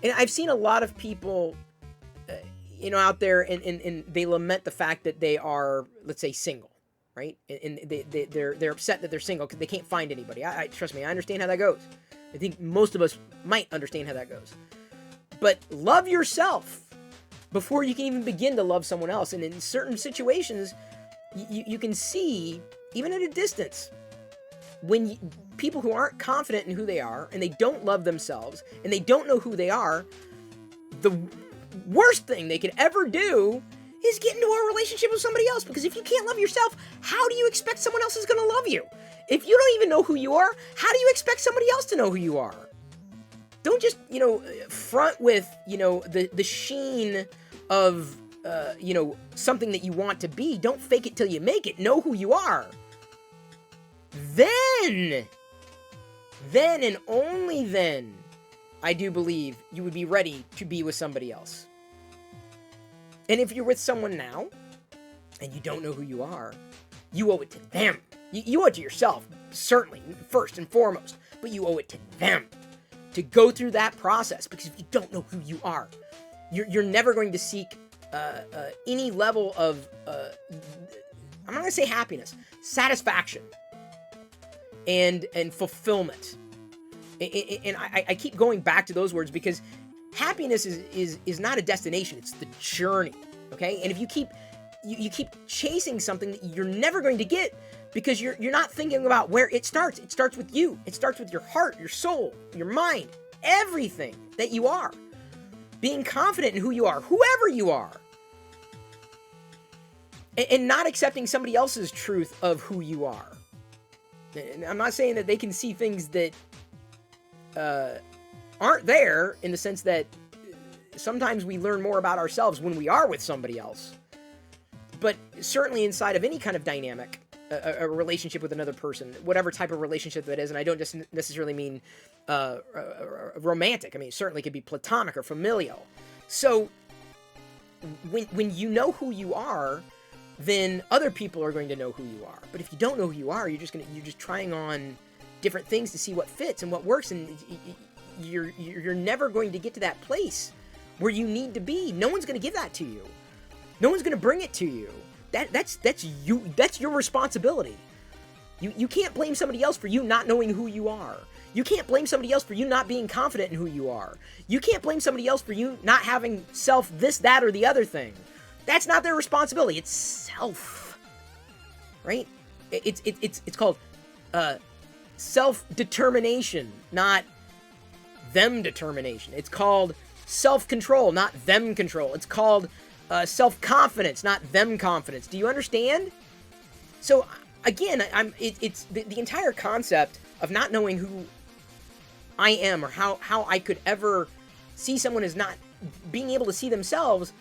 And I've seen a lot of people, out there, and they lament the fact that they are, let's say, single, right? And they're upset that they're single because they can't find anybody. I trust me, I understand how that goes. I think most of us might understand how that goes. But love yourself before you can even begin to love someone else. And in certain situations, you can see, even at a distance, when people who aren't confident in who they are, and they don't love themselves, and they don't know who they are, the worst thing they could ever do is get into a relationship with somebody else. Because if you can't love yourself, how do you expect someone else is going to love you? If you don't even know who you are, how do you expect somebody else to know who you are? Don't just, front with, the sheen of, something that you want to be. Don't fake it till you make it. Know who you are. Then and only then, I do believe you would be ready to be with somebody else. And if you're with someone now, and you don't know who you are, you owe it to them. You owe it to yourself, certainly, first and foremost, but you owe it to them to go through that process, because if you don't know who you are, you're never going to seek any level of, I'm not going to say happiness, satisfaction and fulfillment. And I keep going back to those words because happiness is not a destination, it's the journey, okay? And if you keep chasing something that you're never going to get, because you're not thinking about where it starts. It starts with you. It starts with your heart, your soul, your mind, everything that you are. Being confident in who you are, whoever you are. And not accepting somebody else's truth of who you are. And I'm not saying that they can see things that aren't there, in the sense that sometimes we learn more about ourselves when we are with somebody else. But certainly inside of any kind of dynamic, a relationship with another person, whatever type of relationship that is, and I don't just necessarily mean romantic. I mean, it certainly could be platonic or familial. So when you know who you are, then other people are going to know who you are. But if you don't know who you are, you're just trying on different things to see what fits and what works, and you're never going to get to that place where you need to be. No one's going to give that to you. No one's going to bring it to you. That's you. That's your responsibility. You can't blame somebody else for you not knowing who you are. You can't blame somebody else for you not being confident in who you are. You can't blame somebody else for you not having self this, that, or the other thing. That's not their responsibility. It's self, right? It's called self-determination, not them-determination. It's called self-control, not them-control. It's called self-confidence, not them-confidence. Do you understand? So again, it's the entire concept of not knowing who I am or how I could ever see someone as not being able to see themselves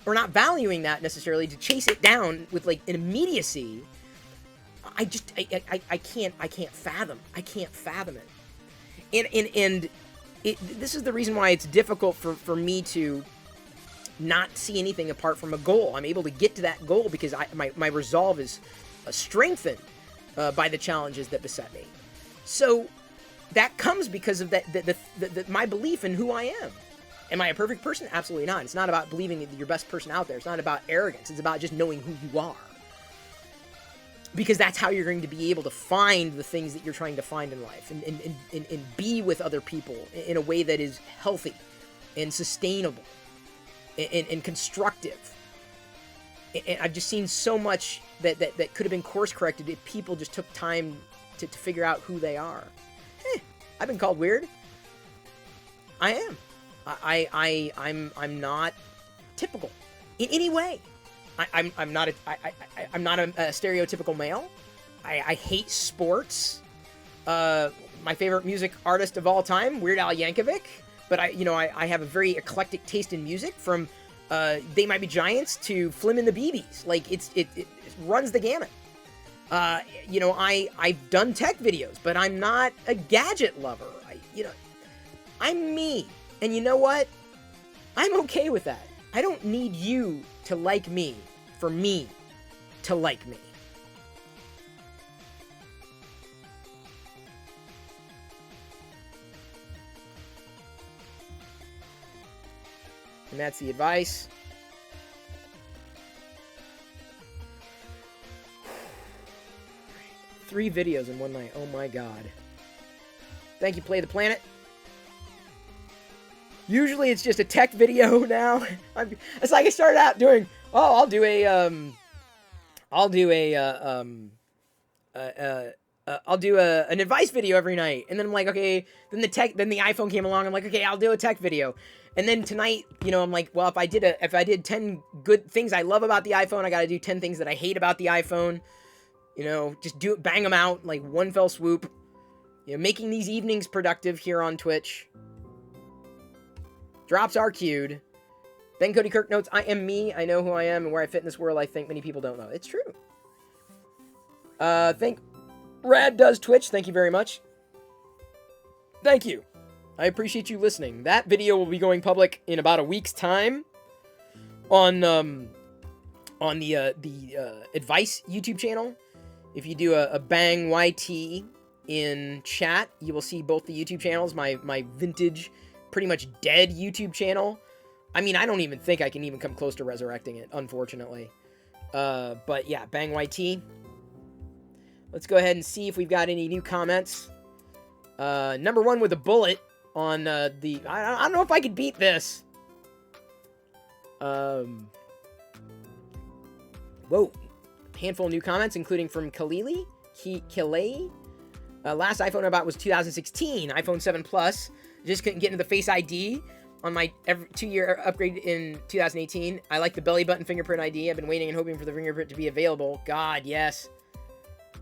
or not valuing that necessarily, to chase it down with like an immediacy. I can't fathom it. This is the reason why it's difficult for me to not see anything apart from a goal. I'm able to get to that goal because my resolve is strengthened by the challenges that beset me. So that comes because of my belief in who I am. Am I a perfect person? Absolutely not. It's not about believing that you're the best person out there. It's not about arrogance. It's about just knowing who you are. Because that's how you're going to be able to find the things that you're trying to find in life and be with other people in a way that is healthy and sustainable and constructive. And I've just seen so much that could have been course corrected if people just took time to figure out who they are. I've been called weird. I am. I'm not typical in any way. I'm not a stereotypical male. I hate sports. My favorite music artist of all time, Weird Al Yankovic. But I have a very eclectic taste in music, from They Might Be Giants to Flim and the BBs. Like it runs the gamut. I've done tech videos, but I'm not a gadget lover. I'm me. And you know what? I'm okay with that. I don't need you to like me for me to like me. And that's the advice. Three videos in one night. Oh my god. Thank you, Play the Planet. Usually it's just a tech video now. It's like I started out doing, I'll do an advice video every night. And then I'm like, okay, then the iPhone came along. I'm like, okay, I'll do a tech video. And then tonight, I'm like, well, if I did 10 good things I love about the iPhone, I got to do 10 things that I hate about the iPhone. Just bang them out like one fell swoop. Making these evenings productive here on Twitch. Drops are queued. Ben Cody Kirk notes, I am me. I know who I am and where I fit in this world. I think many people don't know. It's true. Rad does Twitch. Thank you very much. Thank you. I appreciate you listening. That video will be going public in about a week's time on the advice YouTube channel. If you do a bang YT in chat, you will see both the YouTube channels. My vintage, pretty much dead YouTube channel. I mean, I don't even think I can even come close to resurrecting it, unfortunately. But yeah, bang YT. Let's go ahead and see if we've got any new comments. Number one with a bullet on I don't know if I could beat this. Whoa. Handful of new comments, including from Kalili. Last iPhone I bought was 2016, iPhone 7 Plus. Just couldn't get into the Face ID on my 2-year upgrade in 2018. I like the belly button fingerprint ID. I've been waiting and hoping for the fingerprint to be available. God, yes.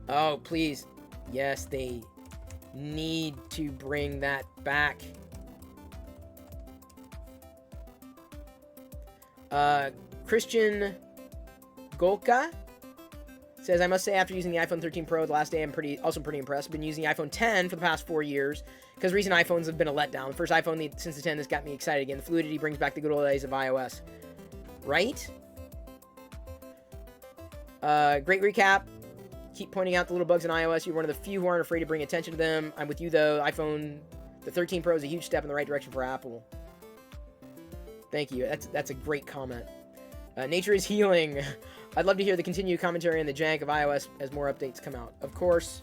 Oh, please. Yes, they need to bring that back. Christian Golka says, I must say, after using the iPhone 13 Pro the last day, I'm also pretty impressed. I've been using the iPhone 10 for the past 4 years because recent iPhones have been a letdown. The first iPhone since the 10 that's got me excited again. The fluidity brings back the good old days of iOS. Right? Great recap. Keep pointing out the little bugs in iOS. You're one of the few who aren't afraid to bring attention to them. I'm with you, though. The 13 Pro is a huge step in the right direction for Apple. Thank you. That's a great comment. Nature is healing. I'd love to hear the continued commentary on the jank of iOS as more updates come out. Of course.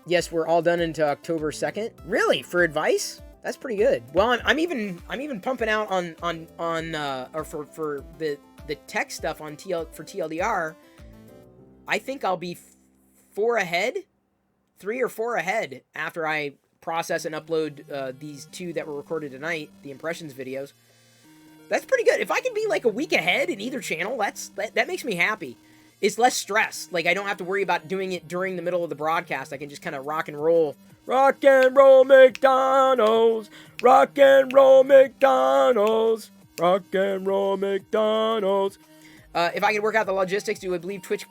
Yes, we're all done until October 2nd. Really? For advice? That's pretty good. Well, I'm even pumping out on or for the tech stuff on for TLDR. I think I'll be 3 or 4 ahead after I process and upload these 2 that were recorded tonight, the impressions videos. That's pretty good. If I can be like a week ahead in either channel, that makes me happy. It's less stress. Like, I don't have to worry about doing it during the middle of the broadcast. I can just kind of rock and roll. Rock and roll McDonald's. Rock and roll McDonald's. Rock and roll McDonald's. If I could work out the logistics, do I believe Twitch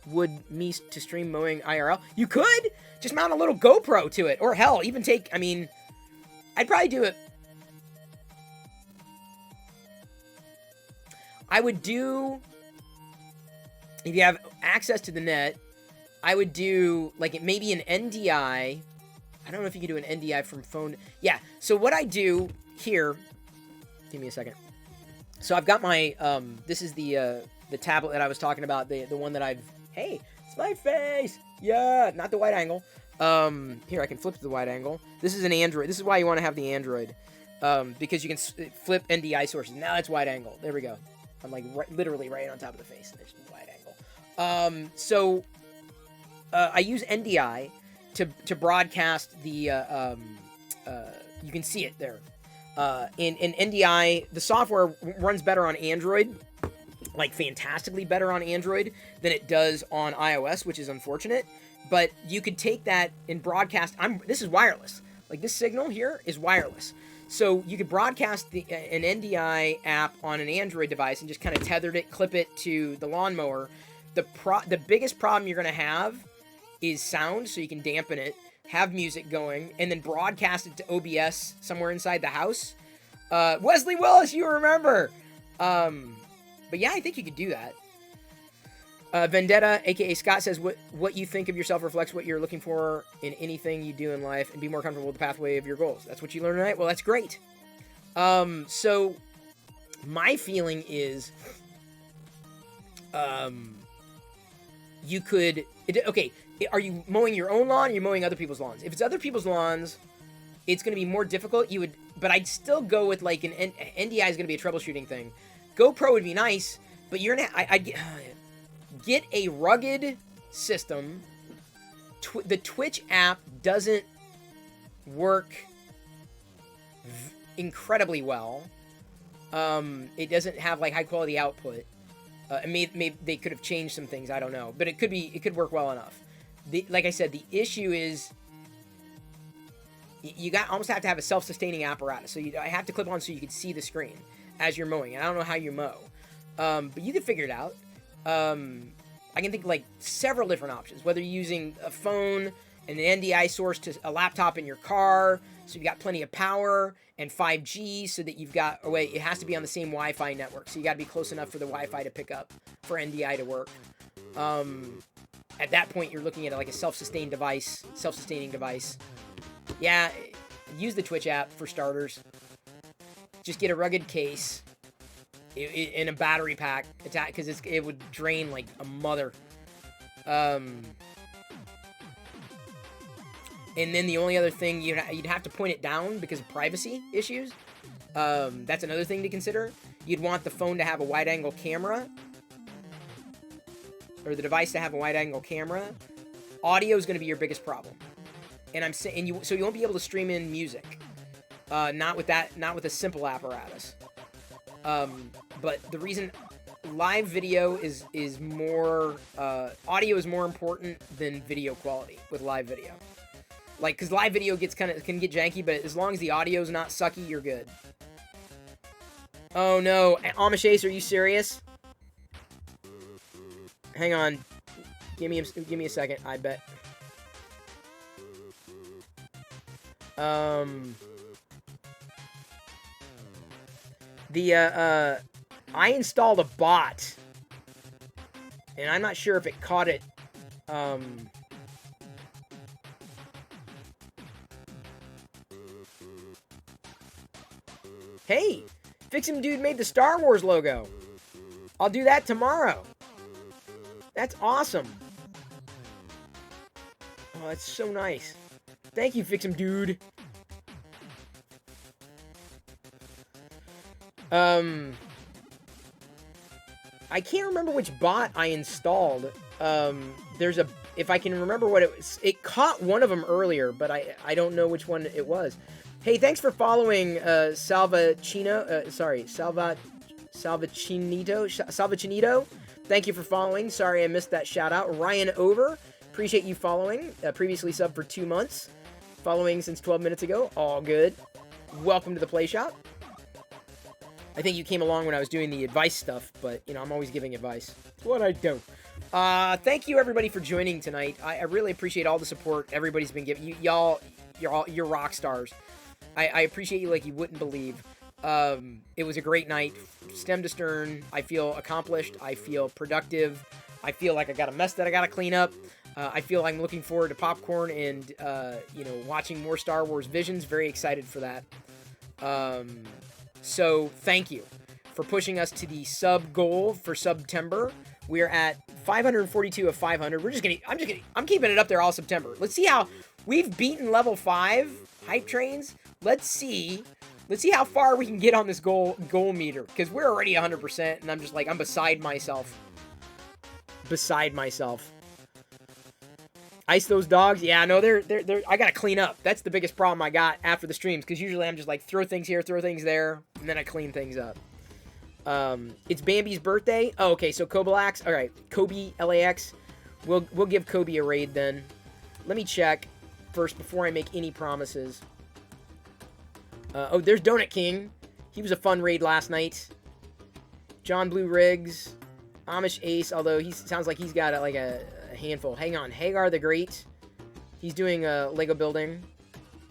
would me to stream mowing IRL? You could! Just mount a little GoPro to it. Or hell, even take, I mean, I'd probably do it. I would do, if you have access to the net, I would do, like, maybe an NDI. I don't know if you can do an NDI from phone. Yeah, so what I do here, give me a second. So I've got my, this is the tablet that I was talking about, the one that I've, hey, it's my face! Yeah, not the wide angle. Here, I can flip to the wide angle. This is an Android. This is why you want to have the Android. Because you can flip NDI sources. Now it's wide angle. There we go. I'm like literally right on top of the face. There's the wide angle. So I use NDI to broadcast the. You can see it there. In NDI, the software runs better on Android, like fantastically better on Android than it does on iOS, which is unfortunate. But you could take that and broadcast. This is wireless. Like, this signal here is wireless. So you could broadcast an NDI app on an Android device and just kind of tethered it, clip it to the lawnmower. The biggest problem you're going to have is sound, so you can dampen it, have music going, and then broadcast it to OBS somewhere inside the house. Wesley Willis, you remember. But yeah, I think you could do that. Vendetta, aka Scott, says what you think of yourself reflects what you're looking for in anything you do in life, and be more comfortable with the pathway of your goals. That's what you learned tonight? Well, that's great. So my feeling is you could... Okay, are you mowing your own lawn or are you mowing other people's lawns? If it's other people's lawns, it's going to be more difficult. But I'd still go with, like, NDI is going to be a troubleshooting thing. GoPro would be nice, but you're not... I'd get a rugged system. The Twitch app doesn't work incredibly well. It doesn't have, like, high quality output. Maybe they could have changed some things. I don't know, but it could work well enough. Like I said, the issue is you almost have to have a self-sustaining apparatus. So I have to clip on so you can see the screen as you're mowing. And I don't know how you mow, but you can figure it out. I can think of, like, several different options, whether you're using a phone, an NDI source to a laptop in your car, so you got plenty of power, and 5G, so that you've got, it has to be on the same Wi-Fi network, so you got to be close enough for the Wi-Fi to pick up for NDI to work. At that point, you're looking at, like, a self-sustaining device. Yeah, use the Twitch app for starters. Just get a rugged case. In a battery pack attack, because it would drain like a mother. And then the only other thing, you'd have to point it down because of privacy issues. That's another thing to consider. You'd want the phone to have a wide-angle camera, or the device to have a wide-angle camera. Audio is going to be your biggest problem, and so you won't be able to stream in music. Not with a simple apparatus. But the reason live video is more, audio is more important than video quality with live video. Like, because live video can get janky, but as long as the audio's not sucky, you're good. Oh no, Amish Ace, are you serious? Hang on, give me a second. I bet. I installed a bot, and I'm not sure if it caught it. Hey, Fix'em Dude made the Star Wars logo. I'll do that tomorrow. That's awesome. Oh, that's so nice. Thank you, Fix 'em Dude. I can't remember which bot I installed. There's a... If I can remember what it was... It caught one of them earlier, but I don't know which one it was. Hey, thanks for following, Salvachinito. Salvachinito. Thank you for following. Sorry I missed that shout-out. Ryan Over. Appreciate you following. Previously subbed for 2 months. Following since 12 minutes ago. All good. Welcome to the Play Shop. I think you came along when I was doing the advice stuff, but, you know, I'm always giving advice. It's what I do. Thank you, everybody, for joining tonight. I really appreciate all the support everybody's been giving. You're rock stars. I appreciate you like you wouldn't believe. It was a great night. Stem to stern. I feel accomplished. I feel productive. I feel like I got a mess that I got to clean up. I feel like I'm looking forward to popcorn and, you know, watching more Star Wars Visions. Very excited for that. So thank you for pushing us to the sub goal for September. We're at 542 of 500. I'm keeping it up there all September. Let's see how we've beaten level 5 hype trains. Let's see how far we can get on this goal meter, because we're already 100%, and I'm just like, I'm beside myself. Ice those dogs. Yeah, no, they're I gotta clean up. That's the biggest problem I got after the streams, because usually I'm just like, throw things here, throw things there, and then I clean things up. It's Bambi's birthday. Oh, okay, so Kobelax. All right, Kobe LAX. We'll give Kobe a raid then. Let me check first before I make any promises. Oh, there's Donut King. He was a fun raid last night. John Blue Riggs. Amish Ace, although he sounds like he's got like a handful. Hang on. Hagar the Great. He's doing Lego building.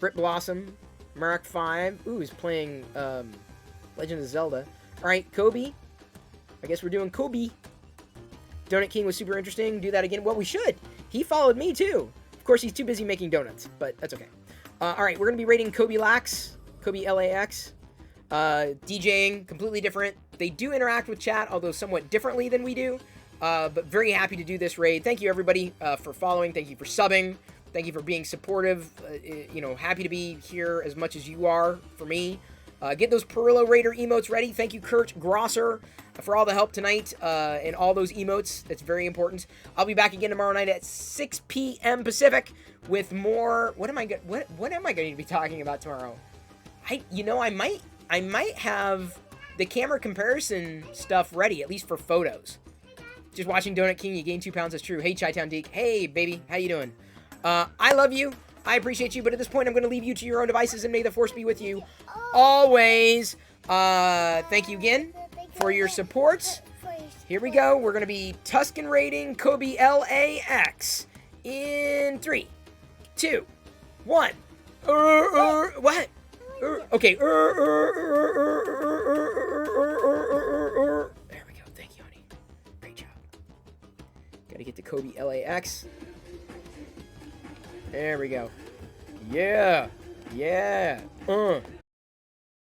Brit Blossom. Mark 5. Ooh, he's playing Legend of Zelda. Alright, Kobe. I guess we're doing Kobe. Donut King was super interesting. Do that again. Well, we should. He followed me, too. Of course, he's too busy making donuts, but that's okay. Alright, we're going to be rating Kobe Lax. Kobe LAX. DJing, completely different. They do interact with chat, although somewhat differently than we do. But very happy to do this raid. Thank you, everybody, for following. Thank you for subbing. Thank you for being supportive. You know, happy to be here as much as you are for me. Get those Perillo Raider emotes ready. Thank you, Kurt Grosser, for all the help tonight and all those emotes. That's very important. I'll be back again tomorrow night at 6 p.m. Pacific with more. What am I going to be talking about tomorrow? I might have the camera comparison stuff ready, at least for photos. Just watching Donut King, you gain 2 pounds. That's true. Hey, Chi-Town Deke. Hey, baby. How you doing? I love you. I appreciate you, but at this point, I'm going to leave you to your own devices, and may the Force be with you always. Thank you again for your support. Here we go. We're going to be Tuscan rating Kobe LAX in 3, 2, 1. What? Okay. There we go. Thank you, honey. Great job. Gotta get to Kobe LAX. There we go. Yeah.